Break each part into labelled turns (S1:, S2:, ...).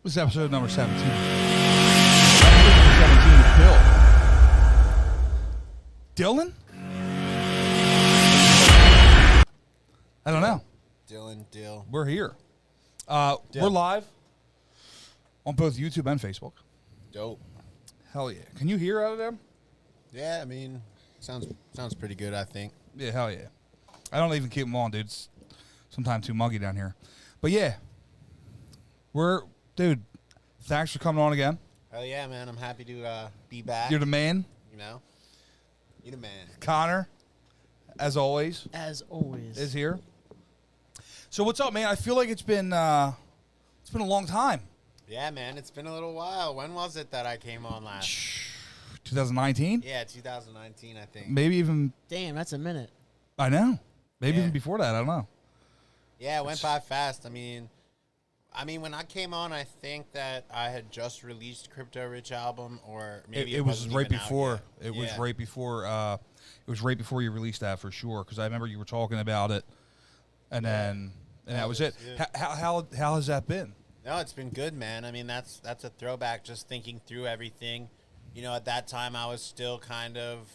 S1: This is episode number 17. Episode 17 with Bill. Dylan? I don't know.
S2: Dill.
S1: We're here. We're live on both YouTube and Facebook.
S2: Dope.
S1: Hell yeah. Can you hear out of there?
S2: Yeah, I mean, sounds pretty good, I think.
S1: Yeah, hell yeah. I don't even keep them on, dude. It's sometimes too muggy down here. But yeah. Dude, thanks for coming on again.
S2: Hell yeah, man. I'm happy to be back.
S1: You're the man.
S2: You know? You're the man.
S1: Connor, as always,
S3: is
S1: here. So what's up, man? I feel like it's been a long time.
S2: Yeah, man. It's been a little while. When was it that I came on last?
S1: 2019?
S2: Yeah, 2019, I think.
S1: Maybe even...
S3: Damn, that's a minute.
S1: I know. Maybe
S2: Yeah.
S1: even before that. I don't know.
S2: Yeah, it went by fast. I mean, when I came on, I think that I had just released Crypto Rich album, or maybe
S1: it was
S2: wasn't
S1: right
S2: even out
S1: before.
S2: yet.
S1: It was
S2: Yeah.
S1: right before. It was right before you released that for sure. Because I remember you were talking about it, and then that was it. How has that been?
S2: No, it's been good, man. I mean, that's a throwback. Just thinking through everything. You know, at that time, I was still kind of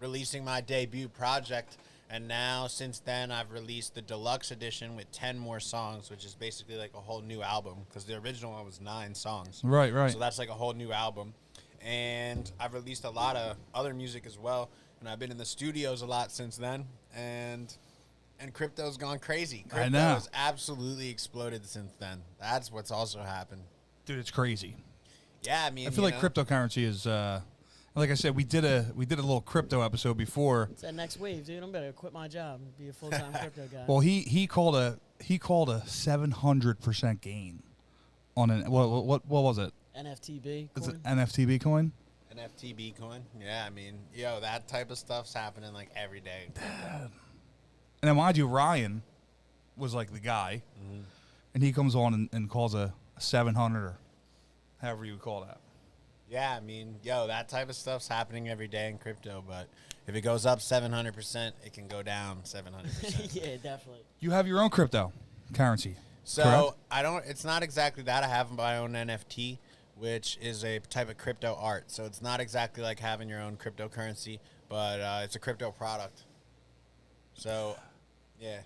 S2: releasing my debut project. And now, since then, I've released the deluxe edition with 10 more songs, which is basically like a whole new album. Because the original one was 9 songs.
S1: Right.
S2: So that's like a whole new album. And I've released a lot of other music as well. And I've been in the studios a lot since then. And crypto's gone crazy.
S1: I know.
S2: Crypto has absolutely exploded since then. That's what's also happened.
S1: Dude, it's crazy.
S2: Yeah, I mean,
S1: I feel like cryptocurrency is. Like I said, we did a little crypto episode before.
S3: It's that next wave, dude. I'm better quit my job and be a full-time crypto guy.
S1: Well, he called a 700% gain on an what was it?
S3: NFTB
S1: Is it
S3: coin.
S1: NFTB coin?
S2: NFT Bitcoin. Yeah, I mean, that type of stuff's happening like every day.
S1: And then mind you, Ryan was like the guy, and he comes on and calls a 700 or however you would call that.
S2: Yeah, I mean, that type of stuff's happening every day in crypto, but if it goes up 700%, it can go down 700%.
S3: Yeah, definitely.
S1: You have your own crypto currency.
S2: So it's not exactly that. I have my own NFT, which is a type of crypto art. So it's not exactly like having your own cryptocurrency, but it's a crypto product. So, yeah.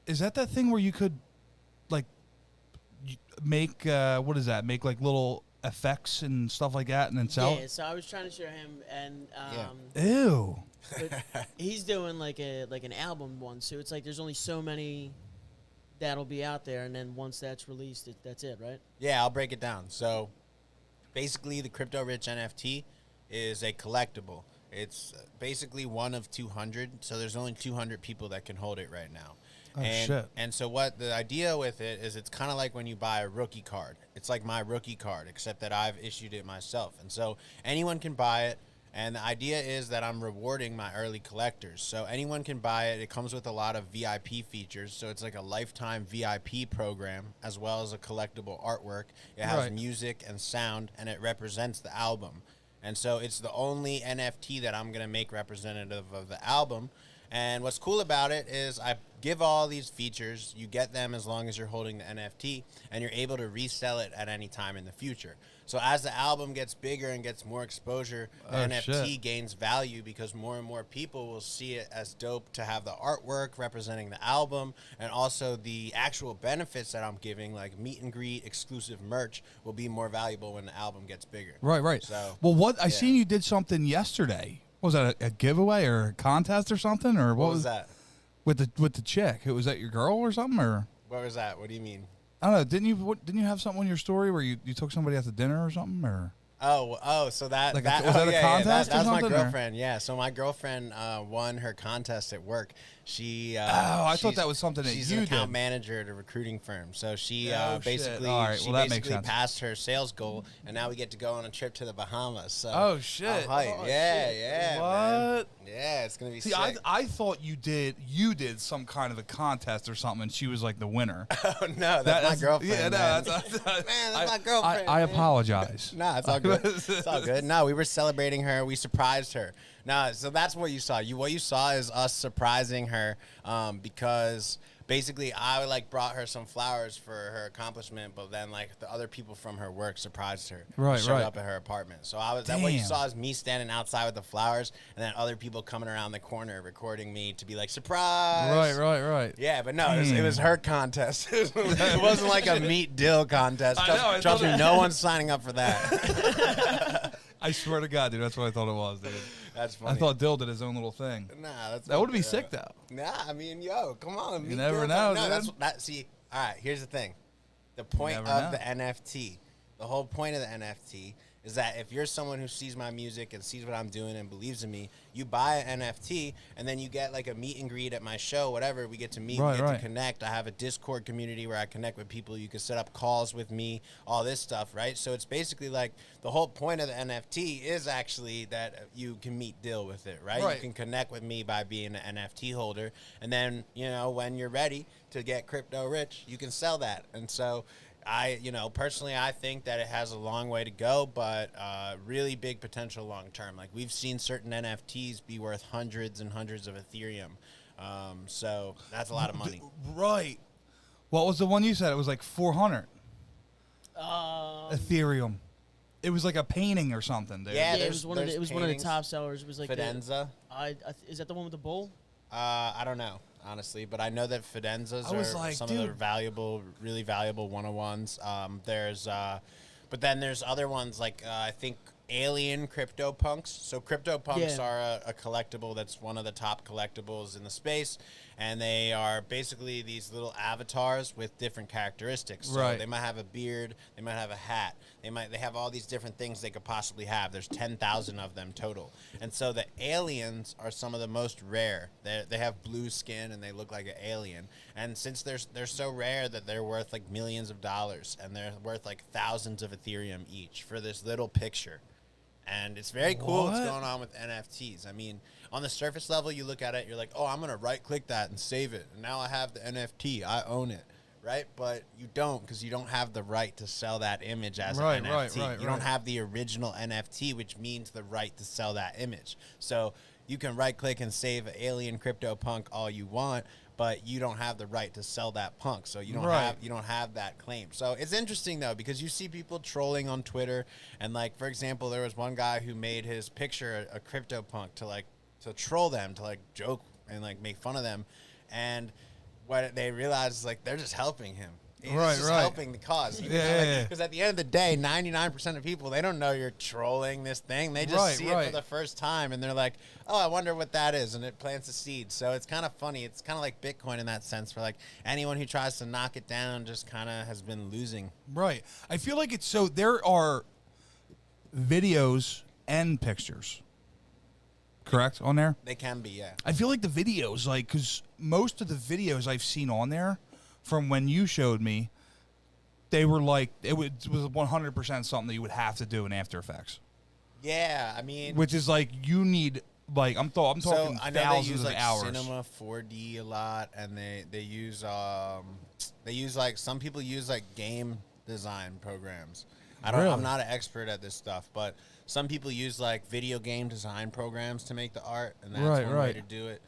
S1: Is that thing where you could, like, make what is that? Make like little effects and stuff like that, and then sell.
S3: Yeah, so I was trying to show him, and
S1: Ew.
S3: but he's doing like an album one. So it's like there's only so many that'll be out there, and then once that's released, that's it, right?
S2: Yeah, I'll break it down. So, basically, the Crypto Rich NFT is a collectible. It's basically one of 200, so there's only 200 people that can hold it right now.
S1: Oh, shit.
S2: And so what the idea with it is, it's kind of like when you buy a rookie card. It's like my rookie card, except that I've issued it myself. And so anyone can buy it. And the idea is that I'm rewarding my early collectors. So anyone can buy it. It comes with a lot of VIP features. So it's like a lifetime VIP program, as well as a collectible artwork. It has
S1: Right.
S2: music and sound, and it represents the album. And so it's the only NFT that I'm going to make representative of the album. And what's cool about it is I give all these features. You get them as long as you're holding the NFT, and you're able to resell it at any time in the future. So as the album gets bigger and gets more exposure, the NFT gains value because more and more people will see it as dope to have the artwork representing the album, and also the actual benefits that I'm giving, like meet and greet, exclusive merch, will be more valuable when the album gets bigger.
S1: Right.
S2: So,
S1: well, I seen you did something yesterday. Was that a giveaway or a contest or something, or
S2: what was that?
S1: with the chick? Was that your girl or something, or
S2: What was that? What do you mean?
S1: I don't know. Didn't you have something on your story where you took somebody out to dinner or something, or?
S2: So that
S1: Like
S2: that
S1: was that a contest or
S2: that's my
S1: something, or?
S2: girlfriend. Yeah, so my girlfriend won her contest at work. She
S1: I thought that was something that
S2: she's
S1: you
S2: an account
S1: did.
S2: manager at a recruiting firm. So she
S1: Oh, shit.
S2: basically
S1: All right,
S2: she
S1: well, that makes
S2: basically
S1: sense.
S2: passed her sales goal, and now we get to go on a trip to the Bahamas. So
S1: Oh, shit.
S2: I'm hyped.
S3: Oh,
S2: yeah,
S3: shit.
S2: yeah, man.
S1: What?
S2: Yeah, it's gonna be
S1: See,
S2: sick.
S1: I thought you did some kind of a contest or something, and she was like the winner.
S2: Oh no, that's my girlfriend.
S1: Yeah, no,
S2: man.
S1: that's
S2: Man, that's my girlfriend.
S1: I
S2: man.
S1: apologize.
S2: Nah, it's all good. It's all good. No, we were celebrating her. We surprised her. Nah, so that's what you saw. What you saw is us surprising her, because basically I like brought her some flowers for her accomplishment, but then like the other people from her work surprised her.
S1: Right,
S2: Showed
S1: right.
S2: up at her apartment. So that what you
S1: Damn.
S2: saw is me standing outside with the flowers, and then other people coming around the corner recording me to be like, surprise.
S1: Right.
S2: Yeah, but no, it was her contest. It wasn't like a meet Dill contest.
S1: I know, I
S2: Trust
S1: thought
S2: me, no one's signing up for that.
S1: I swear to God, dude, that's what I thought it was, dude.
S2: That's funny.
S1: I thought Dill did his own little thing.
S2: Nah, that's
S1: That would be
S2: yeah.
S1: sick, though.
S2: Nah, I mean, yo, come on.
S1: You never know,
S2: No,
S1: dude.
S2: see, all right, here's the thing. The point
S1: never
S2: of
S1: know.
S2: the NFT, the whole point of the NFT is that if you're someone who sees my music and sees what I'm doing and believes in me, you buy an NFT and then you get like a meet and greet at my show, whatever. We get to meet,
S1: Right,
S2: we get
S1: right.
S2: to connect. I have a Discord community where I connect with people. You can set up calls with me, all this stuff, right? So it's basically like the whole point of the NFT is actually that you can meet Dill with it, right?
S1: Right.
S2: You can connect with me by being an NFT holder. And then, when you're ready to get crypto rich, you can sell that. And so personally, I think that it has a long way to go, but really big potential long term. Like we've seen certain NFTs be worth hundreds and hundreds of Ethereum. So that's a lot of money.
S1: Right. What was the one you said? It was like 400 Ethereum. It was like a painting or something, dude.
S2: Yeah,
S3: Yeah, it was one of the
S2: paintings.
S3: top sellers. It was like
S2: Fidenza.
S3: is that the one with the bull?
S2: I don't know, honestly, but I know that Fidenzas
S1: I was
S2: are
S1: like,
S2: some of the
S1: dude.
S2: really valuable 101s. But then there's other ones like I think Alien CryptoPunks. So CryptoPunks
S3: Yeah.
S2: are a collectible that's one of the top collectibles in the space, and they are basically these little avatars with different characteristics. So
S1: Right.
S2: they might have a beard, they might have a hat, they have all these different things they could possibly have. There's 10,000 of them total, and so the aliens are some of the most rare. They have blue skin and they look like an alien, and since they're so rare that they're worth like millions of dollars, and they're worth like thousands of Ethereum each for this little picture. And it's very cool what's
S1: What?
S2: going on with NFTs. I mean, on the surface level, you look at it, you're like, oh, I'm going to right-click that and save it. And now I have the NFT. I own it, right? But you don't, because you don't have the right to sell that image as
S1: Right,
S2: an
S1: right,
S2: NFT.
S1: right,
S2: You don't
S1: right.
S2: have the original NFT, which means the right to sell that image. So you can right-click and save Alien CryptoPunk all you want, but you don't have the right to sell that punk, so you don't
S1: Right.
S2: have that claim. So it's interesting though, because you see people trolling on Twitter, and like for example, there was one guy who made his picture a CryptoPunk to troll them, to like joke and like make fun of them, and what they realized is like they're just helping him. He's
S1: Right,
S2: just
S1: right.
S2: helping the cause.
S1: Yeah.
S2: Because at the end of the day, 99% of people, they don't know you're trolling this thing. They just
S1: Right,
S2: see it
S1: right.
S2: for the first time, and they're like, oh, I wonder what that is, and it plants a seed. So it's kind of funny. It's kind of like Bitcoin in that sense, for like anyone who tries to knock it down just kind of has been losing.
S1: Right. I feel like it's so there are videos and pictures. Correct on there?
S2: They can be, yeah.
S1: I feel like the videos, like, because most of the videos I've seen on there from when you showed me, they were like, it was 100% something that you would have to do in After Effects.
S2: Yeah, I mean,
S1: Which is like, you need, like, I'm talking
S2: so I know they
S1: thousands
S2: use
S1: of
S2: like
S1: hours.
S2: Cinema 4D a lot, and they use like some people use like game design programs.
S1: Really?
S2: I'm not an expert at this stuff, but some people use like video game design programs to make the art, and that's
S1: Right,
S2: one way
S1: right.
S2: to do it.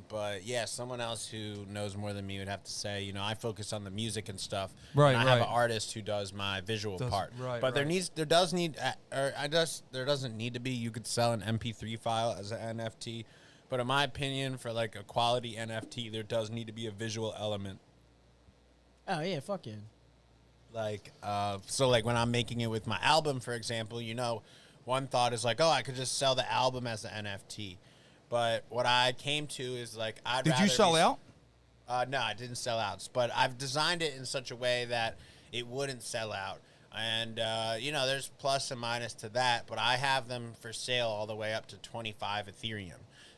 S2: But yeah, someone else who knows more than me would have to say, I focus on the music and stuff.
S1: Right,
S2: and I have
S1: right.
S2: an artist who does my visual part.
S1: right,
S2: but
S1: right.
S2: there doesn't need to be. You could sell an MP3 file as an NFT, but in my opinion, for like a quality NFT, there does need to be a visual element.
S3: Oh yeah, fuck yeah.
S2: Like, so like when I'm making it with my album, for example, one thought is like, oh, I could just sell the album as an NFT. But what I came to is like,
S1: Did you sell out?
S2: No, I didn't sell out. But I've designed it in such a way that it wouldn't sell out. And, there's plus and minus to that. But I have them for sale all the way up to 25 Ethereum.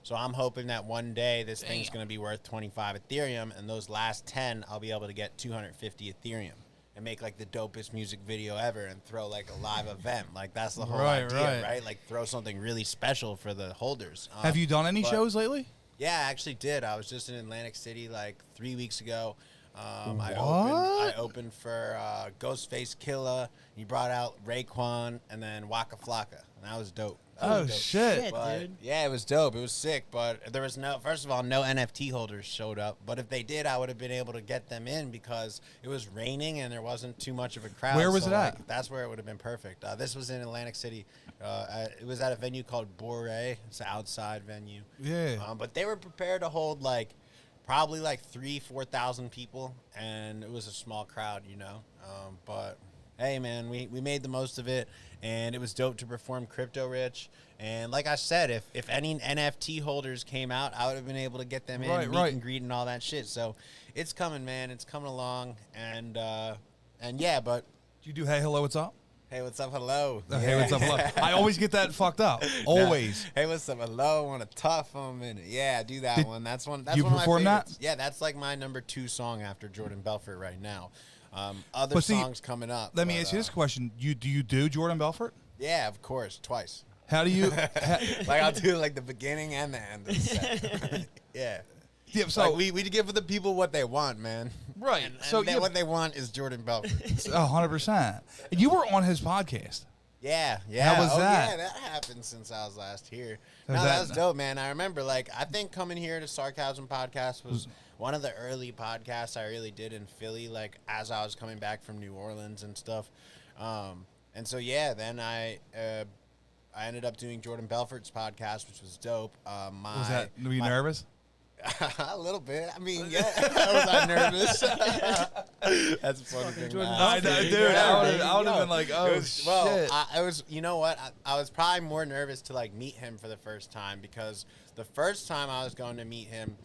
S2: So I'm hoping that one day this thing's going to be worth 25 Ethereum. And those last 10, I'll be able to get 250 Ethereum. And make like the dopest music video ever and throw like a live event. Like that's the whole idea, right? Like throw something really special for the holders.
S1: Have you done any
S2: but-
S1: shows lately?
S2: Yeah, I actually did. I was just in Atlantic City like 3 weeks ago. I
S1: What?
S2: opened for Ghostface Killah. He brought out Raekwon and then Waka Flocka. And that was dope.
S1: Oh,
S3: Dope
S1: shit.
S2: But,
S3: dude.
S2: yeah, it was dope. It was sick, but there was first of all, no NFT holders showed up. But if they did, I would have been able to get them in because it was raining and there wasn't too much of a crowd.
S1: Where was it at?
S2: like, that's where it would have been perfect. This was in Atlantic City. It was at a venue called Bore. It's an outside venue.
S1: Yeah.
S2: But they were prepared to hold probably 3,000-4,000 people, and it was a small crowd, but hey, man, we made the most of it, and it was dope to perform Crypto Rich. And like I said, if any NFT holders came out, I would have been able to get them in, meet and greet and all that shit. So it's coming, man. It's coming along, and yeah, but
S1: Do you do hey, hello, what's up?
S2: hey, what's up, hello?
S1: Hey, what's up, hello? I always get that fucked up. Always.
S2: Hey, what's up, hello? Want to talk for a minute? Yeah, I do that one. That's one. That's
S1: you
S2: one of my
S1: perform that?
S2: favorites. Yeah, that's like my number 2 song after Jordan Belfort right now. Other
S1: But see,
S2: songs coming up.
S1: Let me
S2: but,
S1: ask you this question. Do you do Jordan Belfort?
S2: Yeah, of course, twice.
S1: How do you...
S2: I'll do the beginning and the end of the set. Yeah.
S1: Yeah, so
S2: we give the people what they want, man.
S1: Right.
S2: And
S1: So
S2: what they want is Jordan Belfort.
S1: 100%. And you were on his podcast.
S2: Yeah.
S1: How was that?
S2: Yeah, that happened since I was last here.
S1: How's
S2: No,
S1: that?
S2: that was dope, man. I remember, I think coming here to Sarcasm Podcast was one of the early podcasts I really did in Philly, as I was coming back from New Orleans and stuff. And so, yeah, then I ended up doing Jordan Belfort's podcast, which was dope.
S1: Were you nervous?
S2: A little bit. I mean, yeah. Was I nervous? That's a funny thing.
S3: Jordan
S1: I know,
S3: Belfort.
S1: dude. I
S2: Yeah,
S1: would have been like, oh, shit.
S2: I was, you know what? I was probably more nervous to meet him for the first time because the first time I was going to meet him,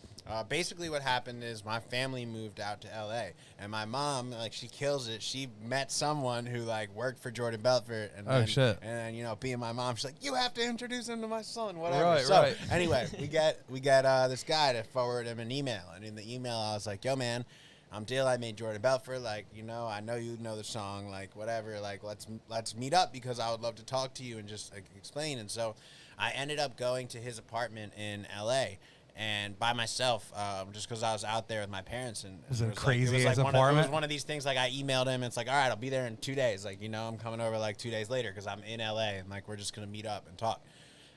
S2: basically what happened is my family moved out to LA and my mom, she kills it. She met someone who worked for Jordan Belfort. And
S1: Oh,
S2: then,
S1: shit.
S2: And then, being my mom, she's like, you have to introduce him to my son, whatever.
S1: Right,
S2: so
S1: right.
S2: anyway, we get this guy to forward him an email. And in the email, I was like, yo, man, I'm Dill. I made Jordan Belfort. I know you know the song, whatever. Let's meet up because I would love to talk to you and just explain. And so I ended up going to his apartment in LA. And by myself, just because I was out there with my parents, and
S1: Is it
S2: was
S1: crazy ass
S2: it
S1: apartment?
S2: was one of these things. I emailed him. It's all right, I'll be there in 2 days. I'm coming over 2 days later because I'm in LA, and we're just gonna meet up and talk.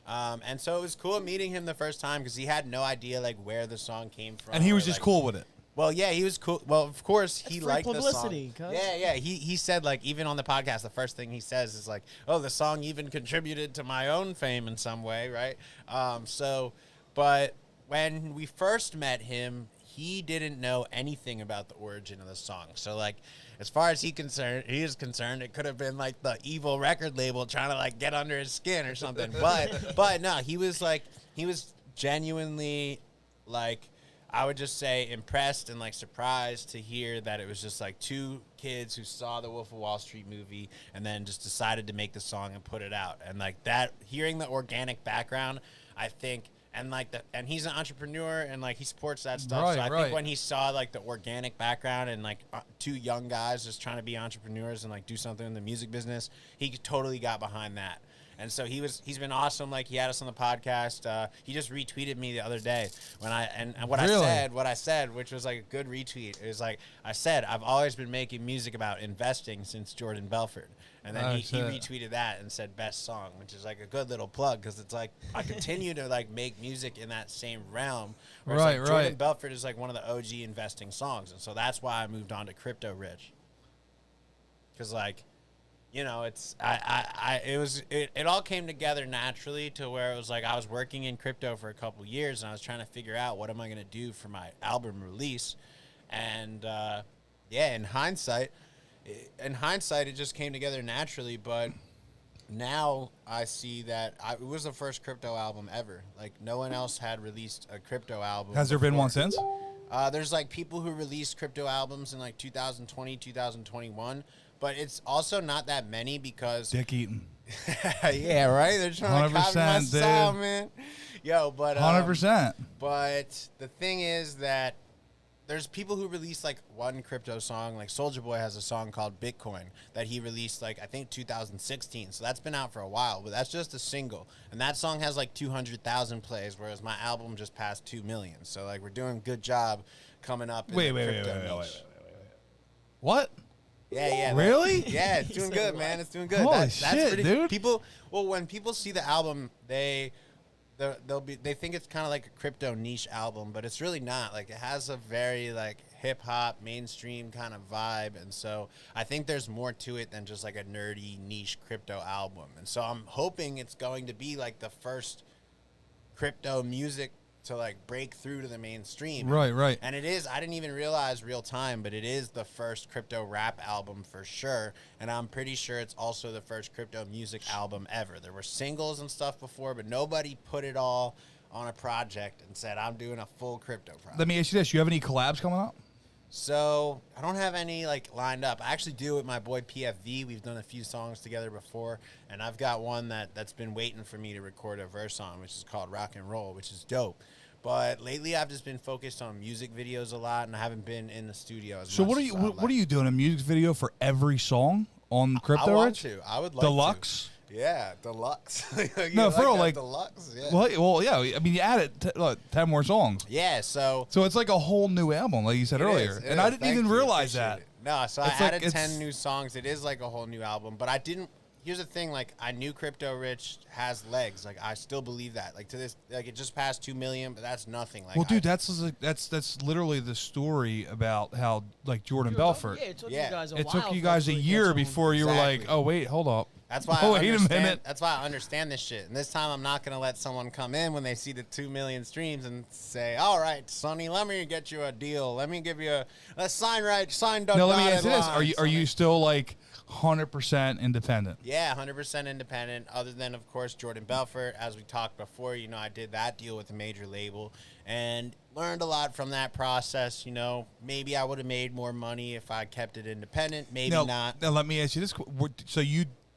S2: And so it was cool meeting him the first time because he had no idea where the song came from.
S1: And he was
S2: or,
S1: just cool with it.
S2: Well, yeah, he was cool. Well, of course, he
S3: That's free
S2: liked
S3: publicity,
S2: the song.
S3: cuz.
S2: Yeah. He said even on the podcast, the first thing he says is oh, the song even contributed to my own fame in some way, right? But when we first met him, he didn't know anything about the origin of the song. So as far as he is concerned, it could have been the evil record label trying to get under his skin or something. But no, he was genuinely I would just say impressed and surprised to hear that it was just 2 kids who saw the Wolf of Wall Street movie and then just decided to make the song and put it out. And that, hearing the organic background, I think, and and he's an entrepreneur and he supports that stuff.
S1: Right,
S2: so I
S1: right.
S2: think when he saw the organic background and 2 young guys just trying to be entrepreneurs and do something in the music business, he totally got behind that. And so he's been awesome. He had us on the podcast. He just retweeted me the other day when what
S1: Really?
S2: I said, which was a good retweet. It was I said, I've always been making music about investing since Jordan Belfort. And then he retweeted that and said best song, which is a good little plug because it's I continue to make music in that same realm. Whereas,
S1: Right,
S2: Jordan
S1: right.
S2: Belfort is one of the OG investing songs. And so that's why I moved on to Crypto Rich. Because it all came together naturally to where it was I was working in crypto for a couple years and I was trying to figure out what am I going to do for my album release. And in hindsight, it just came together naturally. But now I see that it was the first crypto album ever. No one else had released a crypto album.
S1: Has there been one since?
S2: There's people who released crypto albums in 2020, 2021. But it's also not that many because
S1: Dick eating.
S2: yeah, right. They're trying to copy my
S1: 100%,
S2: style,
S1: dude.
S2: man. Yo, but
S1: 100%.
S2: But the thing is that there's people who release one crypto song. Soulja Boy has a song called Bitcoin that he released I think 2016. So that's been out for a while, but that's just a single, and that song has 200,000 plays, whereas my album just passed 2 million. So we're doing a good job coming up. In
S1: Wait.
S2: the crypto niche.
S1: What?
S2: Yeah.
S1: Really?
S2: Yeah, it's
S3: He
S2: doing
S3: said
S2: good,
S3: what?
S2: man. It's doing good.
S1: Holy
S2: That's
S1: shit,
S2: pretty,
S1: dude.
S2: People, well, when people see the album, they think it's kind of like a crypto niche album, but it's really not. Like, it has a very like hip hop mainstream kind of vibe, and so I think there's more to it than just like a nerdy niche crypto album. And so I'm hoping it's going to be like the first crypto music to like break through to the mainstream.
S1: Right.
S2: And it is, I didn't even realize real time, but it is the first crypto rap album for sure. And I'm pretty sure it's also the first crypto music album ever. There were singles and stuff before, but nobody put it all on a project and said, I'm doing a full crypto project.
S1: Let me ask you this: you have any collabs coming up?
S2: So I don't have any like lined up. I actually do with my boy PFV. We've done a few songs together before, and I've got one that's been waiting for me to record a verse on, which is called Rock and Roll, which is dope. But lately, I've just been focused on music videos a lot, and I haven't been in the studio as
S1: So
S2: much.
S1: what are you what are you doing? A music video for every song on Crypto
S2: I want
S1: Rich?
S2: to. I would like
S1: Deluxe?
S2: to. Yeah, deluxe. You
S1: No, for real,
S2: that
S1: like
S2: deluxe. Yeah.
S1: Well, yeah. I mean, you added 10 more songs,
S2: Yeah. So
S1: so it's like a whole new album, like you said
S2: it
S1: earlier.
S2: is, it
S1: and I
S2: is.
S1: didn't
S2: Thank
S1: even
S2: you.
S1: realize
S2: Appreciate
S1: that.
S2: it. No, so
S1: It's
S2: I
S1: like-
S2: added
S1: it's-
S2: 10 new songs. It is like a whole new album, but I didn't. Here's the thing, like, I knew Crypto Rich has legs. Like, I still believe that. Like, to this, like, it just passed 2 million, but that's nothing. Like,
S1: Well, dude, that's literally the story about how like Jordan Belfort.
S3: Yeah, it took
S2: Yeah.
S3: you guys a
S1: It
S3: while.
S1: took you
S3: for
S1: guys a
S3: it to
S1: year
S3: catch on.
S1: before you were like,
S2: Exactly.
S1: oh wait, hold up.
S2: That's why
S1: Oh,
S2: I
S1: wait a
S2: understand.
S1: minute.
S2: That's why I understand this shit. And this time, I'm not gonna let someone come in when they see the 2 million streams and say, "All right, Sonny, let me get you a deal. Let me give you a sign Doug.
S1: No, let me ask you this:
S2: line,
S1: are you
S2: Sonny."
S1: still like 100% independent?
S2: Yeah, 100% independent. Other than, of course, Jordan Belfort. As we talked before, you know, I did that deal with a major label and learned a lot from that process. You know, maybe I would have made more money if I kept it independent. Maybe
S1: No,
S2: not.
S1: Now let me ask you this: so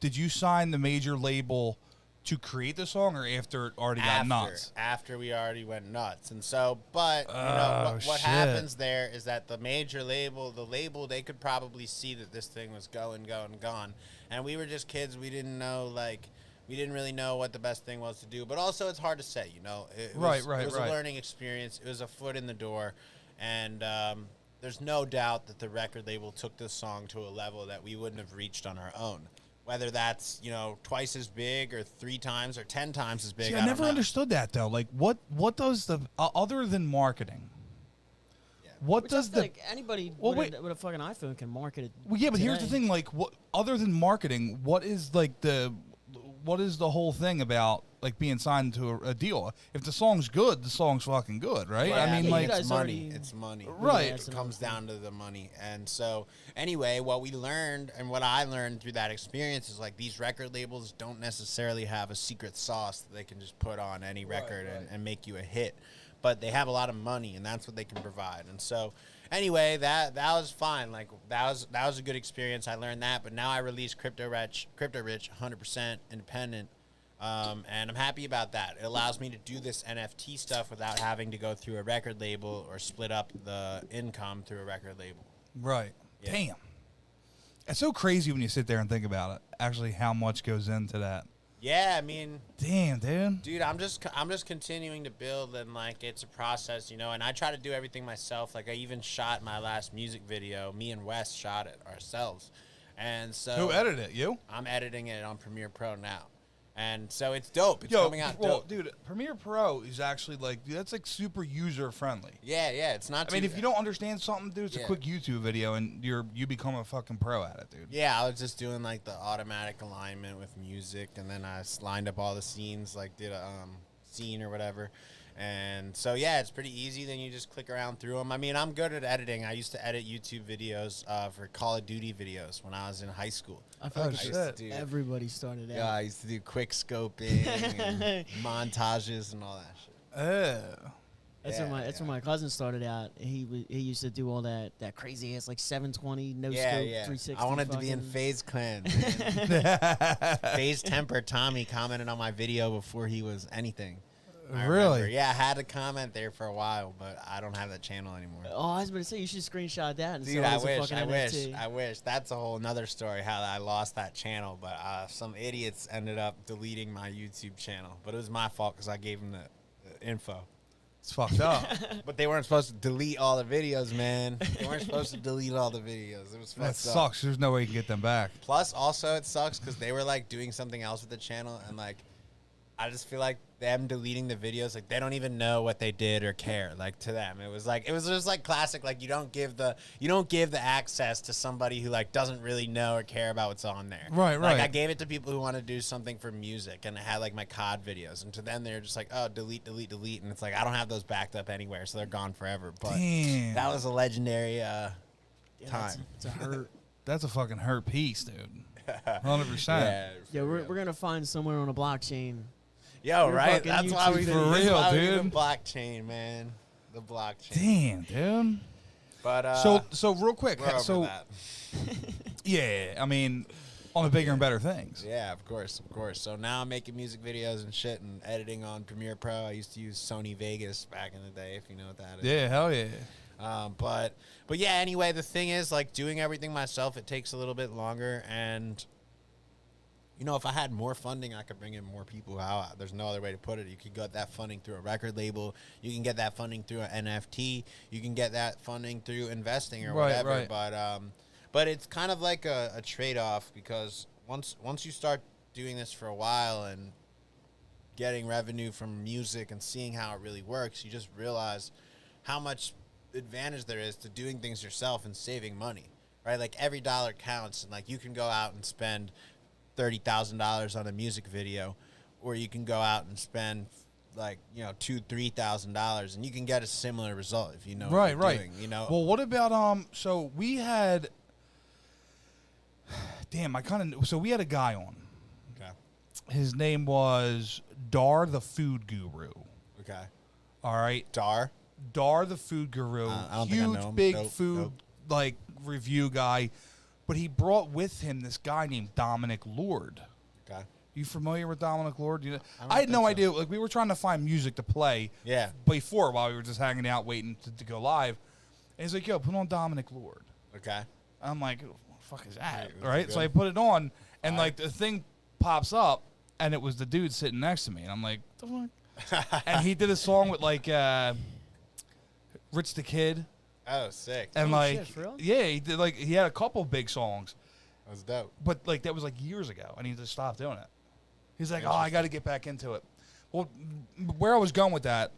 S1: did you sign the major label to create the song, or after it already got nuts?
S2: After we already went nuts. And so, but, you know,
S1: Oh,
S2: what
S1: shit.
S2: happens there is that the major label, they could probably see that this thing was going. And we were just kids. We didn't know, like, we didn't really know what the best thing was to do. But also, it's hard to say, you know. It was a learning experience. It was a foot in the door. And there's no doubt that the record label took this song to a level that we wouldn't have reached on our own. Whether that's, you know, twice as big or 3 times or 10 times as big.
S1: See, I
S2: don't
S1: never
S2: know.
S1: understood that though. Like, what does the other than marketing?
S2: Yeah.
S1: What
S3: Which
S1: does
S3: I
S1: the
S3: feel like anybody
S1: Well,
S3: with a fucking iPhone can market it.
S1: well, yeah, but here's the
S3: today.
S1: thing: like, what other than marketing? What is like what is the whole thing about like being signed to a deal? If the song's good, the song's fucking good, right?
S2: Yeah,
S1: I mean,
S3: you
S1: like,
S3: guys
S2: it's money.
S3: already-
S2: It's money.
S1: Right.
S2: It comes down to the money. And so, anyway, what we learned and what I learned through that experience is like these record labels don't necessarily have a secret sauce that they can just put on any record and make you a hit. But they have a lot of money, and that's what they can provide. And so, anyway, that was fine. Like that was a good experience. I learned that. But now I released Crypto Rich, 100% independent. And I'm happy about that. It allows me to do this NFT stuff without having to go through a record label or split up the income through a record label.
S1: right?
S2: Yeah.
S1: Damn, it's so crazy when you sit there and think about it. Actually, how much goes into that?
S2: Yeah, I mean,
S1: Damn, dude.
S2: I'm just continuing to build, and like it's a process, you know. And I try to do everything myself. Like I even shot my last music video. Me and Wes shot it ourselves, and so
S1: Who edited it? You?
S2: I'm editing it on Premiere Pro now. And so it's dope. It's coming out
S1: well,
S2: dope.
S1: dude, Premiere Pro is actually like that's like super user friendly.
S2: Yeah, it's not
S1: I mean,
S2: too-
S1: if you don't understand something, dude, it's a
S2: Yeah.
S1: quick YouTube video, and you become a fucking pro at it, dude.
S2: Yeah, I was just doing like the automatic alignment with music, and then I lined up all the scenes, like did a scene or whatever. And so yeah, it's pretty easy. Then you just click around through them. I mean, I'm good at editing. I used to edit YouTube videos for Call of Duty videos when I was in high school.
S3: I feel
S1: Oh,
S3: like
S1: shit.
S3: it's just everybody started out.
S2: Yeah, I used to do quick scoping and montages and all that shit.
S3: That's
S2: Yeah,
S3: when my cousin started out. He used to do all that crazy ass like 720 no
S2: Yeah,
S3: scope
S2: yeah.
S3: 360.
S2: I wanted to be in
S3: fucking-
S2: Phase Clan. Phase Temper Tommy commented on my video before he was anything. I
S1: Really?
S2: remember. Yeah, I had a comment there for a while, but I don't have that channel anymore.
S3: Oh, I was going to say you should screenshot that and
S2: Dude,
S3: sell it
S2: I
S3: as a
S2: wish,
S3: fucking NFT.
S2: I wish. That's a whole nother story how I lost that channel, but some idiots ended up deleting my YouTube channel. But it was my fault because I gave them the info.
S1: It's fucked up.
S2: But they weren't supposed to delete all the videos, man. They weren't supposed to delete all the videos. It was fucked
S1: That
S2: up.
S1: sucks. There's no way you can get them back.
S2: Plus, also, it sucks because they were like doing something else with the channel, and like, I just feel like them deleting the videos, like they don't even know what they did or care. Like to them, it was just like classic. Like you don't give the access to somebody who like doesn't really know or care about what's on there.
S1: Right,
S2: Like
S1: right.
S2: I gave it to people who want to do something for music, and it had like my COD videos, and to them they're just like, oh, delete, and it's like I don't have those backed up anywhere, so they're gone forever. But
S1: Damn.
S2: that was a legendary
S3: Yeah,
S2: time.
S3: It's a hurt.
S1: That's a fucking hurt piece, dude. 100%.
S3: Yeah, we're gonna find somewhere on a blockchain.
S2: Yo,
S3: Your
S2: right?
S3: fucking
S2: That's why we
S3: YouTube
S2: did
S1: For
S2: that's
S1: real,
S2: why we
S1: dude.
S2: did the blockchain, man. The blockchain.
S1: Damn, dude.
S2: But
S1: So real quick.
S2: we're over
S1: So
S2: that.
S1: yeah, I mean, on the bigger and better things.
S2: Yeah, of course. So now I'm making music videos and shit and editing on Premiere Pro. I used to use Sony Vegas back in the day, if you know what that is.
S1: Yeah, hell yeah.
S2: But yeah, anyway, the thing is, like, doing everything myself, it takes a little bit longer. And, you know, if I had more funding, I could bring in more people. There's no other way to put it. You could get that funding through a record label. You can get that funding through an NFT. You can get that funding through investing or
S1: Right,
S2: whatever.
S1: right.
S2: But it's kind of like a trade-off, because once you start doing this for a while and getting revenue from music and seeing how it really works, you just realize how much advantage there is to doing things yourself and saving money, right? Like every dollar counts, and like you can go out and spend $30,000 on a music video, or you can go out and spend like, you know, $2,000-$3,000, and you can get a similar result if you know what you're doing, you know.
S1: Well, what about so we had so we had a guy on.
S2: Okay.
S1: His name was Dar the Food Guru.
S2: Okay.
S1: All right.
S2: Dar.
S1: Dar the Food Guru.
S2: I don't think I
S1: Huge,
S2: know him.
S1: big
S2: Nope,
S1: food
S2: nope.
S1: like review guy. But he brought with him this guy named Dominic Lord.
S2: Okay.
S1: You familiar with Dominic Lord? You know,
S2: I don't
S1: I had
S2: think
S1: no
S2: so.
S1: idea. Like we were trying to find music to play
S2: Yeah.
S1: before while we were just hanging out waiting to go live. And he's like, yo, put on Dominic Lord.
S2: Okay.
S1: I'm like, what the fuck is that?
S2: Right,
S1: Right?
S2: good.
S1: So I put it on, and
S2: All
S1: like the thing pops up, and it was the dude sitting next to me. And I'm like, the fuck? And he did a song with like Rich the Kid.
S2: Oh, sick.
S1: And
S3: Oh,
S1: like,
S3: shit, for real?
S1: yeah, he did like, he had a couple big songs,
S2: That was dope.
S1: but like that was like years ago, and he just stopped doing it. He's like, oh, I got to get back into it. Well, where I was going with that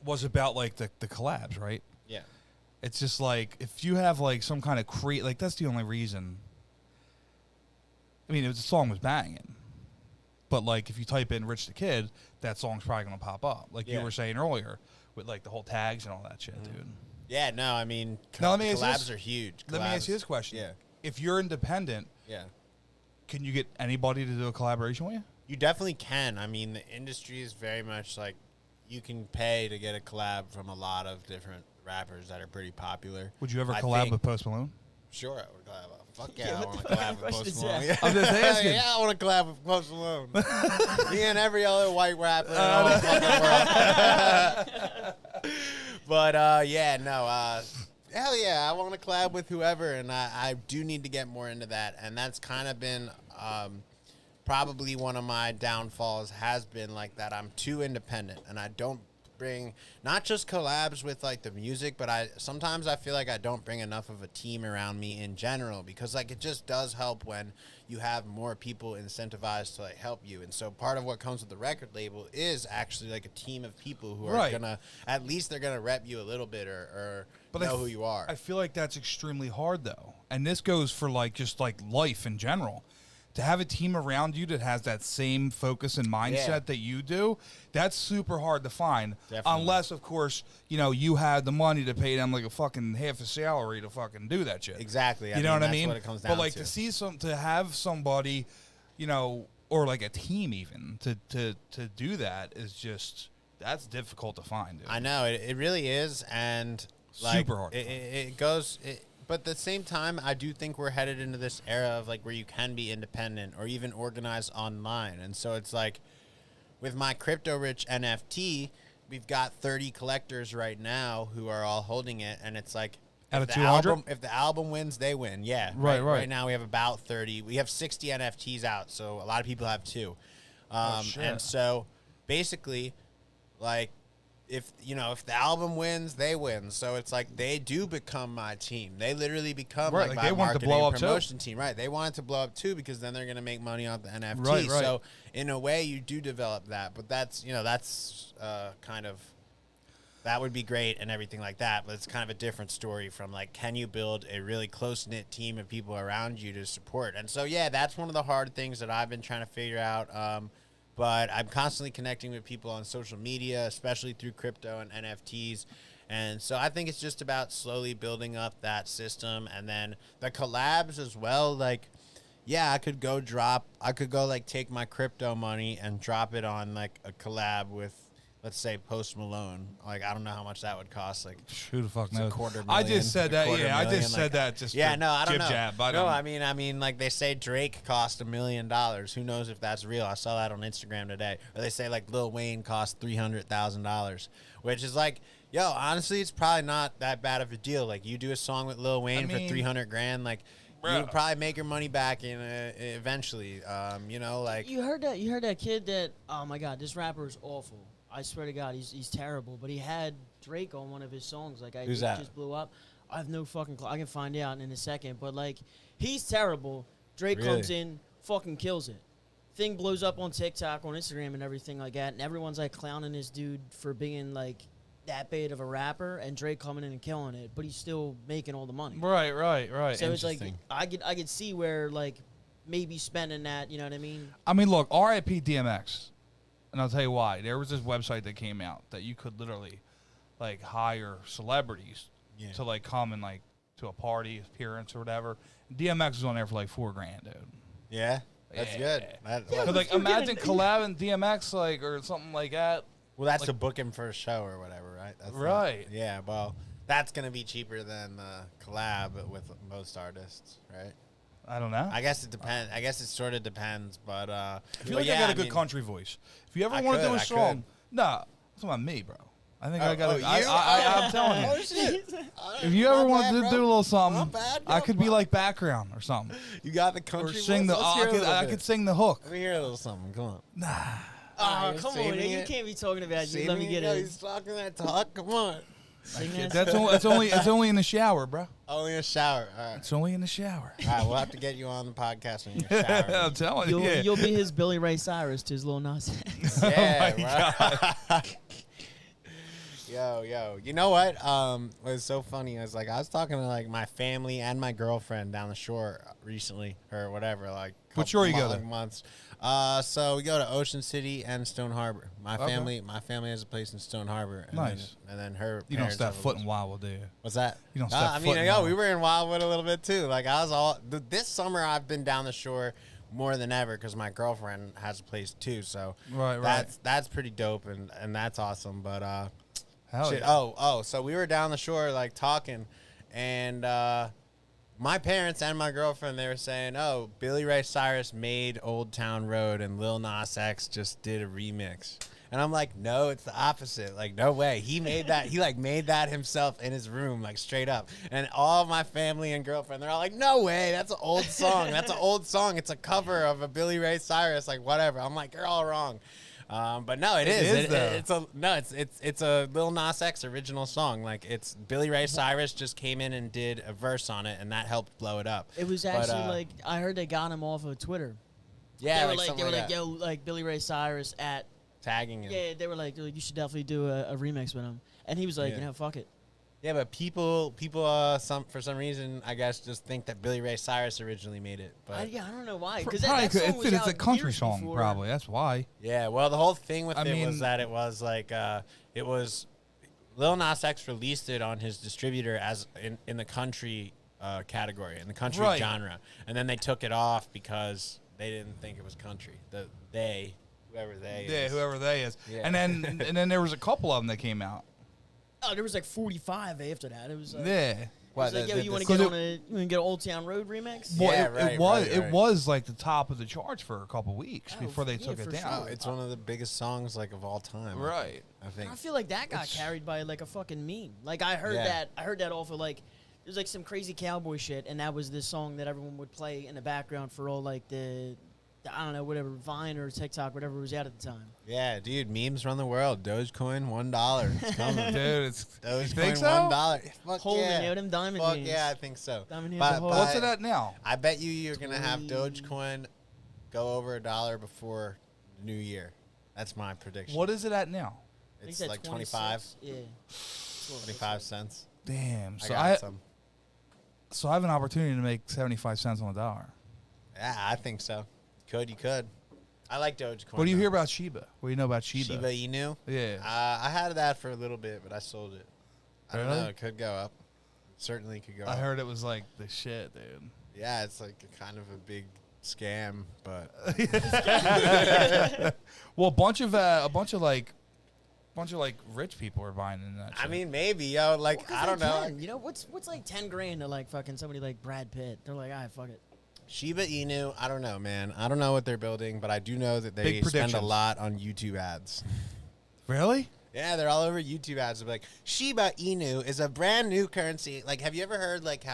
S1: was about like the collabs, right?
S2: Yeah.
S1: It's just like if you have like some kind of like that's the only reason. I mean, the song was banging, but like if you type in "Rich the Kid," that song's probably gonna pop up, like you
S2: Yeah.
S1: were saying earlier, with like the whole tags and all that shit, dude.
S2: Yeah, no, I mean,
S1: Now, let me ask you
S2: collabs
S1: this.
S2: are huge.
S1: Let me ask you
S2: Collabs-
S1: this question:
S2: Yeah.
S1: if you're independent,
S2: Yeah.
S1: can you get anybody to do a collaboration with you?
S2: You definitely can. I mean, the industry is very much like you can pay to get a collab from a lot of different rappers that are pretty popular.
S1: Would you ever
S2: I
S1: collab
S2: think-
S1: with Post Malone?
S2: Sure, I would collab. Fuck
S3: Yeah,
S2: yeah, I
S3: what
S2: want
S3: the
S2: to
S3: fuck
S2: collab
S3: kind of
S2: with
S3: question
S2: Post
S3: is
S2: Malone.
S3: that?
S1: I'm just asking.
S2: Yeah, I want to collab with Post Malone. Me and every other white rapper in all the fucking world. But yeah, no. Hell yeah, I want to collab with whoever, and I do need to get more into that. And that's kind of been probably one of my downfalls, has been like that I'm too independent, and I don't bring not just collabs with like the music, but sometimes I feel like I don't bring enough of a team around me in general, because like it just does help when you have more people incentivized to like help you. And so part of what comes with the record label is actually like a team of people who are
S1: Right.
S2: gonna, at least they're gonna rep you a little bit or
S1: But
S2: know who you are.
S1: I feel like that's extremely hard though. And this goes for like just like life in general. To have a team around you that has that same focus and mindset
S2: Yeah.
S1: that you do, that's super hard to find.
S2: Definitely.
S1: Unless, of course, you know, you had the money to pay them like a fucking half a salary to fucking do that shit.
S2: Exactly.
S1: You know what I
S2: that's
S1: mean?
S2: what it comes down
S1: but like
S2: to.
S1: to see to have somebody, you know, or like a team even to do that is just that's difficult to find. Dude.
S2: I know it really is, and like,
S1: Super hard to
S2: It goes. But at the same time, I do think we're headed into this era of like where you can be independent or even organize online. And so it's like with my Crypto Rich NFT, we've got 30 collectors right now who are all holding it, and it's like
S1: Out
S2: if
S1: of
S2: the
S1: 200?
S2: album, if the album wins, they win. Yeah,
S1: Right.
S2: Right now we have about 30. We have 60 NFTs out, so a lot of people have two.
S1: Oh, shit.
S2: And so basically, like, if the album wins, they win. So it's like they do become my team. They literally become
S1: Right,
S2: like
S1: like
S2: my
S1: they want it to
S2: marketing
S1: blow
S2: and
S1: up too.
S2: promotion team. Right. They want it to blow up too because then they're gonna make money off the NFT.
S1: Right, right.
S2: So in a way you do develop that. But that's kind of that would be great and everything like that, but it's kind of a different story from like, can you build a really close-knit team of people around you to support? And so, yeah, that's one of the hard things that I've been trying to figure out. But I'm constantly connecting with people on social media, especially through crypto and NFTs. And so I think it's just about slowly building up that system. And then the collabs as well, like, yeah, I could go like take my crypto money and drop it on like a collab with, let's say, Post Malone. Like, I don't know how much that would cost. Like,
S1: Who the fuck
S2: it's a
S1: knows?
S2: $250,000.
S1: I just said that.
S2: $250,000,
S1: Yeah, I just
S2: like-
S1: said that. Just
S2: yeah,
S1: for
S2: no, I don't know.
S1: jib-jab, I
S2: no,
S1: don't-
S2: I mean, like they say Drake cost $1 million. Who knows if that's real? I saw that on Instagram today. Or they say like Lil Wayne cost $300,000, which is like, yo, honestly, it's probably not that bad of a deal. Like, you do a song with Lil Wayne
S1: mean,
S2: for $300,000, like.
S1: bruh.
S2: You'll probably make your money back eventually. Like
S3: You heard that kid that, oh my God, this rapper is awful. I swear to God, he's terrible. But he had Drake on one of his songs. Like,
S2: Who's that?
S3: Just blew up. I have no fucking clue. I can find out in a second. But like, he's terrible. Drake
S2: Really?
S3: comes in, fucking kills it. Thing blows up on TikTok, on Instagram, and everything like that. And everyone's like clowning this dude for being like that big of a rapper, and Drake coming in and killing it. But he's still making all the money.
S1: Right.
S3: So it's like
S2: Interesting.
S3: I could see where like maybe spending that. You know what I mean?
S1: I mean, look, RIP DMX, and I'll tell you why. There was this website that came out that you could literally, like, hire celebrities
S2: Yeah.
S1: to like come and like to a party appearance or whatever. DMX was on there for like $4,000, dude.
S2: Yeah, that's
S1: Yeah.
S2: good. That,
S3: Yeah,
S1: But, like, imagine collabing DMX like or something like that.
S2: well, that's
S1: like-
S2: to book him for a show or whatever, right? That's
S1: Right.
S2: yeah. Well, that's gonna be cheaper than the collab with most artists, right?
S1: I don't know.
S2: I guess it depends. I guess it sort of depends, but
S1: I feel
S2: but
S1: like
S2: yeah,
S1: I got a good
S2: mean-
S1: country voice. If you ever
S2: I
S1: want to do
S2: could,
S1: a
S2: I
S1: song,
S2: could.
S1: nah, it's about me, bro. I think
S2: Oh,
S1: I got.
S2: oh, you?
S1: I'm telling you.
S2: Oh shit!
S1: If you ever want to do a little
S2: Not
S1: something,
S2: bad,
S1: I
S2: bro.
S1: could be like background or something,
S2: You got the
S1: or
S2: country.
S1: sing the.
S2: voice? Let's hear a little
S1: I
S2: bit.
S1: could sing the hook.
S2: Let me hear a little something. Come on.
S3: Oh,
S2: you're
S3: come on,
S2: saving
S3: you
S2: it?
S3: can't be talking about you.
S2: See
S3: Let me
S2: me?
S3: get
S2: Yo,
S3: it.
S2: He's talking that talk. Come on.
S3: Sing that.
S1: It's only in the shower, bro.
S2: Only a shower. All right.
S1: It's only in the shower.
S2: All right. We'll have to get you on the podcast when you're showering.
S1: I'm telling you.
S3: You'll,
S1: Yeah.
S3: you'll be his Billy Ray Cyrus to his Lil Nas X.
S2: Yeah, right. Yo. You know what? It was so funny. I was talking to like my family and my girlfriend down the shore recently or whatever. Like,
S1: What shore you go to?
S2: months. So we go to Ocean City and Stone Harbor. My
S1: Okay.
S2: family has a place in Stone Harbor. And
S1: Nice.
S2: Then her.
S1: You don't
S2: parents
S1: step
S2: have a
S1: foot
S2: place-
S1: in Wildwood, do you?
S2: What's that?
S1: You don't step
S2: I
S1: foot
S2: mean,
S1: in
S2: yo,
S1: Wildwood.
S2: we were in Wildwood a little bit too. Like I was all this summer. I've been down the shore more than ever because my girlfriend has a place too. So
S1: Right.
S2: that's pretty dope and that's awesome. But
S1: Hell
S2: shit.
S1: yeah.
S2: Oh. So we were down the shore like talking, and my parents and my girlfriend, they were saying, "Oh, Billy Ray Cyrus made Old Town Road, and Lil Nas X just did a remix." And I'm like, "No, it's the opposite. Like, no way. He made that. He like made that himself in his room, like straight up." And all of my family and girlfriend, they're all like, "No way. That's an old song. That's an old song. It's a cover of a Billy Ray Cyrus. Like, whatever." I'm like, "You're all wrong." But no, it is. It's a Lil Nas X original song. Like it's Billy Ray Cyrus just came in and did a verse on it, and that helped blow it up.
S3: It was
S2: But,
S3: actually like I heard they got him off of Twitter.
S2: yeah,
S3: they were
S2: like
S3: like,
S2: something like that.
S3: yo, like Billy Ray Cyrus at
S2: Tagging him.
S3: yeah. They were like, you should definitely do a remix with him. And he was like,
S2: Yeah.
S3: fuck it.
S2: Yeah, but people, for some reason, I guess, just think that Billy Ray Cyrus originally made it. But
S3: I don't know why. Because
S1: Probably
S3: that
S1: could-
S3: song was
S1: it's a
S3: out
S1: country
S3: years
S1: song,
S3: before.
S1: probably. That's why.
S2: yeah, well, the whole thing with
S1: I
S2: it
S1: mean-
S2: was that it was like it was Lil Nas X released it on his distributor as in the country category, in the country
S1: Right.
S2: genre, and then they took it off because they didn't think it was country. Whoever they
S1: Yeah,
S2: is.
S1: whoever they is.
S2: Yeah.
S1: And then there was a couple of them that came out.
S3: Oh, there was like 45 after that. It was like,
S1: Yeah.
S3: it
S2: What,
S3: was like, yo,
S2: the-
S3: you want to
S1: the-
S3: get on you want to get an Old Town Road remix?
S1: Well,
S2: Yeah,
S1: it
S2: right,
S1: was
S2: right, right.
S1: it was like the top of the charts for a couple weeks
S3: Oh,
S1: before they
S3: yeah,
S1: took it
S3: for
S1: down.
S2: Oh, it's one of the biggest songs like of all time.
S1: Right.
S2: I think.
S3: I feel like that got carried by like a fucking meme. Like I heard
S2: Yeah.
S3: that off of like there's like some crazy cowboy shit, and that was this song that everyone would play in the background for all like the I don't know, whatever, Vine or TikTok, whatever was out at the time.
S2: Yeah, dude, memes run the world. Dogecoin, $1. It's coming.
S1: Dude, it's
S2: Dogecoin,
S1: think so?
S2: $1. Fuck
S3: Holding
S2: yeah.
S3: out them diamond
S2: Fuck
S3: hands.
S2: yeah, I think so.
S3: Diamond hands
S2: But-
S3: to hold.
S2: but-
S1: What's it at now?
S2: I bet you're gonna have
S3: 20.
S2: Dogecoin go over $1 before the new year. That's my prediction.
S1: What is it at now?
S3: I think
S2: It's
S3: at
S2: like
S3: 26.
S2: 25,
S3: Yeah. That's what it looks
S2: 25
S3: like.
S2: cents.
S1: Damn.
S2: I
S1: So
S2: got some.
S1: so I have an opportunity to make 75 cents on a dollar.
S2: Yeah, I think so. You could. I like Dogecoin.
S1: What do you
S2: though.
S1: hear about Shiba? What do you know about Shiba?
S2: Shiba Inu?
S1: Yeah.
S2: I had that for a little bit, but I sold it. I don't
S1: Really?
S2: know. It could go up. Certainly could go
S1: I
S2: up.
S1: heard it was like the shit, dude.
S2: Yeah, it's like a kind of a big scam, but
S1: Well, a bunch of rich people are buying in that.
S2: I
S1: shit.
S2: mean, maybe, yo. Like,
S3: Well, 'cause
S2: I don't
S3: they
S2: know.
S3: can. You know, what's like 10 grand to like fucking somebody like Brad Pitt? They're like, ah, fuck it.
S2: Shiba Inu, I don't know, man. I don't know what they're building, but I do know that they
S1: Big
S2: spend a
S1: predictions.
S2: lot on YouTube ads.
S1: Really?
S2: Yeah, they're all over YouTube ads. They're like, Shiba Inu is a brand new currency. Like, have you ever heard like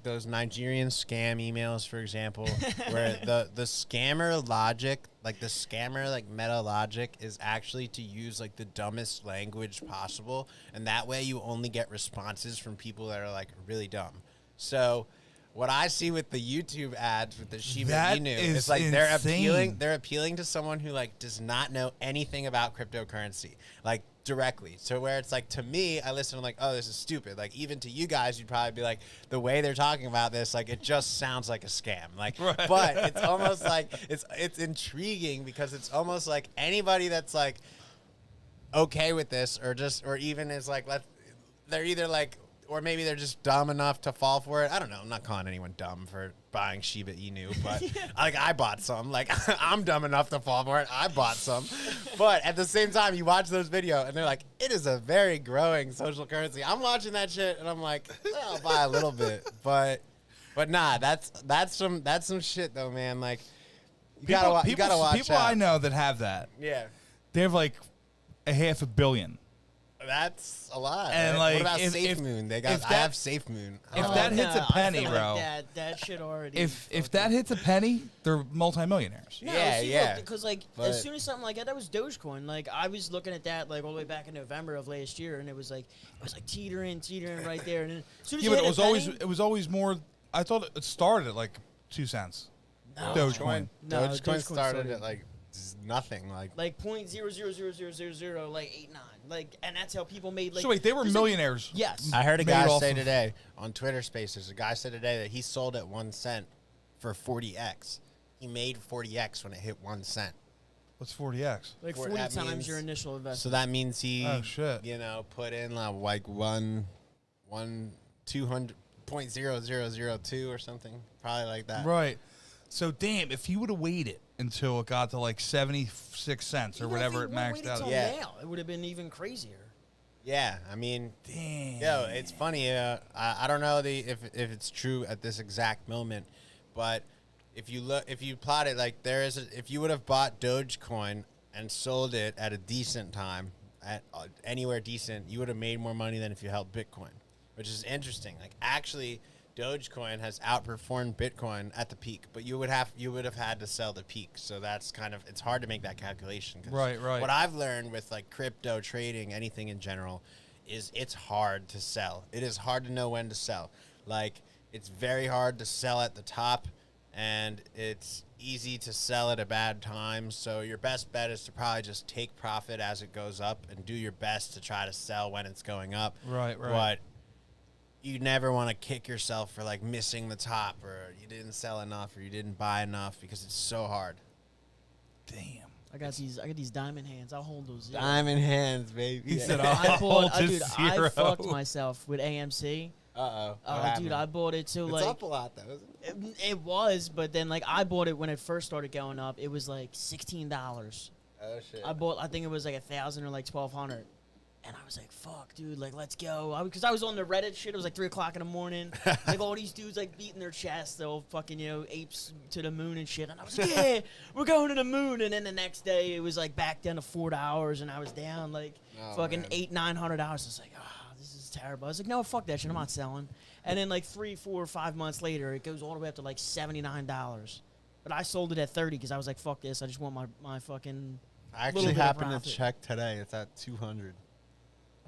S2: those Nigerian scam emails, for example, where the scammer logic, like the scammer like meta logic is actually to use like the dumbest language possible, and that way you only get responses from people that are like really dumb. So what I see with the YouTube ads with the Shiba
S1: That
S2: Inu
S1: is
S2: is like
S1: insane.
S2: they're appealing to someone who like does not know anything about cryptocurrency, like directly. So where it's like, to me, I listen, I'm like, oh, this is stupid. Like, even to you guys, you'd probably be like, the way they're talking about this, like, it just sounds like a scam. Like, but it's almost like it's intriguing because it's almost like anybody that's like okay with this or even is like, they're either like, or maybe they're just dumb enough to fall for it. I don't know. I'm not calling anyone dumb for buying Shiba Inu, but like, I bought some. Like, I'm dumb enough to fall for it. I bought some. But at the same time, you watch those videos and they're like, it is a very growing social currency. I'm watching that shit and I'm like, well, I'll buy a little bit. But nah, that's some shit though, man. Like, you gotta watch
S1: people
S2: out.
S1: I know that have that.
S2: Yeah.
S1: They have like a $500 million.
S2: That's a lot.
S1: And,
S2: right?
S1: like,
S2: what about
S1: if-
S2: SafeMoon? They got.
S1: if
S2: I
S1: that-
S2: have SafeMoon.
S1: If
S3: Oh,
S1: that hits a
S3: no, I
S1: penny,
S3: feel
S1: bro.
S3: Like that shit already.
S1: If that hits a penny, they're multimillionaires.
S3: No,
S2: Yeah,
S3: see,
S2: yeah.
S3: Because like
S2: But-
S3: as soon as something like that was Dogecoin. Like I was looking at that like all the way back in November of last year, and it was like teetering right there. And then as soon as
S1: Yeah,
S3: you
S1: but
S3: hit a
S1: it was always more. I thought it started at like 2 cents.
S3: No.
S1: Dogecoin.
S3: No,
S2: Dogecoin
S3: Dogecoin
S2: started
S3: started-
S2: at like nothing. Like
S3: point 0.000000 like 89. Like, and that's how people made like.
S1: So wait, they were
S3: just, like,
S1: millionaires.
S3: yes.
S2: I heard a
S1: Made
S2: guy
S1: off
S2: say
S1: of-
S2: today on Twitter Spaces. A guy said today that he sold at 1 cent for 40x. He made 40x when it hit 1 cent.
S1: What's 40x?
S3: Like
S2: For-
S3: 40
S2: that
S3: times
S2: means-
S3: your initial
S2: So
S3: investment.
S2: that means he,
S1: Oh, shit.
S2: put in like 200.0002 or something, probably like that.
S1: Right. So damn, if he would have waited until it got to like 76 cents or
S3: Even if
S1: whatever
S3: he
S1: it
S3: would've
S1: maxed
S3: waited
S1: out.
S3: till
S2: Yeah.
S3: now, it would have been even crazier.
S2: Yeah, I mean,
S1: Damn.
S2: yo, it's funny. I don't know if it's true at this exact moment, but if you plot it like if you would have bought Dogecoin and sold it at a decent time, at anywhere decent, you would have made more money than if you held Bitcoin, which is interesting. Like, actually, Dogecoin has outperformed Bitcoin at the peak, but you would have had to sell the peak. So that's it's hard to make that calculation. 'Cause
S1: Right.
S2: What I've learned with like crypto trading, anything in general, is it's hard to sell. It is hard to know when to sell. Like, it's very hard to sell at the top, and it's easy to sell at a bad time. So your best bet is to probably just take profit as it goes up and do your best to try to sell when it's going up.
S1: Right.
S2: But you never want to kick yourself for like missing the top, or you didn't sell enough, or you didn't buy enough, because it's so hard.
S1: Damn.
S3: I got these diamond hands. I'll hold those.
S2: Diamond hands, baby.
S1: He said,
S3: I
S1: I'll
S3: bought,
S1: hold
S3: dude,
S1: to
S3: I
S1: zero.
S3: fucked myself with AMC.
S2: Uh-oh.
S3: Oh, dude, I bought it to
S2: It's
S3: like
S2: up a lot, though, isn't it?
S3: it was, but then like I bought it when it first started going up. It was like $16.
S2: Oh, shit.
S3: I think it was like 1,000 or like 1,200. And I was like, fuck, dude, like, let's go. Because I was on the Reddit shit. It was like 3 o'clock in the morning. Like, all these dudes, like, beating their chests. They're all fucking, apes to the moon and shit. And I was like, yeah, we're going to the moon. And then the next day, it was, like, back down to $4. And I was down, like,
S2: Oh,
S3: fucking
S2: man.
S3: $800-900. I was like, oh, this is terrible. I was like, no, fuck that shit. I'm not selling. And then like 3, 4, 5 months later, it goes all the way up to like $79. But I sold it at 30 because I was like, fuck this. I just want my fucking.
S2: I
S3: little
S2: actually
S3: bit of
S2: happened to
S3: profit.
S2: check today. It's at 200.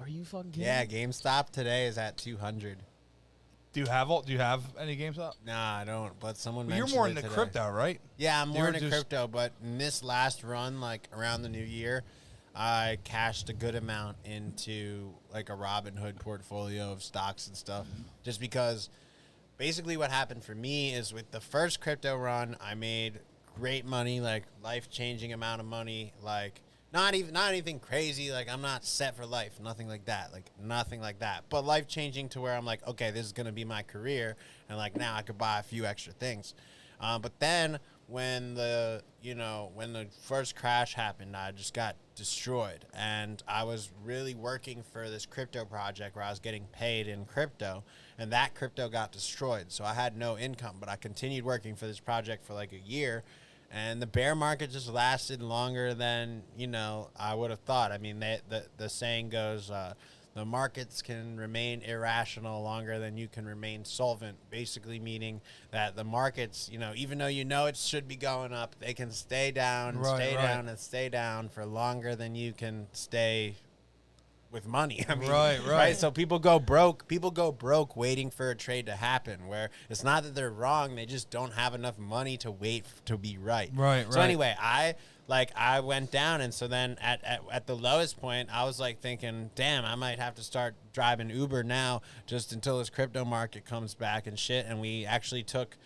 S3: Are you fucking kidding?
S2: Yeah,
S3: me?
S2: GameStop today is at 200.
S1: Do you have any games up?
S2: Nah, I don't. But someone
S1: Well, you're
S2: mentioned
S1: more
S2: it
S1: into
S2: today.
S1: crypto, right?
S2: Yeah, I'm more
S1: You're
S2: into
S1: just-
S2: crypto, but in this last run, like around the new year, I cashed a good amount into like a Robinhood portfolio of stocks and stuff. Just because basically what happened for me is with the first crypto run, I made great money, like life-changing amount of money, like not anything crazy, like I'm not set for life, nothing like that, but life-changing to where I'm like, okay, this is going to be my career, and like now I could buy a few extra things. But then when the first crash happened, I just got destroyed, and I was really working for this crypto project where I was getting paid in crypto, and that crypto got destroyed. So I had no income, but I continued working for this project for like a year, and the bear market just lasted longer than I would have thought. I mean, the saying goes, the markets can remain irrational longer than you can remain solvent, basically meaning that the markets, even though it should be going up, they can stay down, and stay down for longer than you can stay with money. I mean,
S1: Right.
S2: So people go broke waiting for a trade to happen, where it's not that they're wrong, they just don't have enough money to wait to be right.
S1: Right.
S2: So anyway, I went down, and so then at the lowest point, I was like thinking, damn, I might have to start driving Uber now just until this crypto market comes back and shit. And we actually took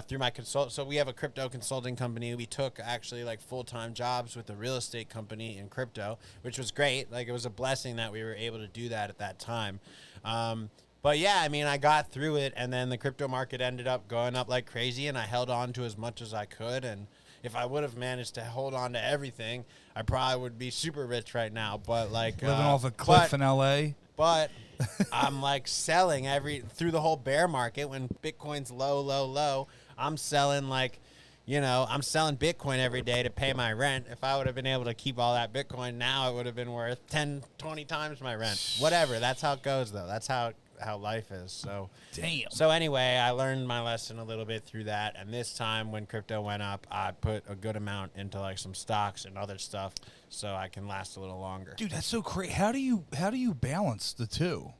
S2: through my so we have a crypto consulting company. We took actually like full-time jobs with a real estate company in crypto, which was great. Like, it was a blessing that we were able to do that at that time. But yeah, I mean, I got through it, and then the crypto market ended up going up like crazy, and I held on to as much as I could. And if I would have managed to hold on to everything, I probably would be super rich right now. But like
S1: Living off a cliff in L.A.
S2: But I'm like selling through the whole bear market when Bitcoin's low. I'm selling I'm selling Bitcoin every day to pay my rent. If I would have been able to keep all that Bitcoin now, it would have been worth 10, 20 times my rent. Whatever. That's how it goes, though. That's how life is. So
S1: Damn.
S2: So anyway, I learned my lesson a little bit through that. And this time when crypto went up, I put a good amount into like some stocks and other stuff so I can last a little longer.
S1: Dude, that's so crazy. How do you balance the two?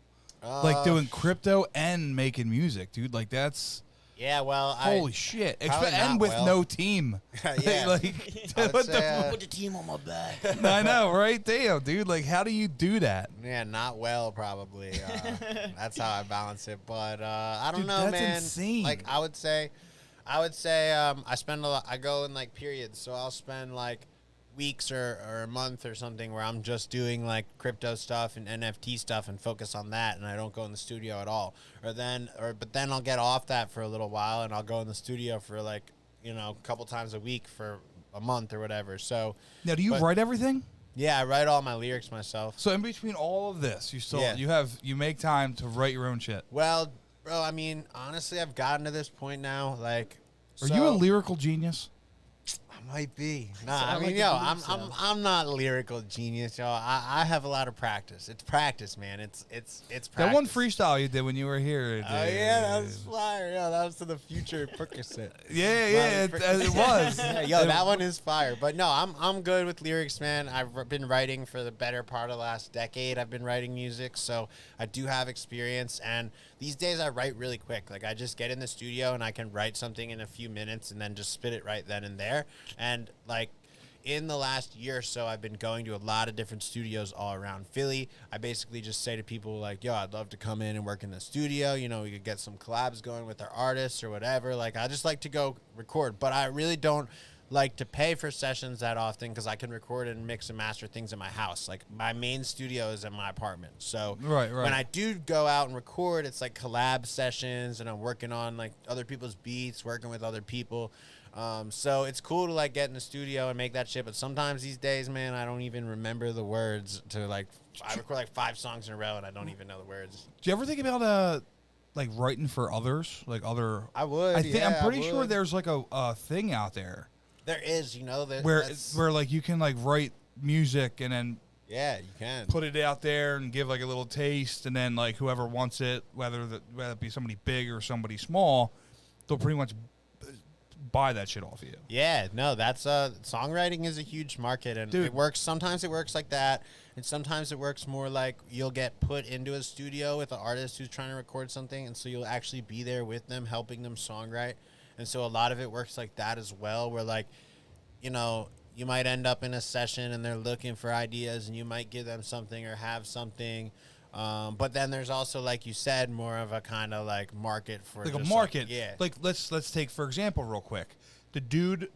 S1: Like doing crypto and making music, dude. Like that's
S2: Yeah, well,
S1: holy shit.
S2: probably
S1: And
S2: not
S1: with
S2: well.
S1: no team.
S2: Yeah.
S1: like
S2: I would
S1: what
S2: say,
S1: the
S3: Put the team on my back.
S1: I know, right? Damn, dude. Like, how do you do that?
S2: Yeah, not well, probably. That's how I balance it. But I don't
S1: Dude,
S2: know,
S1: that's
S2: man.
S1: insane.
S2: Like, I would say, I spend a lot. I go in like periods, so I'll spend like weeks or a month or something where I'm just doing like crypto stuff and NFT stuff and focus on that, and I don't go in the studio at all. But then I'll get off that for a little while, and I'll go in the studio for like a couple times a week for a month or whatever. So
S1: Now, do you
S2: But-
S1: write everything?
S2: yeah, I write all my lyrics myself.
S1: So in between all of this, you still
S2: Yeah.
S1: you make time to write your own shit.
S2: Well, bro, I mean, honestly, I've gotten to this point now. Like,
S1: Are you a lyrical genius?
S2: I might be. Nah,
S3: I
S2: I mean,
S3: like to
S2: yo,
S3: believe
S2: I'm not a lyrical genius, yo. I have a lot of practice. It's practice, man. It's practice.
S1: That one freestyle you did when you were here.
S2: Oh yeah, that was fire. Yo, that was to the future Percocet.
S1: Yeah, it was.
S2: Yeah, yo, that one is fire. But no, I'm good with lyrics, man. I've been writing for the better part of the last decade. I've been writing music, so I do have experience. And these days, I write really quick. Like, I just get in the studio and I can write something in a few minutes and then just spit it right then and there. And like, in the last year or so, I've been going to a lot of different studios all around Philly. I basically just say to people like, yo, I'd love to come in and work in the studio. We could get some collabs going with our artists or whatever. Like, I just like to go record, but I really don't like to pay for sessions that often because I can record and mix and master things in my house. Like, my main studio is in my apartment. So
S1: Right.
S2: when I do go out and record, it's like collab sessions, and I'm working on like other people's beats, working with other people. So it's cool to like get in the studio and make that shit. But sometimes these days, man, I don't even remember the words to like. I record like 5 songs in a row and I don't even know the words.
S1: Do you ever think about like writing for others, like other?
S2: I would.
S1: I think
S2: yeah,
S1: I'm pretty
S2: I
S1: sure
S2: would.
S1: there's like a thing out there
S2: There is,
S1: where
S2: that's-
S1: like you can like write music and then
S2: Yeah, you can.
S1: put it out there and give like a little taste, and then like whoever wants it, whether it be somebody big or somebody small, they'll pretty much buy that shit off you.
S2: Yeah, no, that's songwriting is a huge market, and
S1: Dude.
S2: it works. Sometimes it works like that, and sometimes it works more like you'll get put into a studio with an artist who's trying to record something, and so you'll actually be there with them, helping them songwrite. And so a lot of it works like that as well, where like, you know, you might end up in a session and they're looking for ideas, and you might give them something or have something. But then there's also, like you said, more of a kind of like market for
S1: Like a
S2: just,
S1: market.
S2: yeah.
S1: Like let's take for example real quick. The dude.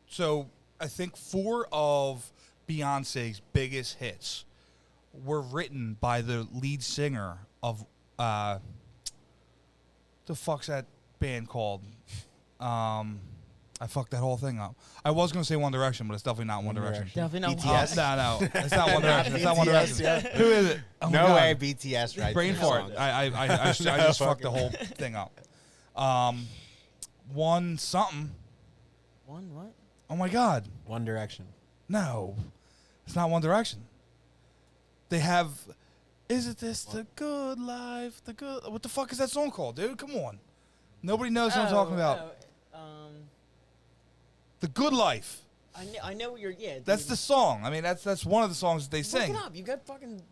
S1: So I think 4 of Beyonce's biggest hits were written by the lead singer of the fuck's that band called? I fucked that whole thing up. I was gonna say One Direction, but it's definitely not One Direction.
S3: Definitely not.
S2: BTS?
S1: No, it's not One Direction. It's not One
S2: BTS,
S1: Direction. Who is it? Oh my
S2: No
S1: God.
S2: way BTS writes
S1: Brain
S2: their
S1: fart.
S2: songs.
S1: I just fucked the whole thing up. One something.
S3: One what?
S1: Oh my God.
S2: One Direction.
S1: No, it's not One Direction. They have. Is it this the good life? The good. What the fuck is that song called, dude? Come on. Nobody knows what I'm talking about. The Good Life.
S3: I know what you're. Yeah.
S1: That's
S3: dude.
S1: the song. I mean, that's one of the songs that they
S3: Look
S1: sing.
S3: it up. You got fucking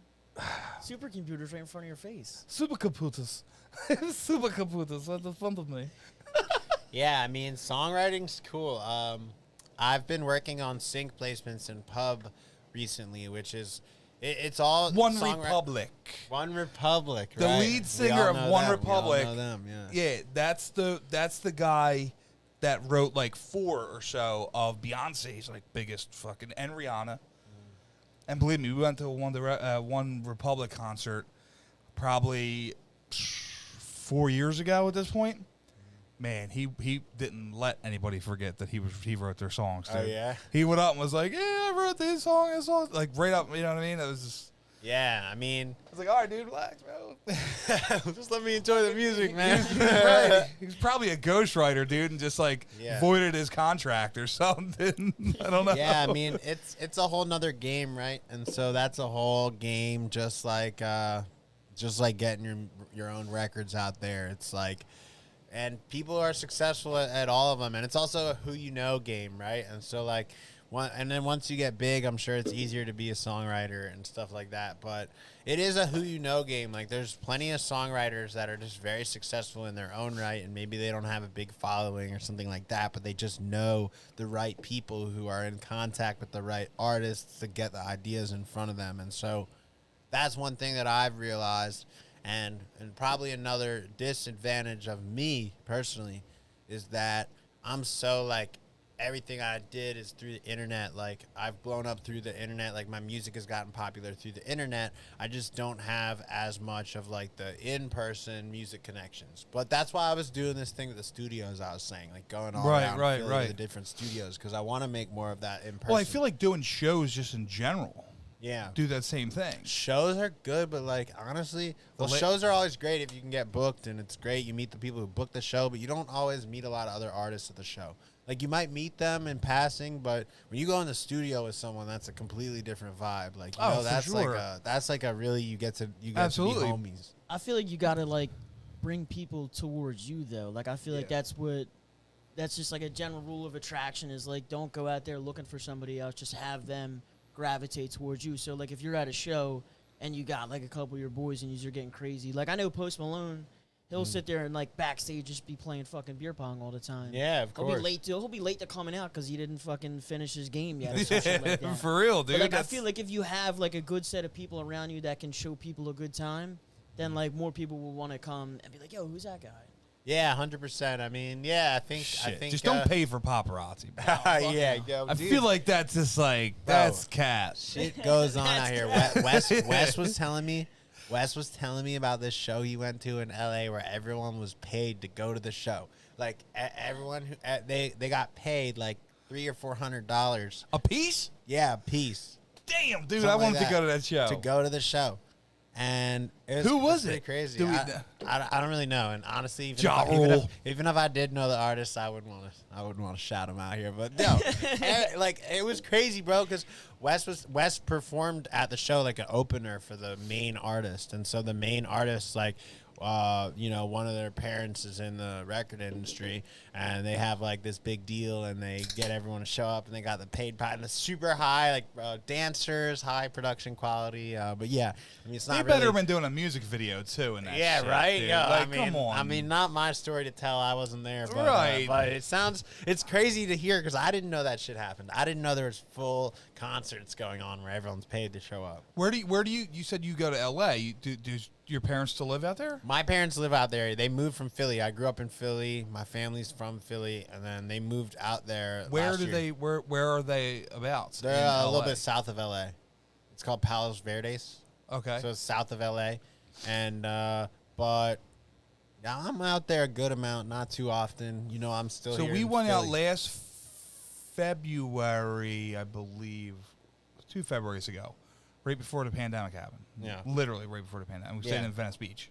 S3: supercomputers right in front of your face.
S1: Supercomputers. Supercomputers. What's the fun of me?
S2: Yeah, I mean, songwriting's cool. I've been working on sync placements in pub recently, which is it's all
S1: One
S2: songwri-
S1: Republic.
S2: One Republic.
S1: The
S2: right?
S1: lead
S2: We
S1: singer
S2: all
S1: of
S2: know
S1: One
S2: them.
S1: Republic.
S2: We all know them, yeah.
S1: Yeah, that's the guy that wrote like 4 or so of Beyonce's like biggest fucking and Rihanna. And believe me, we went to a One Republic concert probably 4 years ago at this point. Man, he didn't let anybody forget that he wrote their songs too.
S2: Oh, yeah?
S1: He went up and was like, "Yeah, I wrote this song, like right up." You know what I mean? It was just.
S2: Yeah, I mean,
S1: I was like, "All right, dude, relax, bro."
S2: just let me enjoy the music, man.
S1: He was probably a ghostwriter, dude, and just like
S2: Yeah.
S1: voided his contract or something. I don't know.
S2: Yeah, I mean, it's a whole nother game, right? And so that's a whole game, just like getting your own records out there. It's like, and people are successful at all of them, and it's also a who you know game, right? And so like, and then once you get big, I'm sure it's easier to be a songwriter and stuff like that. But it is a who you know game. Like, there's plenty of songwriters that are just very successful in their own right, and maybe they don't have a big following or something like that, but they just know the right people who are in contact with the right artists to get the ideas in front of them. And so that's one thing that I've realized. And probably another disadvantage of me personally is that I'm so like, everything I did is through the internet. Like, I've blown up through the internet. Like, my music has gotten popular through the internet. I just don't have as much of like the in-person music connections. But that's why I was doing this thing with the studios. I was saying, like, going all around Philly to the different studios, because I want to make more of that in person.
S1: Well, I feel like doing shows just in general
S2: yeah,
S1: do that same thing.
S2: shows are good, but like, honestly, well, shows are always great if you can get booked, and it's great. You meet the people who book the show, but you don't always meet a lot of other artists at the show. Like, you might meet them in passing, but when you go in the studio with someone, that's a completely different vibe. Like, you know,
S1: for
S2: that's
S1: sure.
S2: like a really, you get to be
S1: Absolutely.
S2: homies.
S3: I feel like you gotta like bring people towards you though. Like, I feel like that's just like a general rule of attraction is like, don't go out there looking for somebody else. Just have them gravitate towards you. So like, if you're at a show and you got like a couple of your boys and you're getting crazy, like I know Post Malone, he'll sit there and like backstage just be playing fucking beer pong all the time.
S2: Yeah, of course.
S3: He'll be late to coming out because he didn't fucking finish his game yet. Or some shit like that.
S1: For real, dude.
S3: But, like, I feel like if you have like a good set of people around you that can show people a good time, then like more people will want to come and be like, "Yo, who's that guy?"
S2: Yeah, 100%. I mean, yeah, I think
S1: just don't pay for paparazzi, bro.
S2: yeah, yo,
S1: I
S2: dude.
S1: feel like that's just like that's cat.
S2: Shit goes on out here. Wes was telling me about this show he went to in LA where everyone was paid to go to the show. Like, everyone who they got paid like $300 or $400
S1: A piece?
S2: Yeah, a piece
S1: Damn, dude,
S2: Something
S1: I
S2: like
S1: wanted to
S2: that.
S1: go to that show.
S2: to go to the show. And it was,
S1: Who was
S2: pretty
S1: it?
S2: crazy.
S1: Do we-
S2: I don't really know. And honestly,
S1: Ja Rule.
S2: even if I did know the artist, I wouldn't want to shout him out here. But no, like it was crazy, bro. Because Wes performed at the show like an opener for the main artist, and so the main artist like. One of their parents is in the record industry, and they have like this big deal, and they get everyone to show up, and they got the paid and it's super high, like dancers, high production quality. But yeah, I mean, it's
S1: They
S2: not
S1: better
S2: really.
S1: have been doing a music video too in that
S2: Yeah,
S1: shit,
S2: right.
S1: dude.
S2: Yeah,
S1: Like,
S2: I mean,
S1: come on.
S2: I mean, not my story to tell. I wasn't there, but,
S1: Right.
S2: But it's crazy to hear because I didn't know that shit happened. I didn't know there was full concerts going on where everyone's paid to show up.
S1: Where do you said you go to L.A. Do your parents still live out there?
S2: My parents live out there. They moved from Philly. I grew up in Philly. My family's from Philly, and then they moved out there.
S1: Where
S2: last
S1: do
S2: year.
S1: they? Where are they about?
S2: They're
S1: in
S2: a little
S1: LA?
S2: bit south of LA. It's called Palos Verdes.
S1: Okay.
S2: So it's south of LA, and but yeah, I'm out there a good amount, not too often. You know, I'm still.
S1: So
S2: here
S1: we
S2: in
S1: went out
S2: Philly.
S1: last February, I believe, 2 Februarys ago, right before the pandemic happened.
S2: Yeah.
S1: Literally right before the pandemic. We stayed
S2: Yeah.
S1: in Venice Beach.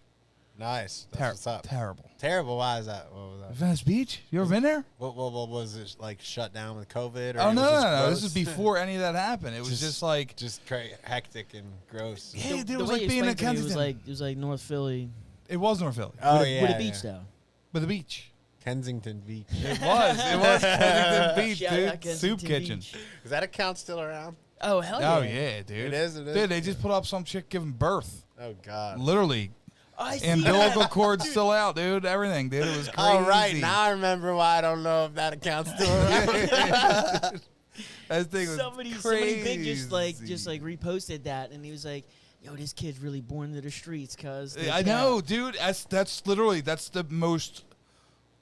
S2: Nice. That's what's up.
S1: Terrible.
S2: Terrible. Why is that? What was that?
S1: Venice Beach? You ever been there?
S2: What was it like? Shut down with COVID? Or
S1: Oh
S2: it
S1: no,
S2: was
S1: no,
S2: just
S1: no! This
S2: gross?
S1: is before any of that happened. It was
S2: Just-
S1: just like,
S2: just hectic and gross.
S1: yeah, dude, it
S3: The
S1: was
S3: way
S1: like
S3: you
S1: being in
S3: explained to me,
S1: Kensington.
S3: it was like North Philly
S1: It was North Philly,
S2: Oh
S3: with,
S2: yeah,
S3: with a beach
S2: yeah.
S3: though.
S1: with a beach.
S2: Kensington Beach.
S1: It was Kensington Beach,
S3: Shout out
S1: dude. Soup
S3: Kensington
S1: kitchen.
S3: Beach.
S2: Is that account still around?
S3: Oh hell yeah!
S1: Oh yeah, dude.
S2: It is.
S1: Dude, they just put up some chick giving birth.
S2: Oh god.
S1: Literally,
S3: I see
S1: umbilical
S3: that.
S1: cord's still out, dude. Everything, dude. It was crazy.
S2: All right, now I remember why I don't know if that account's still around.
S1: That thing was
S3: Somebody big just like reposted that, and he was like, "Yo, this kid's really born into the streets, cuz."
S1: I know, dude. That's literally the most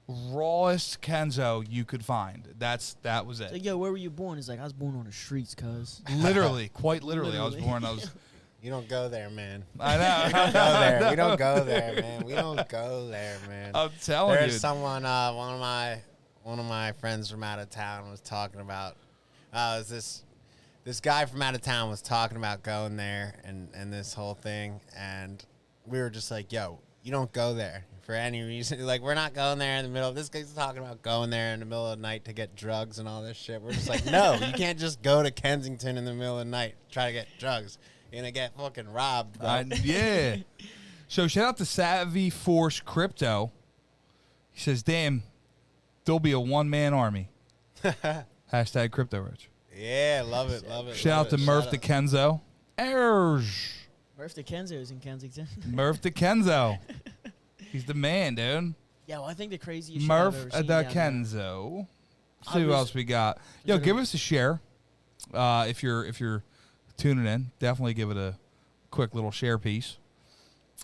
S1: rawest Kenzo you could find. That was
S3: Like,
S1: it.
S3: yo, where were you born? He's like, I was born on the streets, cuz.
S1: Literally, quite literally. I
S3: Literally.
S1: was born.
S2: You don't go there, man.
S1: I know.
S2: Go there. We don't go there, man. We don't go there, man.
S1: I'm telling
S2: There's
S1: you.
S2: someone. One of my friends from out of town was talking about. Was this guy from out of town was talking about going there and this whole thing, and we were just like, yo, you don't go there for any reason. Like, we're not going there in the middle. This guy's talking about going there in the middle of the night to get drugs and all this shit. We're just like, no, you can't just go to Kensington in the middle of the night try to get drugs. You're gonna get fucking robbed, bro.
S1: Yeah. So shout out to Savvy Force Crypto. He says, "Damn, there'll be a one-man army." Hashtag Crypto Rich.
S2: Yeah, love it, love it.
S1: Shout out to Murph the Kenzo. Erge.
S3: Murph the Kenzo is in Kensington.
S1: Murph the Kenzo. He's the man, dude.
S3: Yeah, well, I think the craziest
S1: Murph
S3: shit I've
S1: the
S3: ever seen down there.
S1: Kenzo.
S3: I
S1: See who
S3: was-
S1: else we got. Yo,
S3: was
S1: give
S3: gonna-
S1: us a share. If you're tuning in, definitely give it a quick little share piece.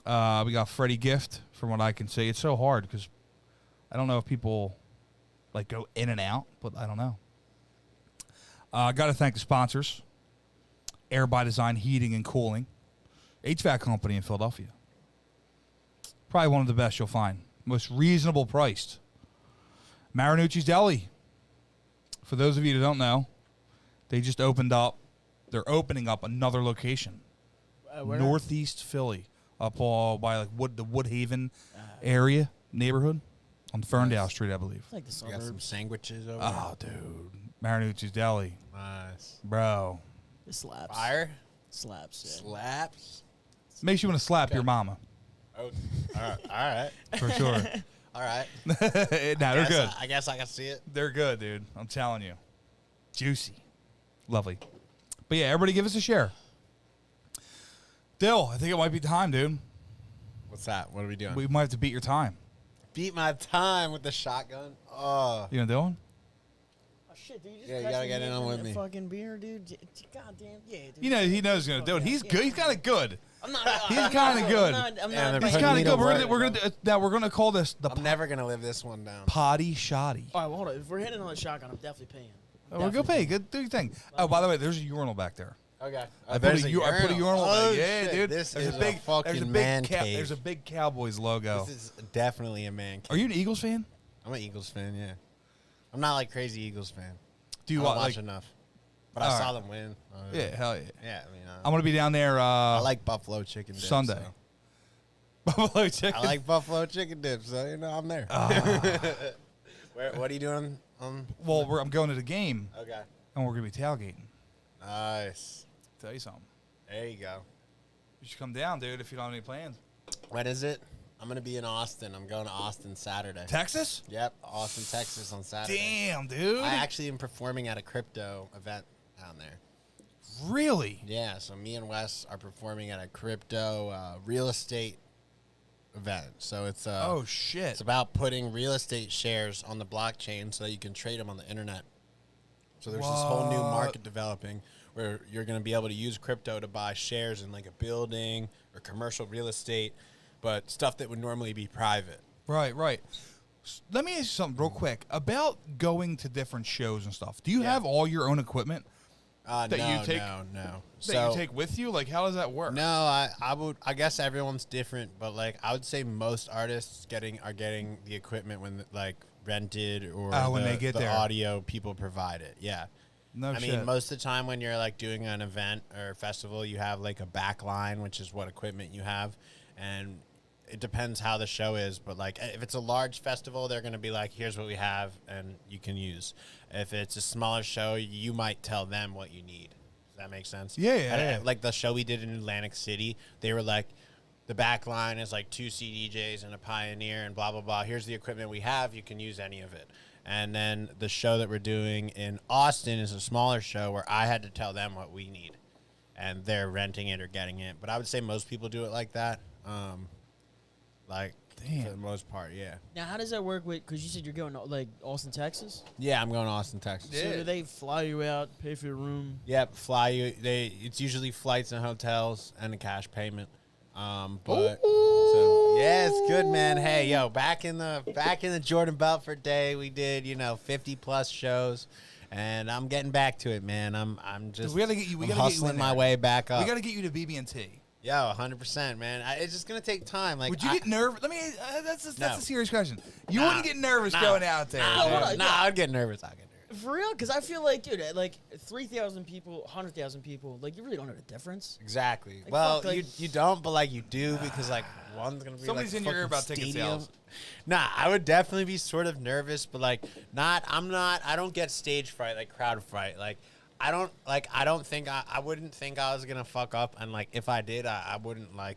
S1: We got Freddie Gift, from what I can see. It's so hard because I don't know if people like go in and out, but I don't know. Got to thank the sponsors: Air by Design Heating and Cooling, HVAC company in Philadelphia. Probably one of the best you'll find. Most reasonable priced. Marinucci's Deli. For those of you who don't know, they just opened up. They're opening up another location,
S3: Where?
S1: northeast Philly, up all by like the Woodhaven area neighborhood on Ferndale Street, I believe.
S3: It's like the
S2: We got some
S3: suburbs.
S2: sandwiches over
S1: Oh, dude, Marinucci's Deli,
S2: there. Nice.
S1: bro,
S3: The slaps.
S2: Fire.
S3: Slaps. Yeah.
S2: Slaps.
S1: makes you want to slap your mama
S2: Oh, all right.
S1: for sure.
S2: All right.
S1: Nah, they're good.
S2: I guess I can see it.
S1: They're good, dude. I'm telling you, juicy, lovely. But yeah, everybody, give us a share. Dill, I think it might be time, dude.
S2: What's that? What are we doing?
S1: We might have to beat your time.
S2: Beat my time with the shotgun. Oh.
S1: You gonna do one?
S3: Oh, shit, dude. You just
S2: Yeah, you
S3: pressed
S2: gotta
S3: me
S2: get in on
S3: for
S2: with
S3: that
S2: me.
S3: Fucking beer, dude. God damn. Yeah, dude.
S1: You know he knows he's gonna do it. He's good. He's kind of good.
S3: I'm not.
S1: He's kinda good.
S3: I'm
S2: Yeah,
S3: not.
S2: they're
S1: He's
S2: putting
S1: kind
S2: me
S1: of
S2: to
S1: good.
S2: work.
S1: We're gonna call this the
S2: I'm never gonna live this one down.
S1: potty shoddy.
S3: All right, well, hold on. If we're hitting on the shotgun, I'm definitely paying.
S1: We're gonna pay. Good, do your thing. Oh, by the way, there's a urinal back there.
S2: Okay.
S1: I put a urinal.
S2: Oh,
S1: yeah,
S2: shit.
S1: dude.
S2: This
S1: There's
S2: is
S1: a big
S2: fucking
S1: there's a big
S2: man
S1: ca-
S2: cave.
S1: There's a big Cowboys logo.
S2: This is definitely a man cave.
S1: Are you an Eagles fan?
S2: I'm an Eagles fan, yeah. I'm not like crazy Eagles fan.
S1: Do you
S2: I don't
S1: watch
S2: watch
S1: like?
S2: enough. But I
S1: All
S2: saw
S1: right.
S2: them win.
S1: Yeah, hell yeah.
S2: Yeah, I mean,
S1: I'm gonna be down there.
S2: I like buffalo chicken dip.
S1: Sunday.
S2: So.
S1: buffalo chicken.
S2: I like buffalo chicken dip, so I'm there. What are you doing?
S1: Well, I'm going to the game,
S2: Okay.
S1: and we're gonna be tailgating.
S2: Nice.
S1: Tell you something.
S2: There you go.
S1: You should come down, dude, if you don't have any plans.
S2: When is it? I'm gonna be in Austin. I'm going to Austin Saturday.
S1: Texas?
S2: Yep, Austin, Texas on Saturday.
S1: Damn, dude.
S2: I actually am performing at a crypto event down there.
S1: Really?
S2: Yeah, so me and Wes are performing at a crypto real estate event. So it's
S1: Oh shit.
S2: it's about putting real estate shares on the blockchain so that you can trade them on the internet. So there's this whole new
S1: What?
S2: market developing where you're going to be able to use crypto to buy shares in like a building or commercial real estate, but stuff that would normally be private.
S1: Right, right. Let me ask you something real quick about going to different shows and stuff. Do you have all your own equipment
S2: No,
S1: you take-
S2: no.
S1: that you take with you? Like, how does that work?
S2: No, I guess everyone's different, but like I would say most artists are getting the equipment when like rented or
S1: when
S2: the,
S1: they get
S2: the
S1: there.
S2: audio people provide it. Yeah.
S1: No
S2: I
S1: shit.
S2: mean, most of the time when you're like doing an event or a festival, you have like a back line, which is what equipment you have, and it depends how the show is. But like, if it's a large festival, they're gonna be like, "Here's what we have, and you can use." If it's a smaller show, you might tell them what you need. Does that make sense?
S1: Yeah,
S2: And, like the show we did in Atlantic City, they were like, the back line is like 2 CDJs and a Pioneer and blah blah blah. Here's the equipment we have. You can use any of it. And then the show that we're doing in Austin is a smaller show where I had to tell them what we need, and they're renting it or getting it. But I would say most people do it like that. Like
S1: Damn.
S2: for the most part, yeah.
S3: Now, how does that work with? Because you said you're going to like Austin, Texas.
S2: Yeah, I'm going to Austin, Texas.
S3: So do they fly you out, pay for your room?
S2: Yep, fly you. It's usually flights and hotels and a cash payment. But so yeah, it's good, man. Hey, yo, back in the Jordan Belfort day, we did 50 plus shows, and I'm getting back to it, man. I'm just
S1: we gotta get you. We
S2: I'm
S1: gotta get you
S2: hustling
S1: in
S2: my
S1: there.
S2: way back up.
S1: We got to get you to BB&T.
S2: Yo, 100%, man. It's just gonna take time. Like,
S1: Would you get nervous? Let me. That's
S2: No.
S1: a serious question. You
S2: Nah,
S1: wouldn't get nervous
S2: nah,
S1: going out there.
S3: nah,
S1: dude.
S3: hold on.
S2: I'd get nervous.
S3: For real? Because I feel like, dude, like 3,000 people, 100,000 people, like you really don't know the difference.
S2: Exactly.
S3: Like,
S2: Well,
S3: fuck, like-
S2: you don't, but like you do because like one's gonna be
S1: Somebody's
S2: like
S1: in your ear
S2: fucking
S1: about ticket
S2: stadium.
S1: sales.
S2: Nah, I would definitely be sort of nervous, but like I don't get stage fright, like crowd fright. Like I wouldn't think I was gonna fuck up, and like if I did, I wouldn't like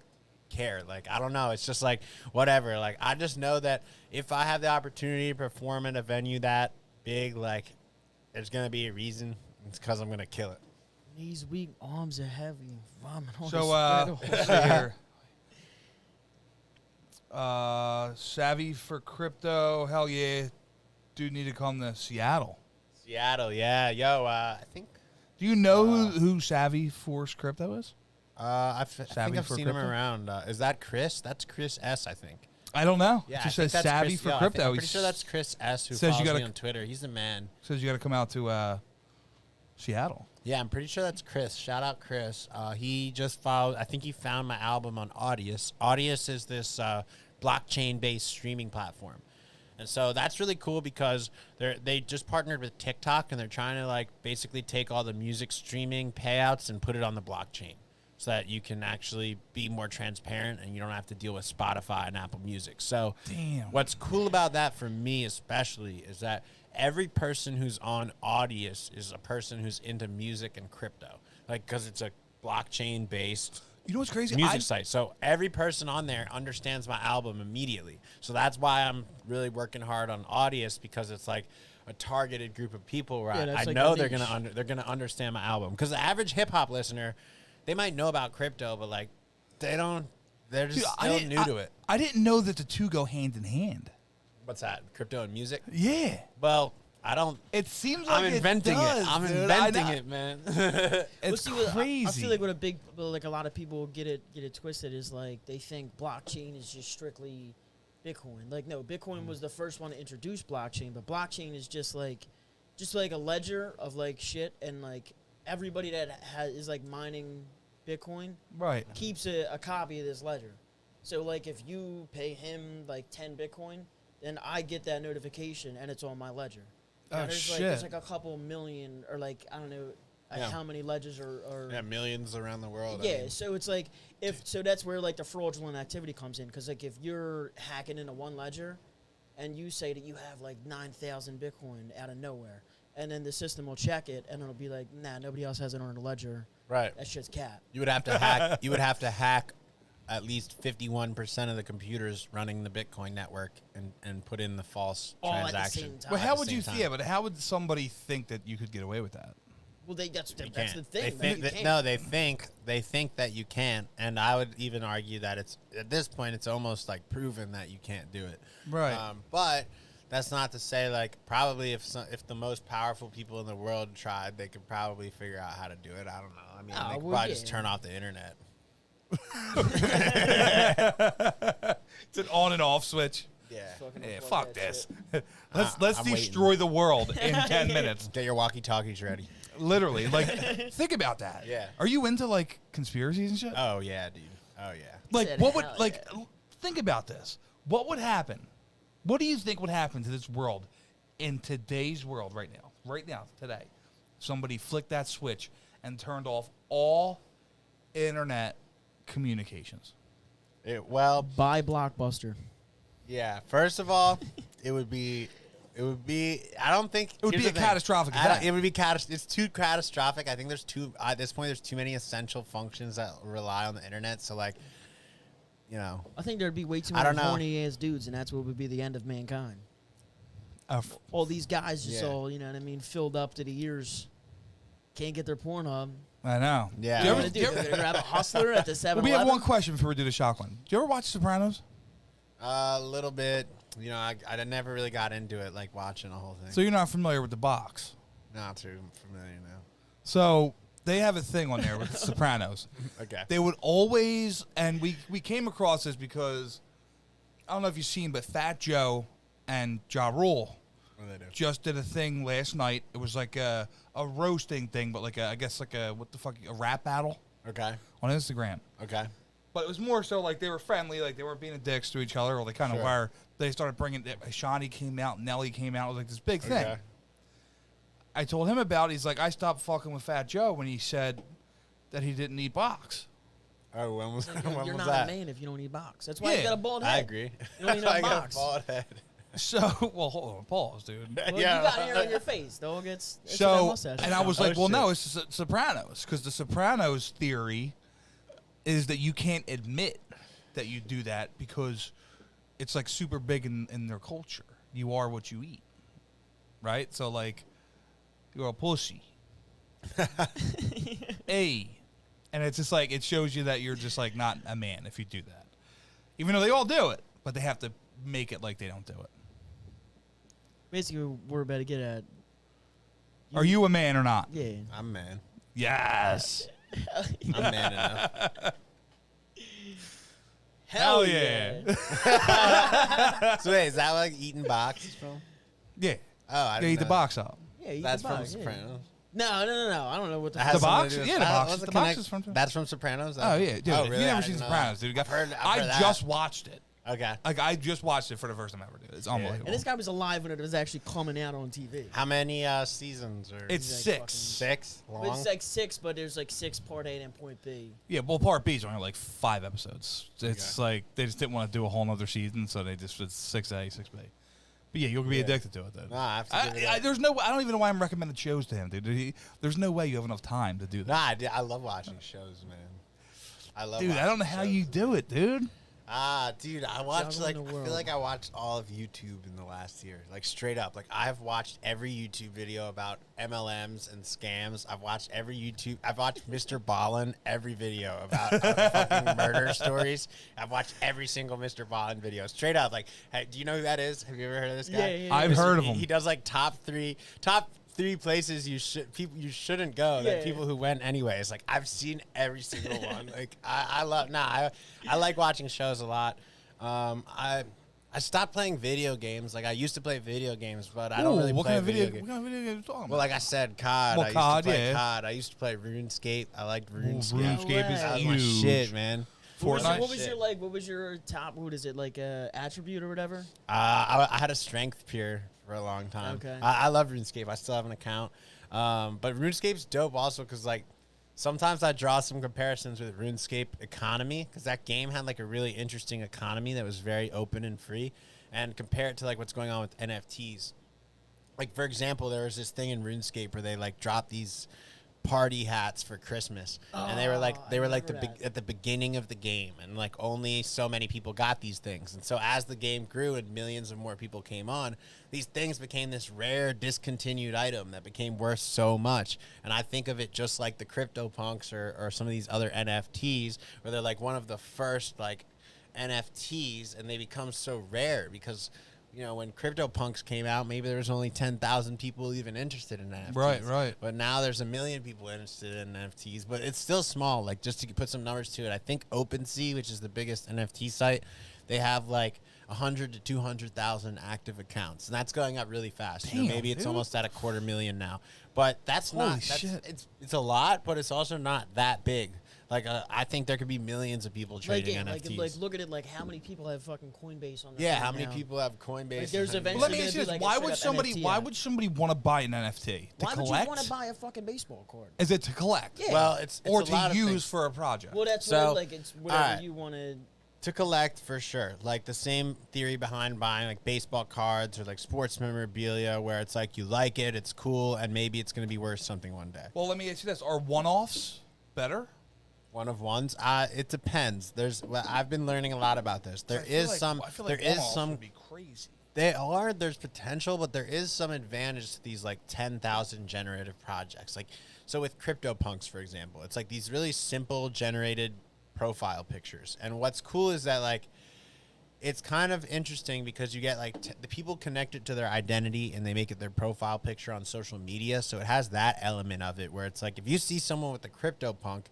S2: care. Like I don't know, it's just like whatever. Like I just know that if I have the opportunity to perform at a venue that big, like there's gonna be a reason. It's because I'm gonna kill it.
S3: Knees weak, arms are heavy, vomit on
S1: So,
S3: the
S1: let's see here. Savvy for crypto. Hell yeah. Dude, need to come to Seattle.
S2: Seattle, yeah, yo, I think
S1: Do you know who Savvy for crypto is?
S2: I think
S1: Savvy
S2: I've
S1: for
S2: seen him
S1: crypto?
S2: around. Is that Chris? That's Chris S, I think.
S1: I don't know.
S2: Yeah,
S1: it
S2: I
S1: just
S2: think
S1: says
S2: that's
S1: Savvy
S2: Chris,
S1: for
S2: yo,
S1: crypto.
S2: I'm pretty sure that's Chris S who
S1: Says you
S2: follows
S1: gotta
S2: me on Twitter. He's the man.
S1: Says you got to come out to Seattle.
S2: Yeah, I'm pretty sure that's Chris. Shout out Chris. He just followed. I think he found my album on Audius. Audius is this blockchain-based streaming platform, and so that's really cool because they just partnered with TikTok and they're trying to like basically take all the music streaming payouts and put it on the blockchain, so that you can actually be more transparent and you don't have to deal with Spotify and Apple Music. So
S1: Damn.
S2: what's cool about that for me especially is that every person who's on Audius is a person who's into music and crypto. Like, because it's a blockchain based
S1: You know what's crazy?
S2: music site. So every person on there understands my album immediately. So that's why I'm really working hard on Audius, because it's like a targeted group of people where
S3: Yeah,
S2: I
S3: that's like
S2: know
S3: the
S2: they're
S3: niche.
S2: gonna understand my album. Because the average hip hop listener, they might know about crypto, but like they don't. They're just still new to it.
S1: I didn't know that the two go hand in hand.
S2: What's that? Crypto and music?
S1: Yeah.
S2: Well, I don't.
S1: It seems like
S2: I'm inventing
S1: it. Does,
S2: it. I'm
S1: dude.
S2: inventing
S1: I know.
S2: it, man.
S1: It's
S3: Well, see,
S1: crazy.
S3: I feel like what a lot of people get it twisted is like they think blockchain is just strictly Bitcoin. Like no, Bitcoin was the first one to introduce blockchain, but blockchain is just like a ledger of like shit, and like everybody that is like mining Bitcoin
S1: right.
S3: keeps a copy of this ledger. So like if you pay him like 10 Bitcoin, then I get that notification and it's on my ledger.
S1: Oh,
S3: There's
S1: shit.
S3: like there's like a couple million, or like I don't know,
S2: Yeah.
S3: how many ledgers are
S2: Yeah, millions around the world. I
S3: yeah,
S2: mean.
S3: so it's like so that's where like the fraudulent activity comes in, because like if you're hacking into one ledger, and you say that you have like 9,000 Bitcoin out of nowhere, and then the system will check it, and it'll be like, nah, nobody else has it on a ledger.
S2: Right.
S3: That shit's cap.
S2: You would have to hack. You would have to hack at least 51% of the computers running the Bitcoin network and put in the false
S3: All at the
S2: transaction.
S3: same time.
S1: Well,
S2: At
S1: how
S2: the
S1: would
S2: same
S1: you?
S2: time.
S1: Yeah, but how would somebody think that you could get away with that?
S3: Well, that's the
S2: You
S3: thing.
S2: They
S3: that
S2: think
S3: you
S2: that,
S3: can't.
S2: no, they think that you can't, and I would even argue that it's at this point it's almost like proven that you can't do it.
S1: Right.
S2: But that's not to say like probably if the most powerful people in the world tried, they could probably figure out how to do it. I don't know. I mean,
S3: Oh,
S2: they could
S3: well,
S2: probably just
S3: yeah.
S2: turn off the internet.
S1: It's an on and off switch.
S2: Yeah.
S3: Fucking
S1: Yeah,
S3: unplug
S1: fuck
S3: that
S1: this.
S3: shit.
S1: let's
S2: I'm
S1: destroy
S2: waiting.
S1: the world in 10 minutes.
S2: Get your walkie-talkies ready.
S1: Literally, like, think about that.
S2: Yeah.
S1: Are you into like conspiracies and shit?
S2: Oh yeah, dude. Oh yeah.
S1: Like,
S3: Said
S1: what would
S3: hell
S1: like?
S3: yeah.
S1: Think about this. What would happen? What do you think would happen to this world in today's world right now? Right now, today, somebody flicked that switch and turned off all internet communications.
S2: Well,
S3: Buy Blockbuster.
S2: yeah. First of all, it would be. I don't think
S1: It would
S2: here's
S1: be
S2: the
S1: a
S2: thing.
S1: catastrophic
S2: I don't-
S1: event.
S2: It would be It's too catastrophic. I think there's at this point. There's too many essential functions that rely on the internet. So like, you know,
S3: I think there'd be way too
S2: I
S3: many
S2: don't know.
S3: horny ass dudes, and that's what would be the end of mankind. All these guys just
S2: Yeah.
S3: all, you know what I mean, filled up to the ears. Can't get their Pornhub.
S1: I know.
S2: Yeah.
S3: What
S1: Do you
S3: are
S1: ever,
S3: they gonna do? They're gonna grab a hustler at the 7-Eleven?
S1: we have one question before we do the shock one. Do you ever watch Sopranos?
S2: a little bit. You know, I never really got into it, like watching the whole thing.
S1: So you're not familiar with the box.
S2: Not too familiar now.
S1: So they have a thing on there with the Sopranos.
S2: Okay.
S1: They would always, and we came across this because I don't know if you've seen, but Fat Joe and Ja Rule
S2: What do they do?
S1: just did a thing last night. It was like a roasting thing, but like I guess like a rap battle
S2: Okay.
S1: on Instagram.
S2: Okay.
S1: But it was more so like they were friendly, like they weren't being dicks to each other, or they kind of
S2: Sure.
S1: were. They started bringing Shawnee came out, Nelly came out. It was like this big thing.
S2: Okay.
S1: I told him about it. He's like, I stopped fucking with Fat Joe when he said that he didn't eat box.
S2: Oh, when was when
S3: You're
S2: was
S3: not
S2: that?
S3: a man if you don't eat box. That's why
S1: Yeah,
S3: you got a bald head.
S2: I agree.
S3: You don't need
S2: That's why
S3: no
S2: I got a
S3: box.
S2: bald head.
S1: So, well, hold on, pause, dude.
S3: Well,
S2: Yeah.
S3: you got hair on your face, dog. It's that
S1: So,
S3: mustache.
S1: and I was like,
S2: Oh,
S1: well,
S2: shit.
S1: no, it's the Sopranos, because the Sopranos theory is that you can't admit that you do that because it's like super big in their culture. You are what you eat, right? So, like, you're a pussy. Hey. And it's just like, it shows you that you're just like not a man if you do that. Even though they all do it, but they have to make it like they don't do it.
S3: Basically, we're about to get at.
S1: Are you a man or not?
S3: Yeah.
S2: I'm man.
S1: Yes.
S2: I'm man enough.
S1: Hell yeah.
S2: So wait, is that like eating box is from?
S1: Yeah.
S2: Oh, I
S1: They
S2: didn't
S1: eat the
S2: know.
S1: box up.
S3: Yeah, eat
S2: That's
S3: the
S2: from
S3: box, yeah.
S2: Sopranos.
S3: No. I don't know what the.
S2: That
S3: fuck.
S2: has
S1: The
S2: something
S1: box?
S2: to do with-
S1: Yeah, the box.
S2: what's
S1: The box
S2: connect-
S1: is from-
S2: That's from Sopranos.
S1: Oh yeah, dude.
S2: Oh,
S1: If
S2: really?
S1: you
S2: I
S1: never seen
S2: didn't know
S1: Sopranos,
S2: that.
S1: dude,
S2: I've heard
S1: I
S2: that.
S1: just watched it.
S2: Okay.
S1: Like I just watched it for the first time ever, dude. It's unbelievable.
S3: And this guy was alive when it was actually coming out on TV.
S2: How many seasons? Or
S1: It's
S3: He's like
S1: 6.
S2: 6
S3: But
S2: long.
S3: it's like 6, but there's like 6 part A and point B.
S1: Yeah, well, part B's only like 5 episodes. It's like they just didn't want to do a whole nother season, so they just it's 6A, 6B. But yeah, you'll be
S2: Yeah.
S1: addicted to it, though.
S2: Nah, I have to give it up.
S1: There's no. I don't even know why I'm recommending shows to him, dude. There's no way you have enough time to do that.
S2: Nah, I love watching shows, man. I love.
S1: Dude, I don't know how you do it, dude.
S2: Dude, I watched
S3: Juggling
S2: like
S3: the
S2: I
S3: world.
S2: feel like I watched all of YouTube in the last year, like straight up. Like I've watched every YouTube video about MLMs and scams. I've watched Mr. Ballin every video about fucking murder stories. I've watched every single Mr. Ballin video, straight up. Like, hey, do you know who that is? Have you ever heard of this guy?
S3: Yeah.
S1: I've heard of him.
S2: He does like top three places you shouldn't go. That
S3: Yeah.
S2: people who went anyways. Like I've seen every single one. Like I like watching shows a lot. I stopped playing video games. Like I used to play video games, but I don't really
S1: what
S2: play
S1: kind of video?
S2: games.
S1: What kind of video games are you talking about?
S2: Well, like I said, COD.
S1: Well,
S2: I used
S1: COD,
S2: to play
S1: yeah.
S2: COD. I used to play RuneScape. I liked RuneScape.
S1: RuneScape is
S2: That was my
S1: huge.
S2: shit, man.
S1: Fortnite?
S3: What was
S2: Shit.
S3: your like? What was your top? What is it like? Attribute or whatever?
S2: I had a strength peer for a long time.
S3: Okay.
S2: I love RuneScape. I still have an account. But RuneScape's dope also because like sometimes I draw some comparisons with RuneScape economy because that game had like a really interesting economy that was very open and free, and compare it to like what's going on with NFTs. Like for example, there was this thing in RuneScape where they like dropped these party hats for Christmas, and they were like at the beginning of the game, and like only so many people got these things, and so as the game grew and millions of more people came on, these things became this rare discontinued item that became worth so much. And I think of it just like the CryptoPunks or some of these other NFTs where they're like one of the first like NFTs, and they become so rare because you know, when CryptoPunks came out, maybe there was only 10,000 people even interested in NFTs.
S1: Right.
S2: But now there's 1 million people interested in NFTs, but it's still small. Like, just to put some numbers to it, I think OpenSea, which is the biggest NFT site, they have like 100 to 200,000 active accounts, and that's going up really fast.
S1: Damn,
S2: you know, maybe it's
S1: dude.
S2: almost at 250,000 now. But that's
S1: Holy
S2: not. That's,
S1: shit.
S2: it's a lot, but it's also not that big. Like, I think there could be millions of people trading NFTs.
S3: Like, look at it. Like, how many people have fucking Coinbase on their
S2: Yeah,
S3: phone
S2: how many
S3: now?
S2: people have Coinbase?
S3: Like, there's
S2: and-
S3: eventually
S1: Let me
S3: gonna
S1: ask
S3: be
S1: you this:
S3: like a
S1: why
S3: straight
S1: would
S3: up
S1: somebody?
S3: NFT
S1: Why
S3: app.
S1: would somebody want to buy an NFT to
S3: Why would
S1: collect?
S3: you want to buy a fucking baseball card?
S1: Is it to collect?
S3: Yeah.
S2: Well, it's
S1: Or
S2: a lot
S1: to
S2: of
S1: use
S2: things.
S1: for a project?
S3: Well, that's
S2: So,
S3: what, like, it's whatever
S2: alright.
S3: you want to.
S2: To collect, for sure. Like the same theory behind buying like baseball cards or like sports memorabilia, where it's like you like it, it's cool, and maybe it's going to be worth something one day.
S1: Well, let me ask you this: are one-offs better?
S2: One of ones. It depends. I've been learning a lot about this. There
S1: I feel
S2: is
S1: like-
S2: some.
S1: I feel
S2: There
S1: like
S2: is
S1: one-offs
S2: some.
S1: would be crazy.
S2: There's potential, but there is some advantage to these like 10,000 generative projects. Like, so with CryptoPunks, for example, it's like these really simple generated profile pictures. And what's cool is that like, it's kind of interesting because you get like the people connect it to their identity and they make it their profile picture on social media. So it has that element of it where it's like, if you see someone with a CryptoPunk,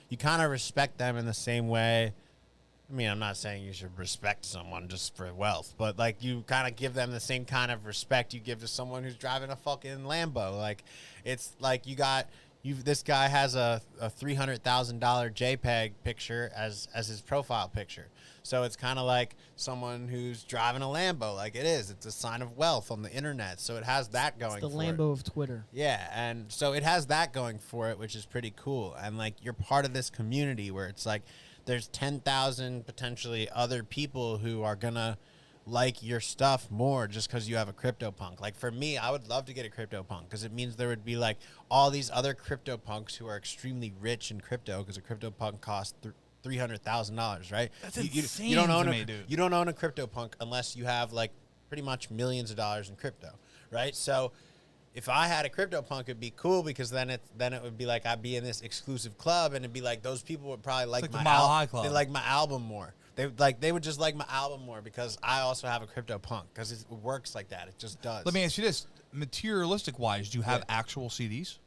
S2: you kind of respect them in the same way. I mean, I'm not saying you should respect someone just for wealth, but like you kind of give them the same kind of respect you give to someone who's driving a fucking Lambo. Like, it's like this guy has a $300,000 JPEG picture as his profile picture. So it's kind of like someone who's driving a Lambo. Like it is. It's a sign of wealth on the internet. So it has that going
S3: It's the
S2: for it.
S3: Lambo of Twitter.
S2: Yeah, and so it has that going for it, which is pretty cool. And like you're part of this community where it's like there's 10,000 potentially other people who are gonna like your stuff more just because you have a CryptoPunk. Like for me, I would love to get a CryptoPunk because it means there would be like all these other CryptoPunks who are extremely rich in crypto because a CryptoPunk costs $300,000, right?
S1: That's
S2: You
S1: insane
S2: don't own
S1: to
S2: a,
S1: me, dude.
S2: You don't own a CryptoPunk unless you have like pretty much millions of dollars in crypto, right? So if I had a CryptoPunk, it'd be cool because then it would be like I'd be in this exclusive club, and it'd be like those people would probably like
S1: like
S2: my
S1: the Mile High Club.
S2: They like my album more. They would just like my album more because I also have a CryptoPunk because it works like that. It just does.
S1: Let me ask you this: materialistic wise, do you have
S2: Yeah.
S1: actual CDs?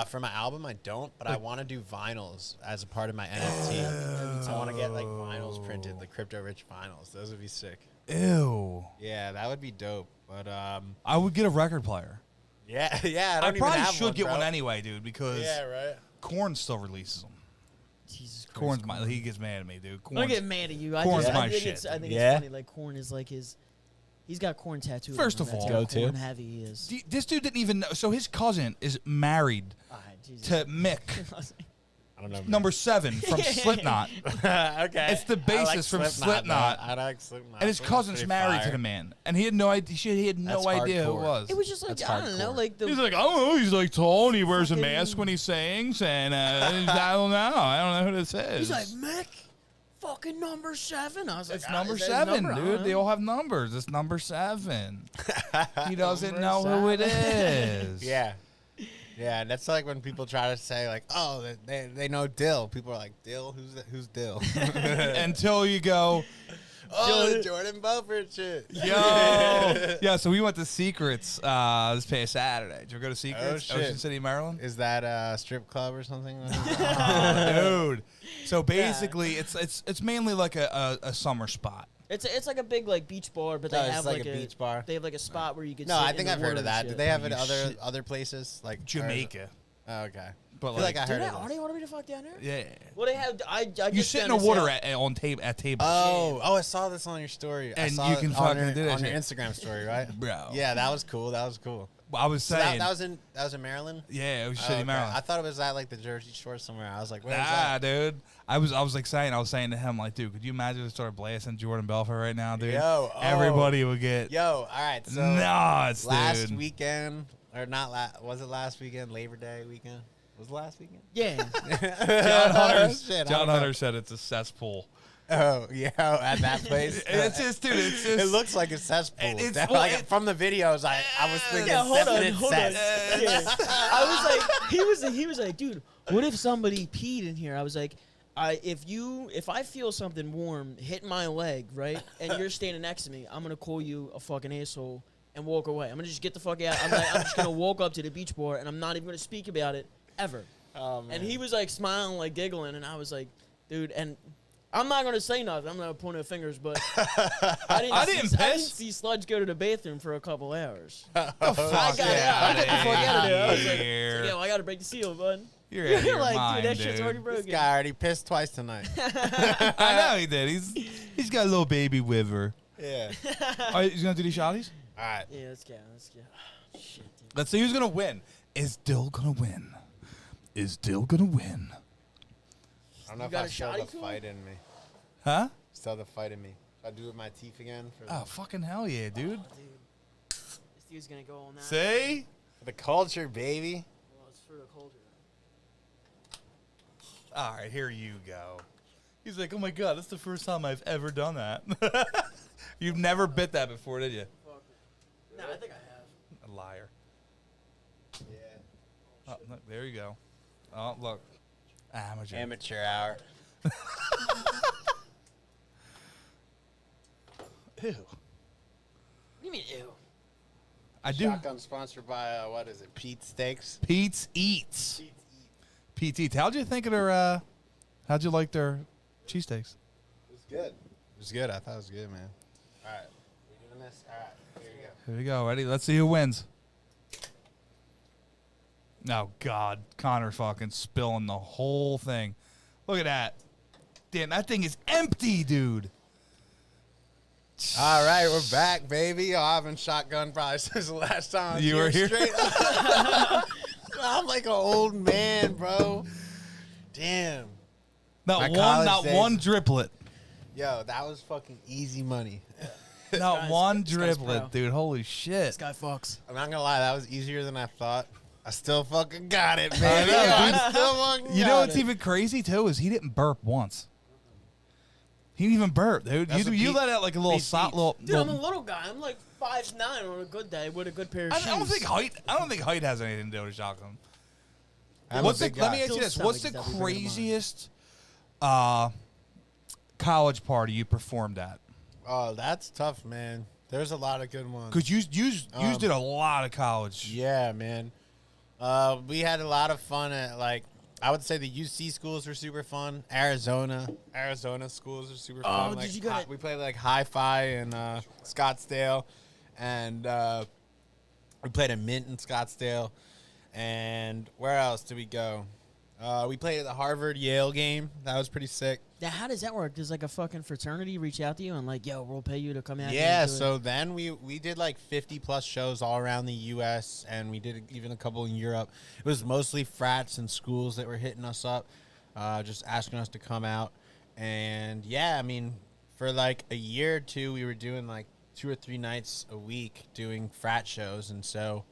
S2: For my album, I don't, but I want to do vinyls as a part of my NFT. I want to get like vinyls printed, the Crypto Rich vinyls. Those would be sick.
S1: Ew.
S2: Yeah, that would be dope. But
S1: I would get a record player.
S2: yeah, I
S1: I
S2: don't even
S1: probably
S2: have
S1: should get
S2: bro.
S1: one anyway, dude, because
S2: Yeah, right.
S1: Korn still releases them.
S3: Jesus Christ.
S1: Korn's my. He gets mad at me, dude.
S3: I'm
S1: Korn's,
S3: getting mad at you.
S1: Korn's
S3: I
S1: my
S3: think
S1: shit,
S3: I think
S2: Yeah?
S3: it's funny. Like Korn is like his. He's got Korn tattooed.
S1: First
S3: on him.
S1: of
S3: That's
S1: all-
S3: how
S2: Go to.
S3: Korn heavy he is.
S1: This dude didn't even know. So his cousin is married
S3: Alright, Jesus.
S1: to Mick,
S2: I don't know.
S1: number 7 from Slipknot,
S2: Okay.
S1: It's the bassist from Slipknot.
S2: I like Slipknot.
S1: and his
S2: Slipknot's
S1: cousin's
S2: pretty
S1: married
S2: fire.
S1: to the man, and he had no idea. He had no
S2: That's
S1: idea who it
S2: hardcore.
S1: was.
S3: It was just like
S2: That's
S3: I don't know,
S2: hardcore.
S3: like the.
S1: He's like, oh, he's like tall, and he wears a
S3: Fucking-
S1: mask when he sings, and I don't know who this is.
S3: he's like Mick, fucking number 7. I was like,
S1: It's
S3: "Ah,
S1: number
S3: is that his
S1: 7,
S3: number? I
S1: dude.
S3: don't
S1: They
S3: know."
S1: all have numbers. It's number 7. He doesn't
S3: Number
S1: know who it
S3: 7.
S1: is.
S2: Yeah. Yeah, and that's like when people try to say like, oh, they know Dill. People are like, Dill? Who's Dill?
S1: Until you go,
S2: oh, the Jordan Belfort shit.
S1: yo. Yeah, so we went to Secrets this past Saturday. Did you ever go to Secrets?
S2: shit.
S1: Ocean City, Maryland?
S2: Is that a strip club or something?
S1: Oh, dude. So basically, it's mainly like a summer spot.
S3: It's like a big like beach bar, but they
S2: Oh, it's
S3: have
S2: like a beach bar?
S3: They have like a spot where you can.
S2: No,
S3: sit
S2: I
S3: in
S2: think
S3: the
S2: I've heard
S3: water
S2: of that.
S3: and
S2: Do
S3: shit.
S2: they have it
S1: You
S2: other
S1: shit.
S2: other places like
S1: Jamaica.
S2: Oh, okay.
S1: But
S2: I feel like I
S3: Do
S2: heard
S3: they,
S2: of
S3: are
S2: this.
S3: they already the fuck down there?
S1: Yeah.
S3: Well, they have. I
S1: You
S3: just
S1: sit in
S3: found
S1: the
S3: this
S1: water
S3: out.
S1: at tables.
S2: Oh, I saw this on your story. I
S1: And
S2: saw
S1: you
S2: it
S1: can
S2: on
S1: fucking
S2: your,
S1: do that
S2: on your
S1: shit.
S2: Instagram story, right?
S1: Bro.
S2: Yeah, that was cool. That was cool.
S1: I was
S2: So
S1: saying.
S2: that was in Maryland.
S1: Yeah, it was
S2: Oh,
S1: shitty
S2: okay.
S1: Maryland.
S2: I thought it was at like the Jersey Shore somewhere. I was like, where's
S1: Nah,
S2: that?
S1: dude. I was saying to him, like, dude, could you imagine if we started blasting Jordan Belfort right now, dude?
S2: Yo,
S1: Everybody would get
S2: Yo, all right. So
S1: nuts,
S2: last
S1: dude.
S2: weekend, or not was it last weekend? Labor Day weekend? Was it last weekend?
S3: Yeah.
S1: John Hunter said it's a cesspool.
S2: Oh, yeah, at that place.
S1: It's just, dude, it's just.
S2: It looks like a cesspool.
S1: It's-
S2: That-
S1: well,
S2: like,
S1: it-
S2: from the videos, I was thinking
S3: Yeah, hold on,
S2: definite
S3: hold on.
S2: cess.
S3: Yeah. I was like, he was like, dude, what if somebody peed in here? I was like, if I feel something warm hit my leg, right, and you're standing next to me, I'm gonna call you a fucking asshole and walk away. I'm gonna just get the fuck out. I'm just gonna walk up to the beach bar and I'm not even gonna speak about it ever.
S2: Oh, man.
S3: And he was like smiling, like giggling, and I was like, dude, and I'm not gonna say nothing. I'm not pointing fingers, but I didn't
S1: piss.
S3: see Sludge go to the bathroom for a couple hours.
S1: Fuck
S3: I got out. I got the fuck out of there. I was like,
S1: here.
S3: yo, I gotta break the seal, bud.
S1: You're out of your
S3: like,
S1: mind,
S3: dude, that shit's
S1: dude.
S3: already
S2: This
S3: broken.
S2: guy already pissed twice tonight.
S1: I know he did. He's got a little baby with her.
S2: Yeah.
S1: All right, you gonna do these shotties?
S2: All right.
S3: Yeah, let's go. Shit, dude.
S1: Let's see who's gonna win. Is Dill gonna win? Is Dill gonna win?
S2: I don't know
S3: You
S2: if
S3: got
S2: I
S3: a
S2: still
S3: shotty
S2: have the
S3: tool?
S2: fight in me.
S1: Huh?
S2: Still have the fight in me. Should I do it with my teeth again?
S1: Oh, fucking hell yeah, dude.
S3: Dude, this dude's gonna go on that.
S1: See?
S2: For the culture, baby.
S3: Well, it's for the culture.
S1: All right, here you go. He's like, oh my god, that's the first time I've ever done that. You've never bit that before, did you?
S3: Fuck. Nah, I think I have.
S1: A liar.
S2: Yeah.
S1: Oh, look, there you go. Oh, look. Amateur.
S2: Amateur hour.
S1: Ew.
S3: What do you mean, ew?
S1: I do.
S2: Shotgun sponsored by, what is it, Pete Steaks?
S1: Pete's Eats. Pete's Eats. How'd you think of their, how'd you like their cheesesteaks?
S2: It was good. It was good. I thought it was good, man. All right. We doing this? All right. Here you go.
S1: Here we go. Ready? Let's see who wins. Oh, God. Connor fucking spilling the whole thing. Look at that. Damn, that thing is empty, dude.
S2: All right, we're back, baby. I've been shotgun probably since the last time I was
S1: You were here?
S2: Straight up. I'm like an old man, bro. Damn.
S1: Not
S2: My
S1: one,
S2: college
S1: not
S2: days.
S1: one driplet.
S2: Yo, that was fucking easy money.
S1: Not one
S3: this guy's
S1: driplet,
S3: pro.
S1: dude. Holy shit.
S3: This guy fucks.
S2: I'm not gonna lie, that was easier than I thought. I still fucking got it,
S1: I
S2: baby.
S1: know,
S2: I
S1: dude.
S2: still fucking
S1: You know
S2: got
S1: what's
S2: it.
S1: even crazy, too, is he didn't burp once. He didn't even burp, dude.
S2: That's what
S1: You
S2: Pete-
S1: let out like a little
S2: Pete
S1: sot,
S2: eats.
S1: little.
S3: Dude, I'm a
S1: little
S3: little guy. I'm like 5'9" on a good day with a good pair of shoes.
S1: I don't think height. I don't think height has anything to do with shotgun.
S2: I'm
S1: What's
S2: a
S1: the,
S2: big
S1: let me
S2: guy.
S1: ask you
S3: Still
S1: this:
S3: sound
S1: what's
S3: like
S1: the
S3: he's definitely bigger than mine.
S1: craziest college party you performed at?
S2: Oh, that's tough, man. There's a lot of good ones.
S1: Because you did a lot of college.
S2: Yeah, man. We had a lot of fun at, like, I would say the UC schools were super fun. Arizona schools are super fun.
S3: did
S2: Like,
S3: you go to-
S2: we played like Hi-Fi in Scottsdale, and we played at Mint in Scottsdale. And where else did we go? We played at the Harvard-Yale game. That was pretty sick.
S3: Now, how does that work? Does like a fucking fraternity reach out to you and like, yo, we'll pay you to come out? here
S2: Yeah,
S3: and do
S2: so then we did like 50 plus shows all around the U.S. and we did even a couple in Europe. It was mostly frats and schools that were hitting us up, just asking us to come out. And yeah, I mean, for like a year or two, we were doing like 2 or 3 nights a week doing frat shows. And so,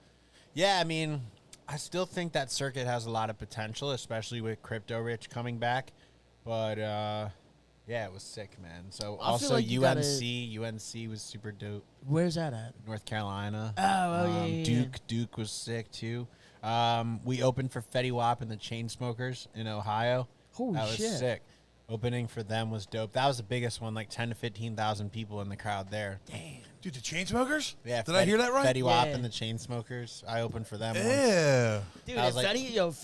S2: yeah, I mean, I still think that circuit has a lot of potential, especially with Crypto Rich coming back. But yeah, it was sick, man. So
S3: I feel
S2: also
S3: like you
S2: UNC was super dope.
S3: Where's that at?
S2: North Carolina.
S3: Yeah.
S2: Duke was sick too. We opened for Fetty Wap and the Chainsmokers in Ohio.
S3: Holy
S2: that was
S3: shit.
S2: sick. Opening for them was dope. That was the biggest one, like 10 to 15,000 people in the crowd there.
S3: Damn.
S1: Dude, the Chainsmokers?
S2: Yeah,
S1: Did I hear that right?
S2: Fetty Wap
S3: Yeah.
S2: and the Chainsmokers. I opened for them. once.
S1: Yeah.
S3: Dude,
S2: I was
S3: if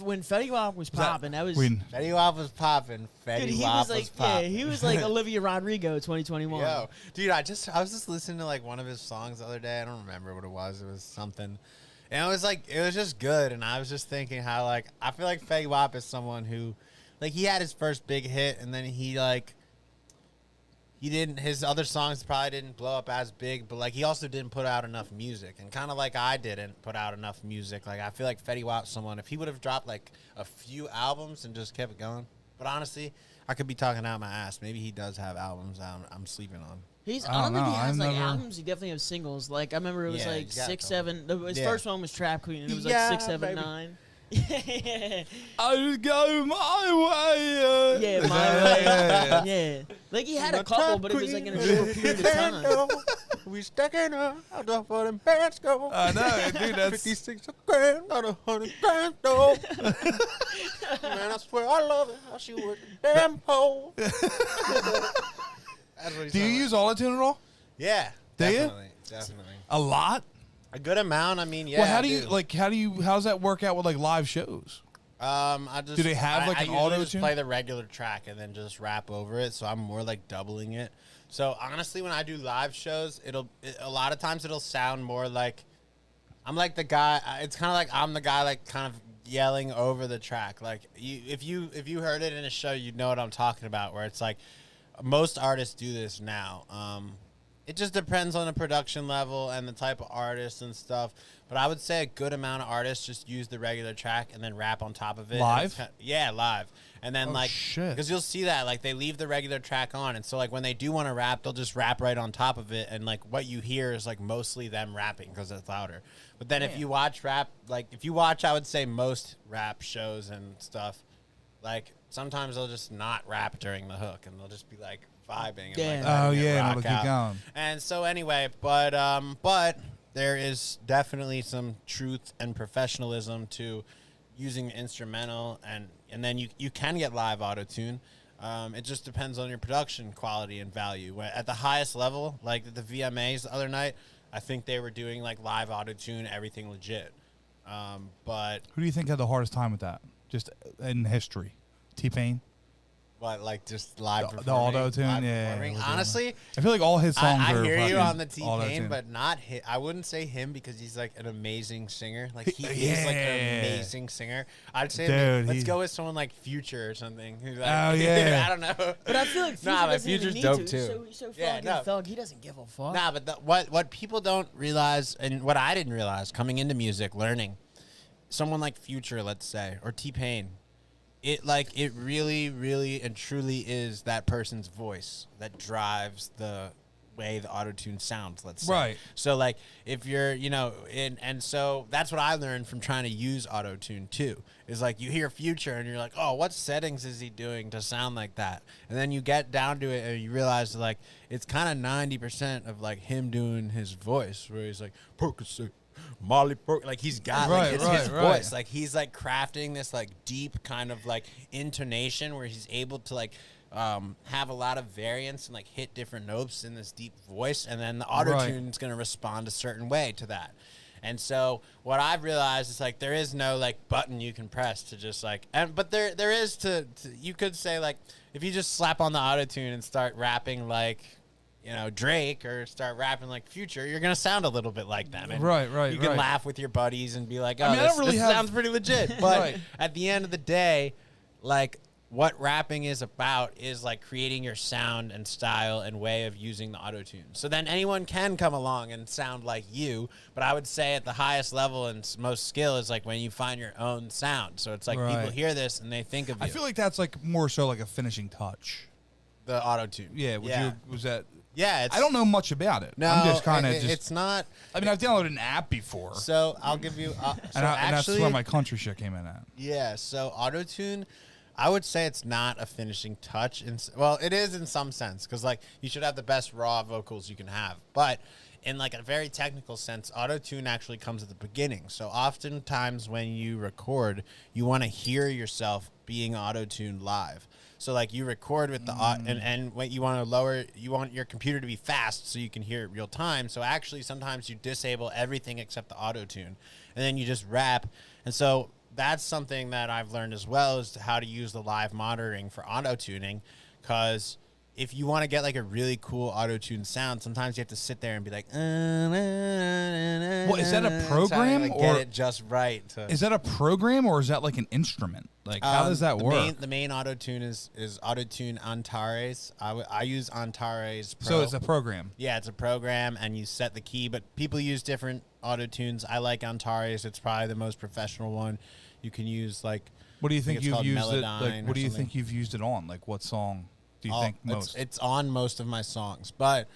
S2: like-
S3: when Fetty Wap was
S1: that
S3: popping, that was.
S1: When
S2: Fetty Wap was popping. Fetty
S3: Dude, he
S2: Wap
S3: was like, yeah,
S2: popping.
S3: he was like Olivia Rodrigo 2021.
S2: Yo, dude, I was just listening to like one of his songs the other day. I don't remember what it was. It was something, and it was just good. And I was just thinking how like I feel like Fetty Wap is someone who, like, he had his first big hit, and then he like he didn't. His other songs probably didn't blow up as big, but like he also didn't put out enough music, and kind of like I didn't put out enough music. Like I feel like Fetty Wap's someone. If he would have dropped like a few albums and just kept it going, but honestly, I could be talking out my ass. Maybe he does have albums I'm sleeping on.
S3: I
S1: I
S3: don't
S1: don't
S3: think he
S1: know.
S3: has
S1: I've
S3: like
S1: never-
S3: albums. He definitely has singles. Like I remember it was
S2: Yeah,
S3: like
S2: he's got
S3: 6,
S2: a
S3: 7. His
S2: Yeah.
S3: first one was Trap Queen, and it was
S2: Yeah,
S3: like 6, 7,
S2: baby.
S3: 9.
S1: I go my way.
S3: Yeah,
S1: Is
S3: my
S1: that-
S3: way.
S1: yeah, yeah.
S3: Yeah, like he had a couple, but it was like in a short period of time.
S2: We stacking up out for them bands go.
S1: I know, dude. That's
S2: 56 grand, got 100 grand, though. Man, I swear I love it how she worked the damn pole. That's what he
S1: Do you
S2: sound
S1: use
S2: like.
S1: autotune at all?
S2: Yeah,
S1: Do you?
S2: definitely.
S1: A lot.
S2: A good amount. I mean, yeah.
S1: well, how
S2: I
S1: do you how's that work out with like live shows?
S2: I just
S1: Do they have, like,
S2: I
S1: an
S2: usually just
S1: auto-tune?
S2: play the regular track and then just rap over it. So I'm more like doubling it. So honestly, when I do live shows, a lot of times it'll sound more like I'm like the guy. It's kind of like I'm the guy like kind of yelling over the track. Like if you heard it in a show, you'd know what I'm talking about. Where it's like most artists do this now. It just depends on the production level and the type of artist and stuff. But I would say a good amount of artists just use the regular track and then rap on top of it.
S1: Live?
S2: Yeah, live. And then
S1: Oh,
S2: like,
S1: shit.
S2: because you'll see that like they leave the regular track on, and so like when they do want to rap, they'll just rap right on top of it, and like what you hear is like mostly them rapping because it's louder. But then if you watch rap, like if you watch, I would say most rap shows and stuff, like sometimes they'll just not rap during the hook, and they'll just be like vibing. And,
S3: Yeah.
S2: like,
S1: Oh
S2: letting it
S1: yeah,
S2: rock
S1: it'll keep
S2: out.
S1: going.
S2: And so anyway, but there is definitely some truth and professionalism to using instrumental, and then you can get live auto-tune. It just depends on your production quality and value. At the highest level, like the VMAs the other night, I think they were doing like live auto-tune, everything legit. But
S1: Who do you think had the hardest time with that? Just in history, T-Pain.
S2: what, like just live
S1: The
S2: performing?
S1: auto-tune,
S2: Live
S1: yeah,
S2: performing?
S1: we're doing
S2: Honestly,
S1: I feel like all his songs
S2: I
S1: are
S2: hear you
S1: fucking
S2: on the
S1: auto-tune.
S2: T-Pain, but not him. I wouldn't say him because he's like an amazing singer. Like he's like an
S1: Yeah.
S2: amazing singer. I'd say
S1: Dude,
S2: let's
S1: he-
S2: go with someone like Future or something. Who's like,
S1: Oh, yeah.
S2: I don't know.
S3: But I feel like Future
S2: Nah, but
S3: doesn't even
S2: Future's
S3: need
S2: dope,
S3: to.
S2: too.
S3: He's so
S2: Yeah,
S3: fucking
S2: no.
S3: thug. He doesn't give a fuck.
S2: Nah, but what people don't realize, and what I didn't realize coming into music, learning, someone like Future, let's say, or T-Pain, it really, really and truly is that person's voice that drives the way the auto-tune sounds, let's say.
S1: Right.
S2: So like if you're, and so that's what I learned from trying to use auto-tune too. Is like you hear Future and you're like, oh, what settings is he doing to sound like that? And then you get down to it and you realize like it's kind of 90% of like him doing his voice, where he's like Percocet, Molly Perk, like he's got like
S1: Right,
S2: it's
S1: right,
S2: his
S1: right.
S2: voice, like he's like crafting this like deep kind of like intonation where he's able to like have a lot of variance and like hit different notes in this deep voice, and then the auto tune is going to respond a certain way to that. And so what I've realized is like there is no like button you can press to just like, but there is to you could say like if you just slap on the auto tune and start rapping like Drake, or start rapping like Future, you're gonna sound a little bit like them. And
S1: Right,
S2: You can
S1: right.
S2: laugh with your buddies and be like, "Oh,
S1: I mean, I
S2: this,
S1: don't really
S2: this
S1: have-
S2: sounds pretty legit." But
S1: Right.
S2: at the end of the day, like what rapping is about is like creating your sound and style and way of using the auto tune. So then anyone can come along and sound like you. But I would say at the highest level and most skill is like when you find your own sound. So it's like people
S1: Right.
S2: hear this and they think of you.
S1: I feel like that's like more so like a finishing touch.
S2: the auto tune.
S1: Yeah. Was that?
S2: Yeah. It's,
S1: I don't know much about it.
S2: No,
S1: I'm just kind of
S2: it's not.
S1: I mean, I've downloaded an app before,
S2: So I'll give you. So
S1: and that's
S2: actually,
S1: where my country shit came in at.
S2: yeah. So autotune, I would say it's not a finishing touch. Well, it is in some sense because like you should have the best raw vocals you can have, but in like a very technical sense, autotune actually comes at the beginning. So oftentimes when you record, you want to hear yourself being auto-tuned live. So like you record with the and when you want your computer to be fast so you can hear it real time. So actually sometimes you disable everything except the auto-tune, and then you just rap. And so that's something that I've learned as well, is how to use the live monitoring for auto-tuning, because if you want to get like a really cool auto-tune sound, sometimes you have to sit there and be like,
S1: Well, is that a program
S2: like,
S1: or
S2: get it just right?
S1: is that a program or is that like an instrument? Like, how does that work?
S2: The main auto-tune is auto-tune Antares. I use Antares Pro.
S1: So it's a program.
S2: Yeah, it's a program, and you set the key, but people use different auto-tunes. I like Antares. It's probably the most professional one. You can use, like,
S1: What do you
S2: I
S1: think
S2: it's
S1: you've
S2: called
S1: used it?
S2: Melodyne
S1: Like,
S2: or
S1: what do you
S2: something.
S1: think you've used it on? Like, what song do you
S2: Oh,
S1: think most?
S2: It's on most of my songs. But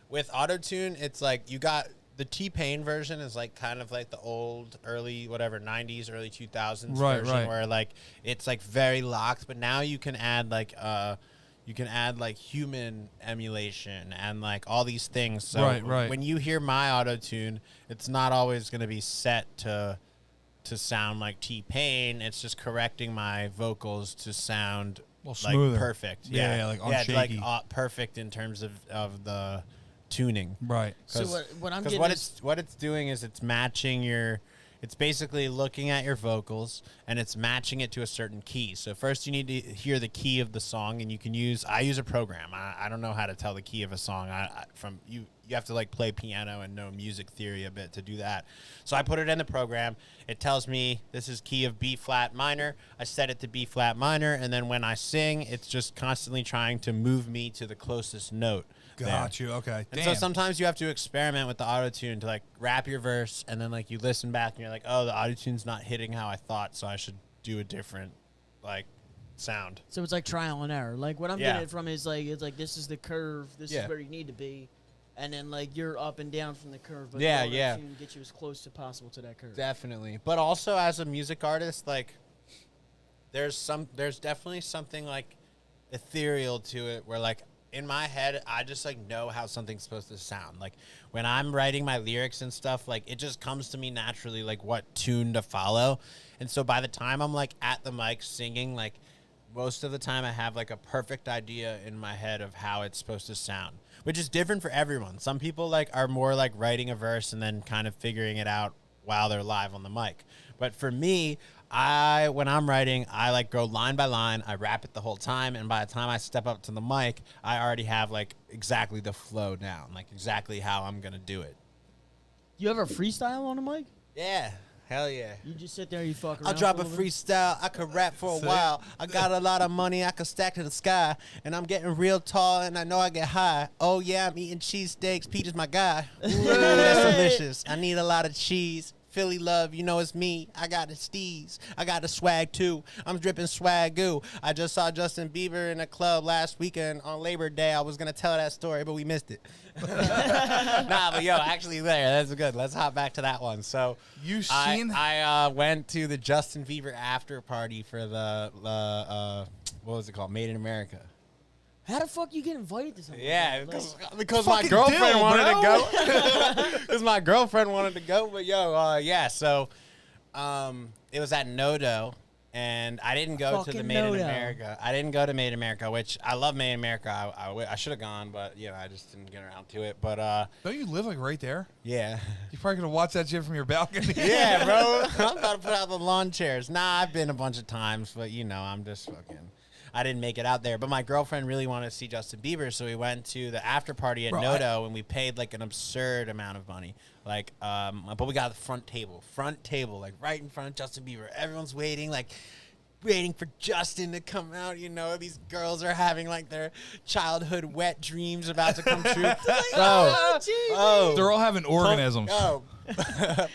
S2: with auto-tune, it's like you got the T-Pain version is like kind of like the old early 90s, early 2000s
S1: Right,
S2: version
S1: right.
S2: where like it's like very locked, but now you can add like human emulation and like all these things. So
S1: Right.
S2: when you hear my auto-tune, it's not always going to be set to sound like T-Pain. It's just correcting my vocals to sound
S1: Well,
S2: like
S1: smoother.
S2: perfect.
S1: Yeah, like
S2: it's like
S1: unshaky.
S2: perfect in terms of the tuning.
S1: Right.
S3: So what I'm getting
S2: what
S3: is,
S2: it's doing is it's matching it's basically looking at your vocals and it's matching it to a certain key. So first you need to hear the key of the song, and I use a program. I don't know how to tell the key of a song. You have to like play piano and know music theory a bit to do that. So I put it in the program. It tells me this is key of B flat minor. I set it to B flat minor, and then when I sing, it's just constantly trying to move me to the closest note.
S1: Got you. Okay.
S2: And
S1: Damn.
S2: so sometimes you have to experiment with the auto-tune to like rap your verse, and then like you listen back and you're like, oh, the auto-tune's not hitting how I thought, so I should do a different like sound.
S3: so it's like trial and error. Like what I'm
S2: Yeah.
S3: getting it from is like it's like this is the curve, this
S2: Yeah.
S3: is where you need to be, and then like you're up and down from the curve. But
S2: Yeah,
S3: the
S2: yeah.
S3: auto-tune get you as close as possible to that curve.
S2: Definitely. But also as a music artist, like there's definitely something like ethereal to it where like in my head I just like know how something's supposed to sound. Like when I'm writing my lyrics and stuff, like it just comes to me naturally like what tune to follow. And so by the time I'm like at the mic singing, like most of the time I have like a perfect idea in my head of how it's supposed to sound, which is different for everyone. Some people like are more like writing a verse and then kind of figuring it out while they're live on the mic. But for me, when I'm writing, I like go line by line. I rap it the whole time, and by the time I step up to the mic, I already have like exactly the flow down, like exactly how I'm gonna do it.
S3: You ever freestyle on the mic?
S2: Yeah, hell yeah.
S3: You just sit there, you fuck around.
S2: I'll drop
S3: for
S2: a
S3: little bit?
S2: freestyle. I could rap for a
S1: Sick.
S2: while. I got a lot of money I could stack to the sky, and I'm getting real tall, and I know I get high. Oh yeah, I'm eating cheesesteaks. Pete is my guy. Ooh, that's delicious. I need a lot of cheese. Philly love, you know it's me. I got the steez. I got the swag too. I'm dripping swag-goo. I just saw Justin Bieber in a club last weekend on Labor Day. I was gonna tell that story, but we missed it. Nah, but yo, actually that's good. Let's hop back to that one. So
S1: You seen?
S2: I went to the Justin Bieber after party for the what was it called? Made in America.
S3: How the fuck you get invited to something?
S2: Yeah,
S3: like that?
S2: because my
S1: Fucking
S2: girlfriend
S1: deal,
S2: wanted
S1: bro.
S2: to go. Because my girlfriend wanted to go. But yo, yeah. So, it was at Nodo, and I didn't go to the
S3: Fucking
S2: Made in
S3: Nodo.
S2: America. I didn't go to Made in America, which I love Made in America. I should have gone, but you know, I just didn't get around to it. But
S1: Don't you live like right there?
S2: yeah.
S1: You probably could have watched that shit from your balcony.
S2: Yeah, bro. I'm about to put out the lawn chairs. Nah, I've been a bunch of times, but you know, I'm just fucking. I didn't make it out there, but my girlfriend really wanted to see Justin Bieber, so we went to the after party at
S1: Bro,
S2: Nodo, and we paid like an absurd amount of money. Like, but we got the front table, like right in front of Justin Bieber. Everyone's waiting, like waiting for Justin to come out. You know, these girls are having like their childhood wet dreams about to come true. Oh,
S1: They're all having organisms.
S2: Oh,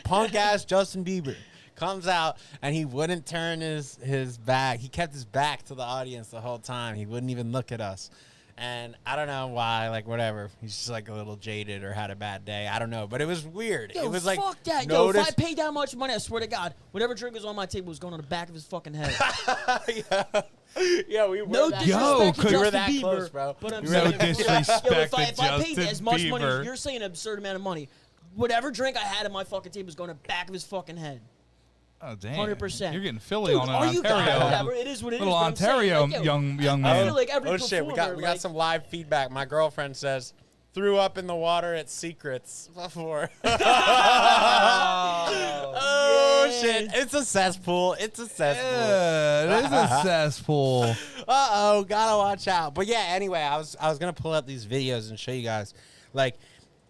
S2: punk ass Justin Bieber comes out and he wouldn't turn his back. He kept his back to the audience the whole time. He wouldn't even look at us. And I don't know why, like whatever. He's just like a little jaded or had a bad day. I don't know, but it was weird.
S3: Yo,
S2: it was like
S3: fuck that.
S2: notice-
S3: Yo, if I paid that much money, I swear to God, whatever drink was on my table was going on the back of his fucking head.
S2: yeah, we were
S3: No
S2: that
S3: disrespect
S1: Yo,
S3: to
S1: could-
S2: we were
S3: Justin
S2: that
S3: Bieber,
S2: close, bro.
S3: but I'm
S2: No
S3: saying,
S1: disrespect
S3: yo, if I
S1: to
S3: paid
S1: Justin
S3: as much money,
S1: Bieber.
S3: you're saying an absurd amount of money. Whatever drink I had at my fucking table was going to the back of his fucking head.
S1: Oh damn!
S3: 100%.
S1: You're getting Philly
S3: Dude,
S1: on
S3: are
S1: an
S3: you
S1: Ontario.
S3: whatever, it is what it is.
S1: Little
S3: but I'm saying,
S1: Ontario
S3: like, yo,
S1: young
S3: I
S1: man.
S3: feel like every
S2: Oh shit, we got
S3: performer,
S2: some live feedback. My girlfriend says threw up in the water at Secrets before. Oh shit. It's a cesspool. It's a cesspool.
S1: Yeah, it is a cesspool.
S2: Gotta watch out. But yeah, anyway, I was gonna pull up these videos and show you guys. Like,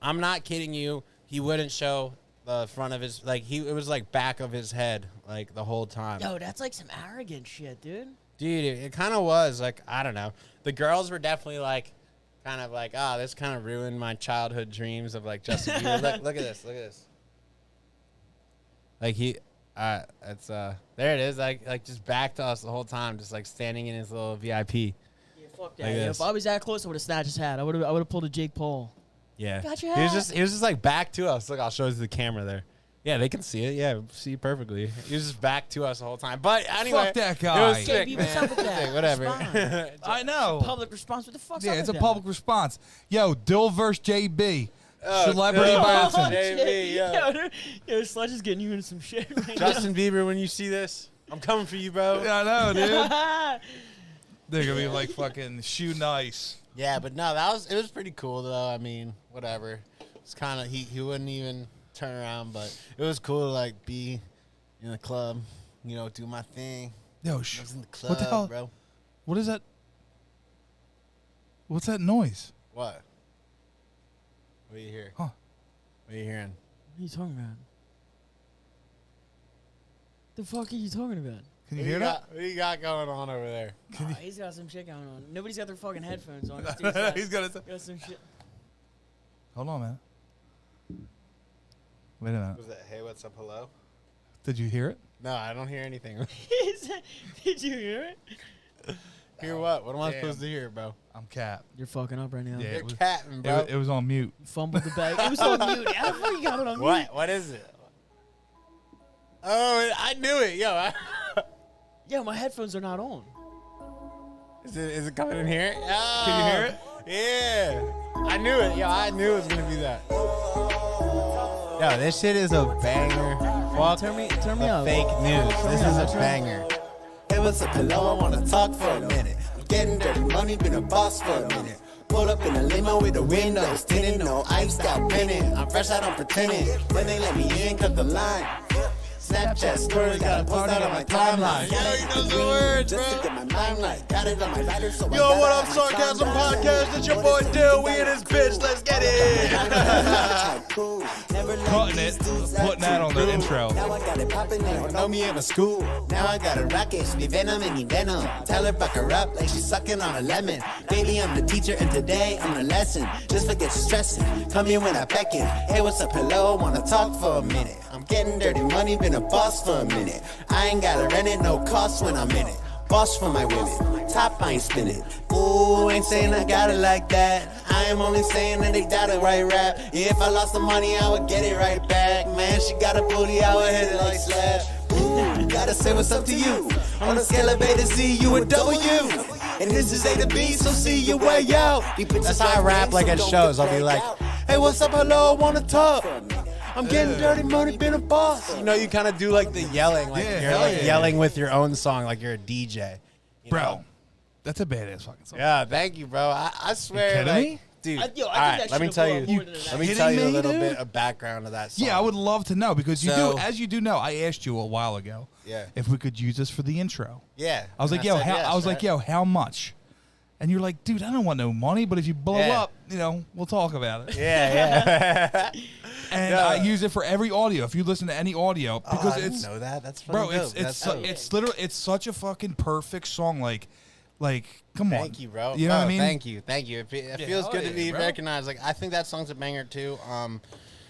S2: I'm not kidding you. He wouldn't show the front of his, like, it was like back of his head, like, the whole time.
S3: Yo, that's like some arrogant shit, dude.
S2: Dude, it kind of was, like, I don't know. The girls were definitely like, kind of like, oh, this kind of ruined my childhood dreams of like Justin Bieber. Look at this. Look at this. Like it's there it is. Like just back to us the whole time, just like standing in his little VIP.
S3: Yeah, fuck that.
S2: Like
S3: Yeah,
S2: this.
S3: if I was that close, I would have snatched his hat. I would have pulled a Jake Paul.
S2: Yeah.
S3: Got your
S2: He was
S3: hat.
S2: just like back to us. Look, I'll show you the camera there. Yeah, they can see it. Yeah, see perfectly. He was just back to us the whole time. But anyway,
S1: Fuck that
S2: It
S1: guy.
S2: was sick,
S3: JB, what's
S2: man.
S3: up with that?
S2: Whatever.
S3: Respond.
S1: I know.
S3: Public response. What the fuck's
S1: Yeah,
S3: up
S1: it's
S3: with
S1: a
S3: that?
S1: public response. Yo, Dill versus JB.
S2: Oh,
S1: Celebrity
S2: Dill.
S1: boxing.
S2: JB, yeah.
S3: Yo, Sledge is getting you into some shit right
S2: Justin Bieber, when you see this, I'm coming for you, bro.
S1: Yeah, I know, dude.
S3: now.
S1: They're gonna be like fucking shoe nice.
S2: Yeah, but no, it was pretty cool though. I mean, whatever. It's kind of he wouldn't even turn around, but it was cool to like be in the club, you know, do my thing.
S1: Yo,
S2: I was in the club,
S1: what the hell?
S2: bro.
S1: What is that? What's that noise?
S2: What? What do you hear?
S1: Huh.
S2: What are you hearing?
S3: What are you talking about? The fuck are you talking about?
S1: Can you hear that?
S2: What do you got going on over there?
S3: Oh, he's got some shit going on. Nobody's got their fucking headphones on. This dude's got,
S1: He's got
S3: got some shit.
S1: Hold on, man. Wait a minute.
S2: Was that hey, what's up, hello?
S1: Did you hear it?
S2: No, I don't hear anything.
S3: Did you hear it?
S2: Hear what? What am I
S1: Damn.
S2: supposed to hear, bro?
S1: I'm Cap.
S3: You're fucking up right now.
S1: Yeah.
S2: You're
S1: it was-
S2: catting, bro.
S1: It was on mute.
S3: You fumbled the bag. It was on mute. How the fuck you got it on mute?
S2: What? What is it? Oh, I knew it. Yo,
S3: Yeah, my headphones are not on.
S2: is it coming in here? Oh,
S1: Can you hear it?
S2: Yeah. I knew it. Yo, I knew it was going to be that. Yo, this shit is a banger. Fuck
S3: Turn me
S2: the
S3: up.
S2: fake news. This is a banger.
S4: Hey, what's up, hello? I wanna talk for a minute. I'm getting dirty money, been a boss for a minute. Pulled up in a limo with the windows tinted, no iced out pennant. I'm fresh out on pretending. When they let me in, cut the line. Snapchat stories, gotta post out on my timeline.
S2: Yo, he knows the words,
S4: Just to
S2: bro.
S4: get my limelight. Got it on my lighter, so I
S2: Yo,
S4: got
S2: what
S4: it
S2: up,
S4: on my
S2: Sarcasm
S4: timeline.
S2: Podcast? It's your
S4: What
S2: boy
S4: is it?
S2: Dill. We in this bitch. Let's get it.
S4: Cool. Never let
S1: Cutting
S4: these
S1: it,
S4: dudes
S1: putting
S4: act
S1: that
S4: too
S1: on the
S4: cool.
S1: intro.
S4: Now I got it poppin', they don't know me in a school. Now I got a rocket, she be venom and he venom. Tell her fuck her up like she's sucking on a lemon. Baby, I'm the teacher and today I'm the lesson. Just forget your stressing, come here when I beckon. Hey, what's up, hello, wanna talk for a minute. I'm getting dirty money, been a boss for a minute. I ain't gotta rent it, no cost when I'm in it. Boss for my women, top I ain't spinning. Ooh, ain't saying I got it like that. I am only saying that they got it right rap. If I lost the money, I would get it right back. Man, she got a booty, I would hit it like slap. Ooh, gotta say what's up to you. On a scale of A to Z, you a W. And this is A to B, so see your way out.
S2: That's how I rap like at shows. I'll be like, hey, what's up, hello, wanna talk? I'm getting dirty money, been a boss. You know, you kind of do like the yelling, like
S1: Yeah,
S2: you're
S1: hell
S2: like
S1: yeah.
S2: yelling with your own song, like you're a DJ. you
S1: Bro,
S2: know?
S1: that's a badass fucking song.
S2: Yeah, thank you, bro. I swear,
S1: kidding
S2: like,
S1: me?
S2: dude.
S3: I think
S2: all
S3: that
S2: right, let me
S3: should've
S2: tell
S3: blew
S2: you.
S3: up more than
S2: Let
S3: that.
S2: me
S1: Kidding
S2: tell you a
S1: me,
S2: little
S1: dude?
S2: bit of background of that song.
S1: Yeah, I would love to know because you
S2: So-
S1: do, as you do know, I asked you a while ago
S2: Yeah.
S1: if we could use this for the intro.
S2: Yeah.
S1: I was
S2: and
S1: like, yo,
S2: said
S1: how,
S2: yes,
S1: I was like,
S2: right?
S1: yo, how much? And you're like, dude, I don't want no money, but if you blow
S2: Yeah.
S1: up, you know, we'll talk about it.
S2: Yeah, yeah.
S1: And
S2: Yeah.
S1: I use it for every audio. If you listen to any audio, because
S2: Oh, I
S1: it's
S2: didn't know that. That's
S1: bro,
S2: fucking
S1: it's
S2: dope.
S1: it's
S2: That's dope.
S1: it's literally it's such a fucking perfect song. Like, come on.
S2: Thank you, bro.
S1: You know what I
S2: Bro,
S1: mean?
S2: Thank you. It
S1: Yeah,
S2: feels
S1: hell
S2: good to
S1: yeah,
S2: be
S1: bro.
S2: recognized. Like, I think that song's a banger too.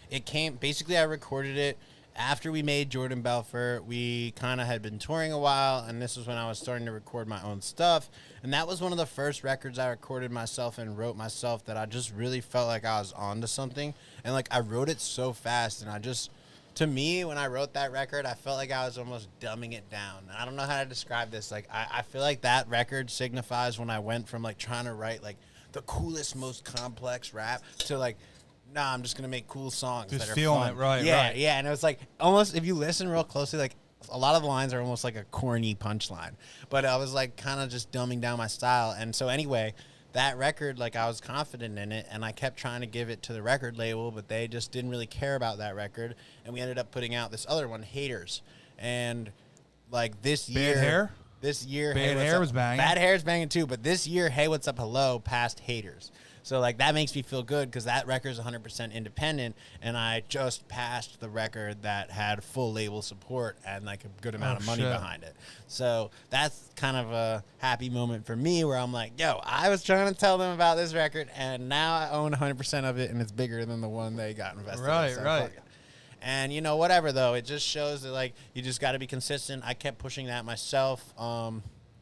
S2: It came basically. I recorded it after we made Jordan Belfort. We kind of had been touring a while, and this was when I was starting to record my own stuff. And that was one of the first records I recorded myself and wrote myself that I just really felt like I was onto something. And like I wrote it so fast, and I just. To me, when I wrote that record, I felt like I was almost dumbing it down. I don't know how to describe this. Like, I feel like that record signifies when I went from, like, trying to write, like, the coolest, most complex rap to, like, nah, I'm just going to make cool songs
S1: Just
S2: that are
S1: feeling
S2: fun.
S1: it, right,
S2: Yeah,
S1: right.
S2: yeah. And it was, like, almost, if you listen real closely, like, a lot of the lines are almost like a corny punchline. But I was, like, kind of just dumbing down my style. And so, anyway, that record, like, I was confident in it, and I kept trying to give it to the record label, but they just didn't really care about that record, and we ended up putting out this other one, Haters. and like this
S1: Bad
S2: year,
S1: Hair?
S2: this year,
S1: Bad
S2: Hey What's
S1: Hair
S2: Up-
S1: was banging.
S2: Bad Hair's banging too, but this year, Hey What's Up Hello passed Haters. So like that makes me feel good because that record's 100% independent, and I just passed the record that had full label support and like a good amount of money
S1: shit.
S2: behind it. So that's kind of a happy moment for me where I'm like, yo, I was trying to tell them about this record, and now I own 100% of it, and it's bigger than the one they got invested in.
S1: Right,
S2: So
S1: right.
S2: fuck it. And you know, whatever though, it just shows that like you just got to be consistent. I kept pushing that myself.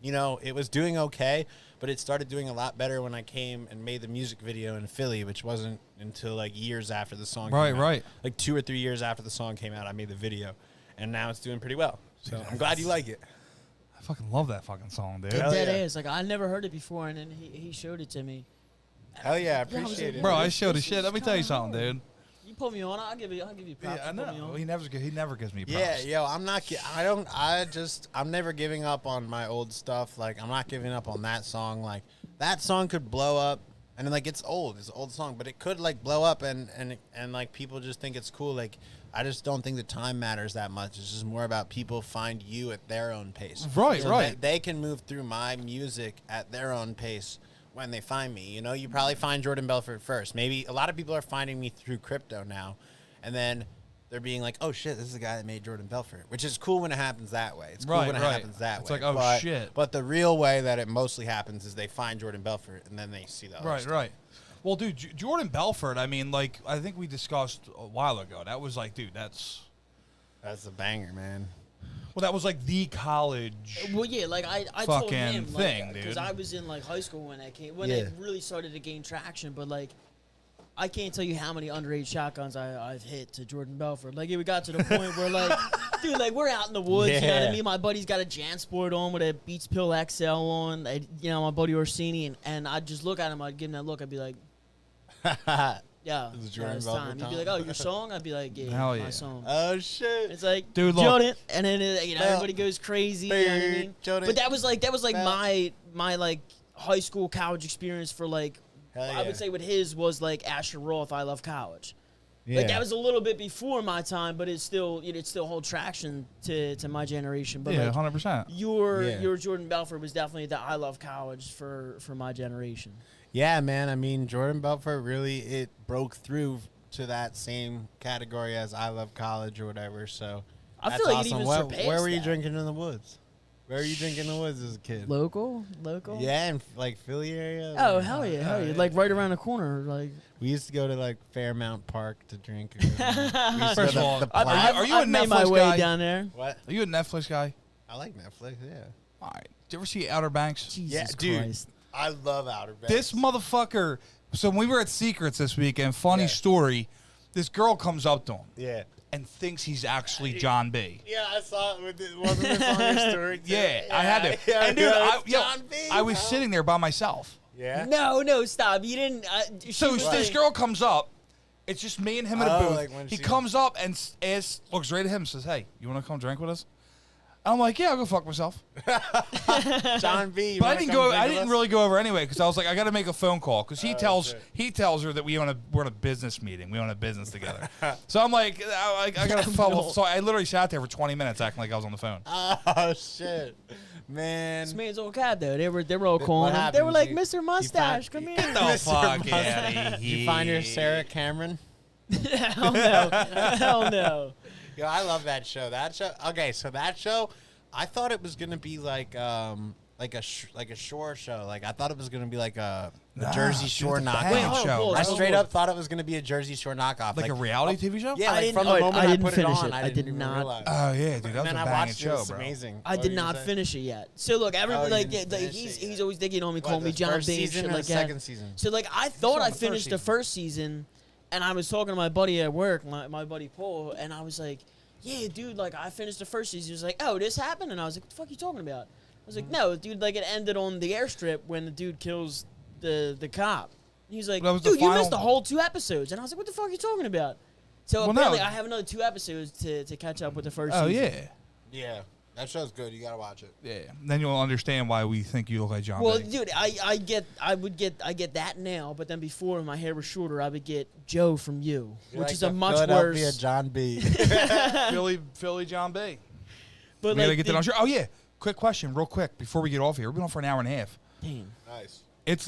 S2: You know, it was doing okay, but it started doing a lot better when I came and made the music video in Philly, which wasn't until like years after the song
S1: Right,
S2: came out.
S1: right.
S2: Like 2 or 3 years after the song came out, I made the video, and now it's doing pretty well. So I'm glad you like it.
S1: I fucking love that fucking song, dude.
S2: Hell
S3: Dead
S2: yeah.
S3: ass. Like I never heard it before, and then he showed it to me.
S2: Hell yeah, I
S3: Yeah, I was
S2: appreciate
S3: like,
S2: it.
S1: Bro, I
S3: This
S1: showed the
S3: is
S1: shit. Let me tell you
S3: kinda
S1: something,
S3: hard.
S1: dude.
S3: You put me on. I'll give you props.
S1: Yeah, I
S3: You put me
S1: know.
S3: on.
S1: He never gives me props.
S2: Yeah, yo, I'm not. I'm never giving up on my old stuff. Like, I'm not giving up on that song. Like, that song could blow up, and then, like, it's old. It's an old song, but it could like blow up, and like people just think it's cool. Like, I just don't think the time matters that much. It's just more about people find you at their own pace.
S1: Right,
S2: So
S1: right.
S2: They can move through my music at their own pace when they find me. You know, you probably find Jordan Belfort first. Maybe a lot of people are finding me through crypto now, and then they're being like, "Oh shit, this is the guy that made Jordan Belfort," which is cool when it happens that way. It's cool
S1: Right,
S2: when it
S1: right.
S2: happens that
S1: It's
S2: way.
S1: like, oh,
S2: but,
S1: shit.
S2: But the real way that it mostly happens is they find Jordan Belfort and then they see the other
S1: Right,
S2: stuff.
S1: right. Well, dude, Jordan Belfort, I mean, like, I think we discussed a while ago. That was like, dude,
S2: That's a banger, man.
S1: that was like the college.
S3: Well, yeah, like I told
S1: Fucking
S3: him,
S1: thing,
S3: because
S1: dude.
S3: I was in like high school when that came, when
S2: Yeah.
S3: it really started to gain traction. But like, I can't tell you how many underage shotguns I've hit to Jordan Belfort. Like, we got to the point where like, dude, like we're out in the woods. You know what
S2: Yeah.
S3: I mean? My buddy's got a JanSport on with a Beats Pill XL on. You know, my buddy Orsini, and I'd just look at him. I'd give him that look. I'd be like, yeah,
S2: This is Jordan
S3: it's
S2: Belfort
S3: time. He'd be
S2: time.
S3: like, oh, your song? I'd be like, yeah,
S1: Hell
S3: my
S1: yeah.
S3: song.
S2: Oh shit.
S3: It's like,
S1: Dude, look.
S3: Jordan, and then you know
S2: Bell.
S3: everybody goes crazy. You know what I mean?
S2: Jordan.
S3: But that was like
S2: Bell.
S3: my like high school college experience for like
S2: Hell
S3: I
S2: yeah.
S3: would say what his was like Asher Roth. I Love College.
S2: Yeah.
S3: Like that was a little bit before my time, but it still hold traction to my generation. But
S1: Yeah,
S3: like
S1: 100%.
S2: Yeah.
S3: your Jordan Belfort was definitely the I Love College for my generation.
S2: Yeah, man. I mean, Jordan Belfort really it broke through to that same category as I Love College or whatever. So
S3: I
S2: that's
S3: feel like it
S2: awesome.
S3: even
S2: Where
S3: surpassed
S2: were you
S3: that.
S2: drinking in the woods? Where were you drinking in the woods as a kid?
S3: Local.
S2: Yeah, in like Philly area.
S3: Oh
S2: Like,
S3: hell yeah! Like right around the corner. Like
S2: we used to go to like Fairmount Park to drink. We used to
S1: First
S2: go
S1: of all,
S2: to the
S1: Are
S2: Platte.
S1: you
S3: I've
S1: a
S3: made my
S1: Netflix
S3: way
S1: guy?
S3: down there.
S2: What?
S1: Are you a Netflix guy?
S2: I like Netflix. Yeah.
S1: All right. Did you ever see Outer Banks?
S3: Jesus
S2: dude.
S3: Christ.
S2: I love Outer Banks.
S1: This motherfucker. So when we were at Secrets this weekend, funny
S2: Yeah.
S1: story, this girl comes up to him
S2: Yeah.
S1: and thinks he's actually John B.
S2: Yeah, I saw it. Wasn't this on your story? Too?
S1: Yeah, I had to.
S2: Yeah,
S1: and dude,
S2: it's John B.
S1: I was
S2: bro.
S1: sitting there by myself.
S2: Yeah.
S3: No, stop. You didn't.
S1: So this girl comes up. It's just me and him in a
S2: Oh,
S1: booth.
S2: like when
S1: He
S2: she-
S1: comes up and looks right at him and says, "Hey, you want to come drink with us?" I'm like, "Yeah, I'll go fuck myself."
S2: John B. you
S1: But I
S2: wanna
S1: didn't
S2: come
S1: go.
S2: drink
S1: I
S2: with
S1: didn't
S2: us?
S1: really go over anyway because I was like, I got to make a phone call because he tells
S2: shit.
S1: her that we're on a business meeting. We own a business together. So I'm like, I got to follow. So I literally sat there for 20 minutes acting like I was on the phone.
S2: Oh shit, man.
S3: This man's old cat though. They were all calling him. They
S2: happened?
S3: were like,
S2: You-
S3: Mr. Mustache, come here.
S1: Get the
S2: Mr.
S1: fuck
S2: Mustache.
S1: out of here.
S2: You find your Sarah Cameron?
S3: Hell no. Hell no.
S2: Yo, I love that show. That show. Okay, so that show, I thought it was gonna be like a shore show. Like I thought it was gonna be like a
S1: Nah,
S2: Jersey
S1: dude,
S2: Shore
S1: it's a
S2: knockoff.
S1: bang
S3: Wait, hold on,
S1: show,
S3: pause.
S1: bro.
S2: I
S3: Hold
S2: straight
S3: on.
S2: up thought it was gonna be a Jersey Shore knockoff,
S1: Like a reality TV show?
S2: Yeah,
S3: I
S2: like
S3: didn't-
S2: from the
S3: oh,
S2: moment
S3: I
S2: I,
S3: didn't
S2: put it
S3: finish
S2: on,
S3: it.
S2: I
S3: I
S2: didn't
S3: did
S2: even
S3: not.
S2: realize.
S1: Oh yeah, dude, that was
S2: Man,
S1: a
S2: I
S1: banging
S2: watched it.
S1: show,
S2: It was
S1: bro.
S2: amazing.
S3: I
S2: What
S3: did
S2: were you
S3: not
S2: saying?
S3: finish it yet. So look,
S2: Oh, you
S3: like
S2: didn't finish
S3: he's
S2: it yet.
S3: he's always digging on me,
S2: What,
S3: calling me
S2: the
S3: John
S2: first
S3: B and
S2: season
S3: shit
S2: or
S3: like
S2: the
S3: that.
S2: second season?
S3: So like I thought
S1: on
S3: I
S1: the first
S3: finished the
S1: season.
S3: first season, and I was talking to my buddy at work, my buddy Paul, and I was like, "Yeah, dude, like I finished the first season." He was like, "Oh, this happened," and I was like, "What the fuck are you talking about?" I was like, "No, dude, like it ended on the airstrip when the dude kills the cop." And he's like,
S1: That was the
S3: "Dude, you
S1: final-
S3: missed the whole 2 episodes," and I was like, "What the fuck are you talking about?" So
S1: Well,
S3: apparently,
S1: no.
S3: I have another 2 episodes to catch up with the first
S1: Oh
S3: season.
S1: yeah,
S2: Yeah, that show's good. You gotta watch it.
S1: yeah. Then you'll understand why we think you look like John
S3: Well,
S1: B.
S3: dude, I get that now, but then before when my hair was shorter, I would get Joe from You,
S2: You're
S3: which
S2: like
S3: is a
S2: the
S3: much
S2: Philadelphia
S3: worse.
S2: John B.
S1: Philly John B.
S3: But
S1: we gotta
S3: like,
S1: get that on. Oh yeah, quick question, real quick, before we get off here. We've been on for an hour and a half.
S3: Damn.
S2: Nice.
S1: It's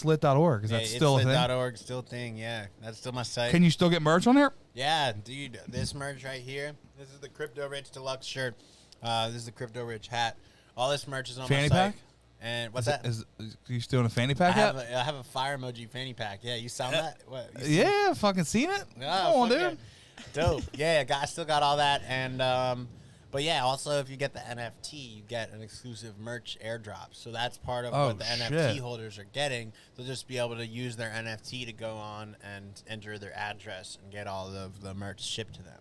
S1: lit.org. Is that still a thing?
S2: It's.org, still a thing, yeah. That's still my site.
S1: Can you still get merch on there?
S2: Yeah, dude, this merch right here. This is the Crypto Rich Deluxe shirt. This is the Crypto Rich hat. All this merch is on
S1: Fanny
S2: my site.
S1: pack?
S2: And what's that?
S1: Is you still in a fanny pack
S2: I
S1: yet?
S2: have a fire emoji fanny pack. Yeah, you saw that? What? You see-
S1: Yeah, fucking seen it.
S2: Oh,
S1: Come on,
S2: fuck
S1: dude.
S2: yeah. Dope. Yeah, I still got all that. And but yeah, also if you get the NFT, you get an exclusive merch airdrop. So that's part of
S1: Oh,
S2: what the
S1: shit.
S2: NFT holders are getting. They'll just be able to use their NFT to go on and enter their address and get all of the merch shipped to them.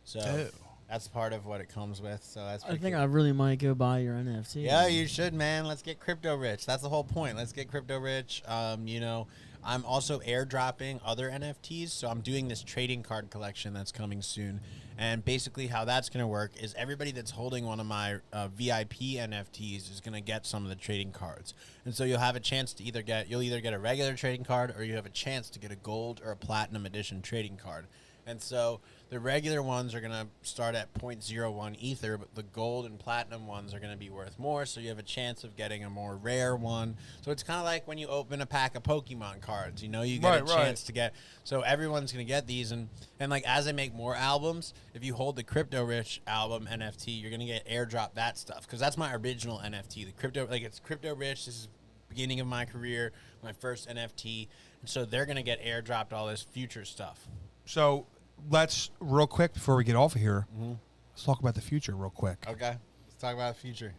S2: So
S1: Ew.
S2: that's part of what it comes with. So that's
S3: I
S2: pretty
S3: think
S2: cool.
S3: I really might go buy your NFT.
S2: Yeah, you should, man. Let's get crypto rich. That's the whole point. Let's get crypto rich. You know, I'm also airdropping other NFTs. So I'm doing this trading card collection that's coming soon. And basically how that's going to work is everybody that's holding one of my VIP NFTs is going to get some of the trading cards. And so you'll have a chance to either get a regular trading card or you have a chance to get a gold or a platinum edition trading card. And so the regular ones are going to start at 0.01 Ether, but the gold and platinum ones are going to be worth more. So you have a chance of getting a more rare one. So it's kind of like when you open a pack of Pokemon cards, you know, you get a chance to get. So everyone's going to get these. And like as I make more albums, if you hold the Crypto Rich album NFT, you're going to get airdrop that stuff. Because that's my original NFT. The crypto, like it's Crypto Rich. This is beginning of my career, my first NFT. And so they're going to get airdropped all this future stuff.
S1: So let's real quick before we get off of here. Let's talk about the future real quick.
S2: Okay. Let's talk about the future.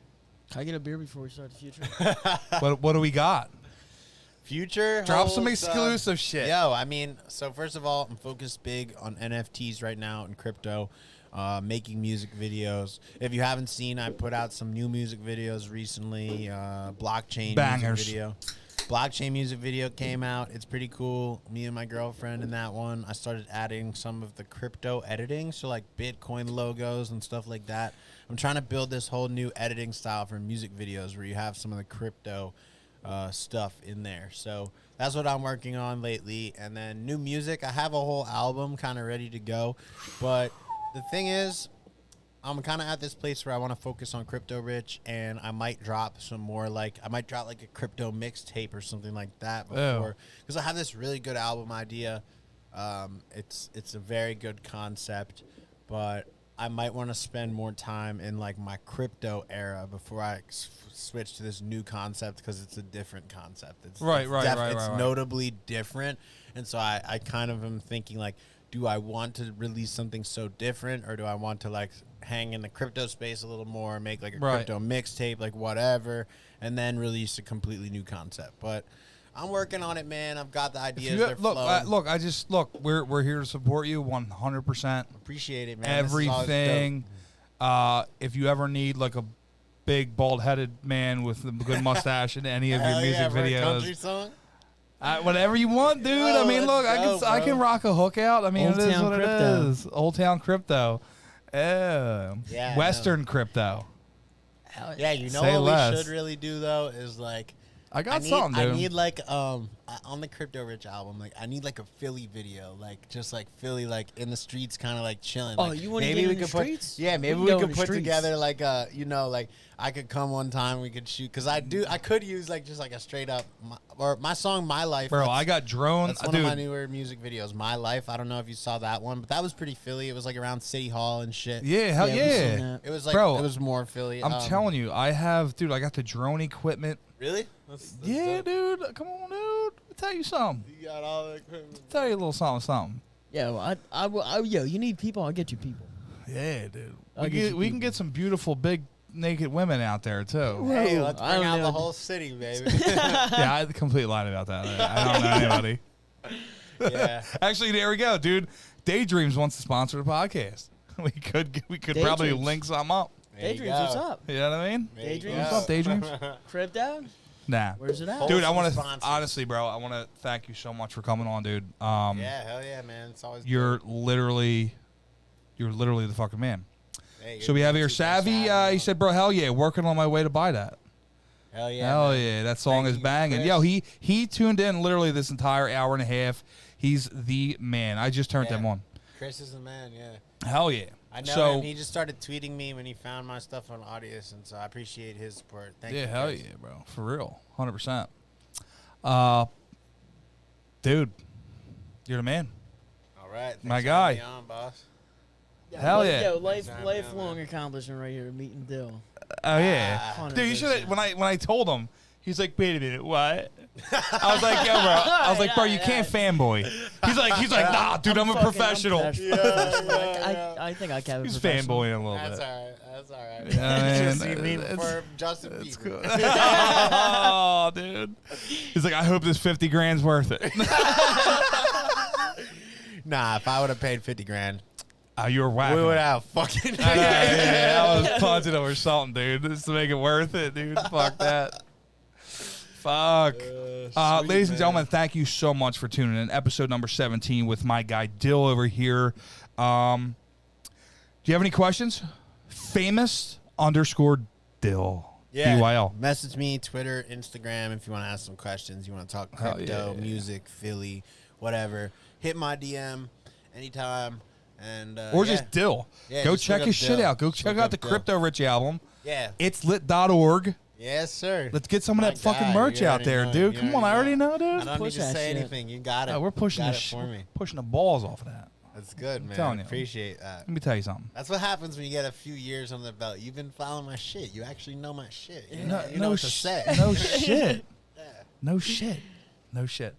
S3: Can I get a beer before we start the future?
S1: What do we got?
S2: Future
S1: Drop some
S2: holds,
S1: exclusive shit.
S2: Yo, I mean, so first of all, I'm focused big on NFTs right now and crypto, making music videos. If you haven't seen, I put out some new music videos recently. Blockchain
S1: Bangers.
S2: music video. Blockchain music video came out. It's pretty cool. Me and my girlfriend in that one. I started adding some of the crypto editing, so like Bitcoin logos and stuff like that. I'm trying to build this whole new editing style for music videos where you have some of the crypto stuff in there. So that's what I'm working on lately. And then new music. I have a whole album kind of ready to go. But the thing is, I'm kind of at this place where I want to focus on Crypto Rich, and I might drop some more, like I might drop like a crypto mixtape or something like that before, because I have this really good album idea. It's a very good concept, but I might want to spend more time in like my crypto era before I switch to this new concept, because it's a different concept. It's
S1: Right.
S2: It's notably different, and so I kind of am thinking like, do I want to release something so different, or do I want to like hang in the crypto space a little more, make like a crypto mixtape, like whatever, and then release a completely new concept? But I'm working on it, man. I've got the ideas. They're flowing.
S1: We're here to support you 100%.
S2: Appreciate it, man. This is always
S1: Everything. If you ever need like a big bald-headed man with a good mustache in any of
S2: dope.
S1: your
S2: Hell
S1: music
S2: yeah, for a country
S1: videos,
S2: song?
S1: whatever you want, dude.
S2: Yo,
S1: I mean, look,
S2: that's dope,
S1: I can
S2: bro.
S1: rock a hook out. I mean,
S3: Old
S1: it is
S3: Town
S1: what
S3: Crypto.
S1: it is. Old Town Crypto.
S2: Yeah, I
S1: Western Crypto.
S3: Hell
S2: Yeah, you know
S1: Say
S2: what
S1: less.
S2: we should really do though is like,
S1: I got something, dude.
S2: I need like on the Crypto Rich album, like I need like a Philly video, like just like Philly, like in the streets, kind of like chilling.
S3: Oh,
S2: like,
S3: you wanna
S2: maybe
S3: get
S2: we
S3: in the
S2: could put,
S3: streets?
S2: yeah, maybe
S3: We
S2: we
S3: can go
S2: could
S3: in the
S2: put
S3: streets.
S2: together like like I could come one time, we could shoot, because I could use like just like a straight up my song My Life,
S1: Bro,
S2: that's-
S1: I got drone.
S2: That's one
S1: Dude,
S2: of my newer music videos, My Life. I don't know if you saw that one, but that was pretty Philly. It was like around City Hall and shit.
S1: yeah, hell
S3: Yeah, we seen
S1: yeah.
S3: that.
S2: It was like,
S1: Bro,
S2: it was more Philly.
S1: I'm telling you, I got the drone equipment.
S2: Really?
S1: Yeah, dude. Come on, dude. I'll tell you something.
S2: You got all the equipment.
S1: Tell you a little something.
S3: Yeah, well, yo, you need people. I'll get you people.
S1: Yeah, dude.
S3: I'll get you
S1: We can
S3: people.
S1: get some beautiful big naked women out there too.
S2: Hey,
S3: Whoa,
S2: let's
S3: I
S2: bring
S3: don't
S2: out
S3: know.
S2: the whole city, baby.
S1: Yeah, I completely lied about that. I don't know anybody.
S2: Yeah.
S1: Actually, there we go, dude. Daydreams wants to sponsor the podcast. We could probably
S3: Daydreams.
S1: link something up.
S2: There you
S3: Daydreams, what's
S2: go.
S3: up?
S1: You know what I mean?
S2: There you
S3: Daydreams?
S2: go.
S1: What's up, Daydreams?
S3: Crypto?
S1: Nah.
S3: Where's it at?
S1: Dude, I
S2: Wholesome
S1: want to
S2: sponsors.
S1: honestly, bro. I want to thank you so much for coming on, dude.
S2: Yeah, hell yeah, man. It's always
S1: You're literally the fucking man.
S2: Hey,
S1: So we have here
S2: super
S1: Savvy. He said, "Bro, hell yeah, working on my way to buy that."
S2: hell yeah.
S1: Hell
S2: man.
S1: yeah, that song
S2: Thank
S1: is
S2: you,
S1: banging.
S2: Chris.
S1: Yo, he tuned in literally this entire hour and a half. He's the man. I just turned
S2: Yeah.
S1: him on.
S2: Chris is the man. Yeah.
S1: Hell yeah.
S2: I know
S1: So
S2: him. He just started tweeting me when he found my stuff on Audius, and so I appreciate his support. Thank you.
S1: yeah, hell
S2: Chris.
S1: yeah, bro. For real. 100%. Dude, you're the man.
S2: All right. Thanks
S1: My
S2: for
S1: guy.
S2: having me on, boss.
S1: Hell yeah.
S3: Yo,
S2: Thanks for having me on,
S3: lifelong
S2: man.
S3: accomplishment right here, meeting Dill.
S1: Oh yeah.
S2: Ah,
S1: Dude, you should
S3: 100%.
S1: have when I told him, he's like, wait a minute, what? I was like, yo, bro. I was like, bro, you can't fanboy. He's like, nah, dude, I'm a
S3: fucking-
S1: professional.
S3: I think I can.
S1: He's fanboying a little
S2: That's
S1: bit.
S2: all right. That's all right.
S1: Yeah,
S2: Just
S1: man,
S2: see me
S1: it's-
S2: before Justin
S1: It's
S2: Bieber.
S1: cool. Oh, dude. He's like, I hope this 50 grand's worth it.
S2: Nah, if I would have paid 50 grand,
S1: Oh, you were whacking.
S2: we would
S1: him.
S2: have fucking.
S1: Yeah, I was punching over something, dude. Just to make it worth it, dude. Fuck that. Fuck.
S2: Sweet,
S1: Ladies and
S2: man.
S1: gentlemen, thank you so much for tuning in. Episode number 17 with my guy Dill over here. Do you have any questions? Famous_Dill.
S2: Yeah.
S1: DYL.
S2: Message me, Twitter, Instagram, if you want to ask some questions. You want to talk
S1: Hell
S2: crypto,
S1: yeah.
S2: music, Philly, whatever. Hit my DM anytime. And
S1: Or
S2: yeah.
S1: just Dill.
S2: Yeah,
S1: Go
S2: just
S1: check
S2: look
S1: his
S2: up
S1: shit
S2: Dill.
S1: out. Go
S2: Just
S1: check
S2: look
S1: out the
S2: up Dill.
S1: Crypto Rich album.
S2: Yeah.
S1: It's lit.org.
S2: Yes, sir.
S1: Let's get some of
S2: My
S1: that fucking
S2: guy,
S1: merch
S2: you
S1: out
S2: already
S1: there,
S2: know,
S1: dude.
S2: you
S1: Come on, I already know,
S2: I
S1: dude.
S2: don't
S3: Push
S2: need to
S3: that
S2: say
S3: shit.
S2: anything. You got it.
S1: Yeah, we're pushing
S2: got
S1: the
S2: it for me.
S1: pushing the balls off of that.
S2: That's good, man.
S1: telling
S2: I
S1: you.
S2: appreciate that.
S1: Let me tell you something.
S2: That's what happens when you get a few years on the belt. You've been following my shit. You actually know my shit. You know,
S1: No,
S2: you know what to say.
S1: no shit.
S2: Yeah.
S1: No shit. No shit.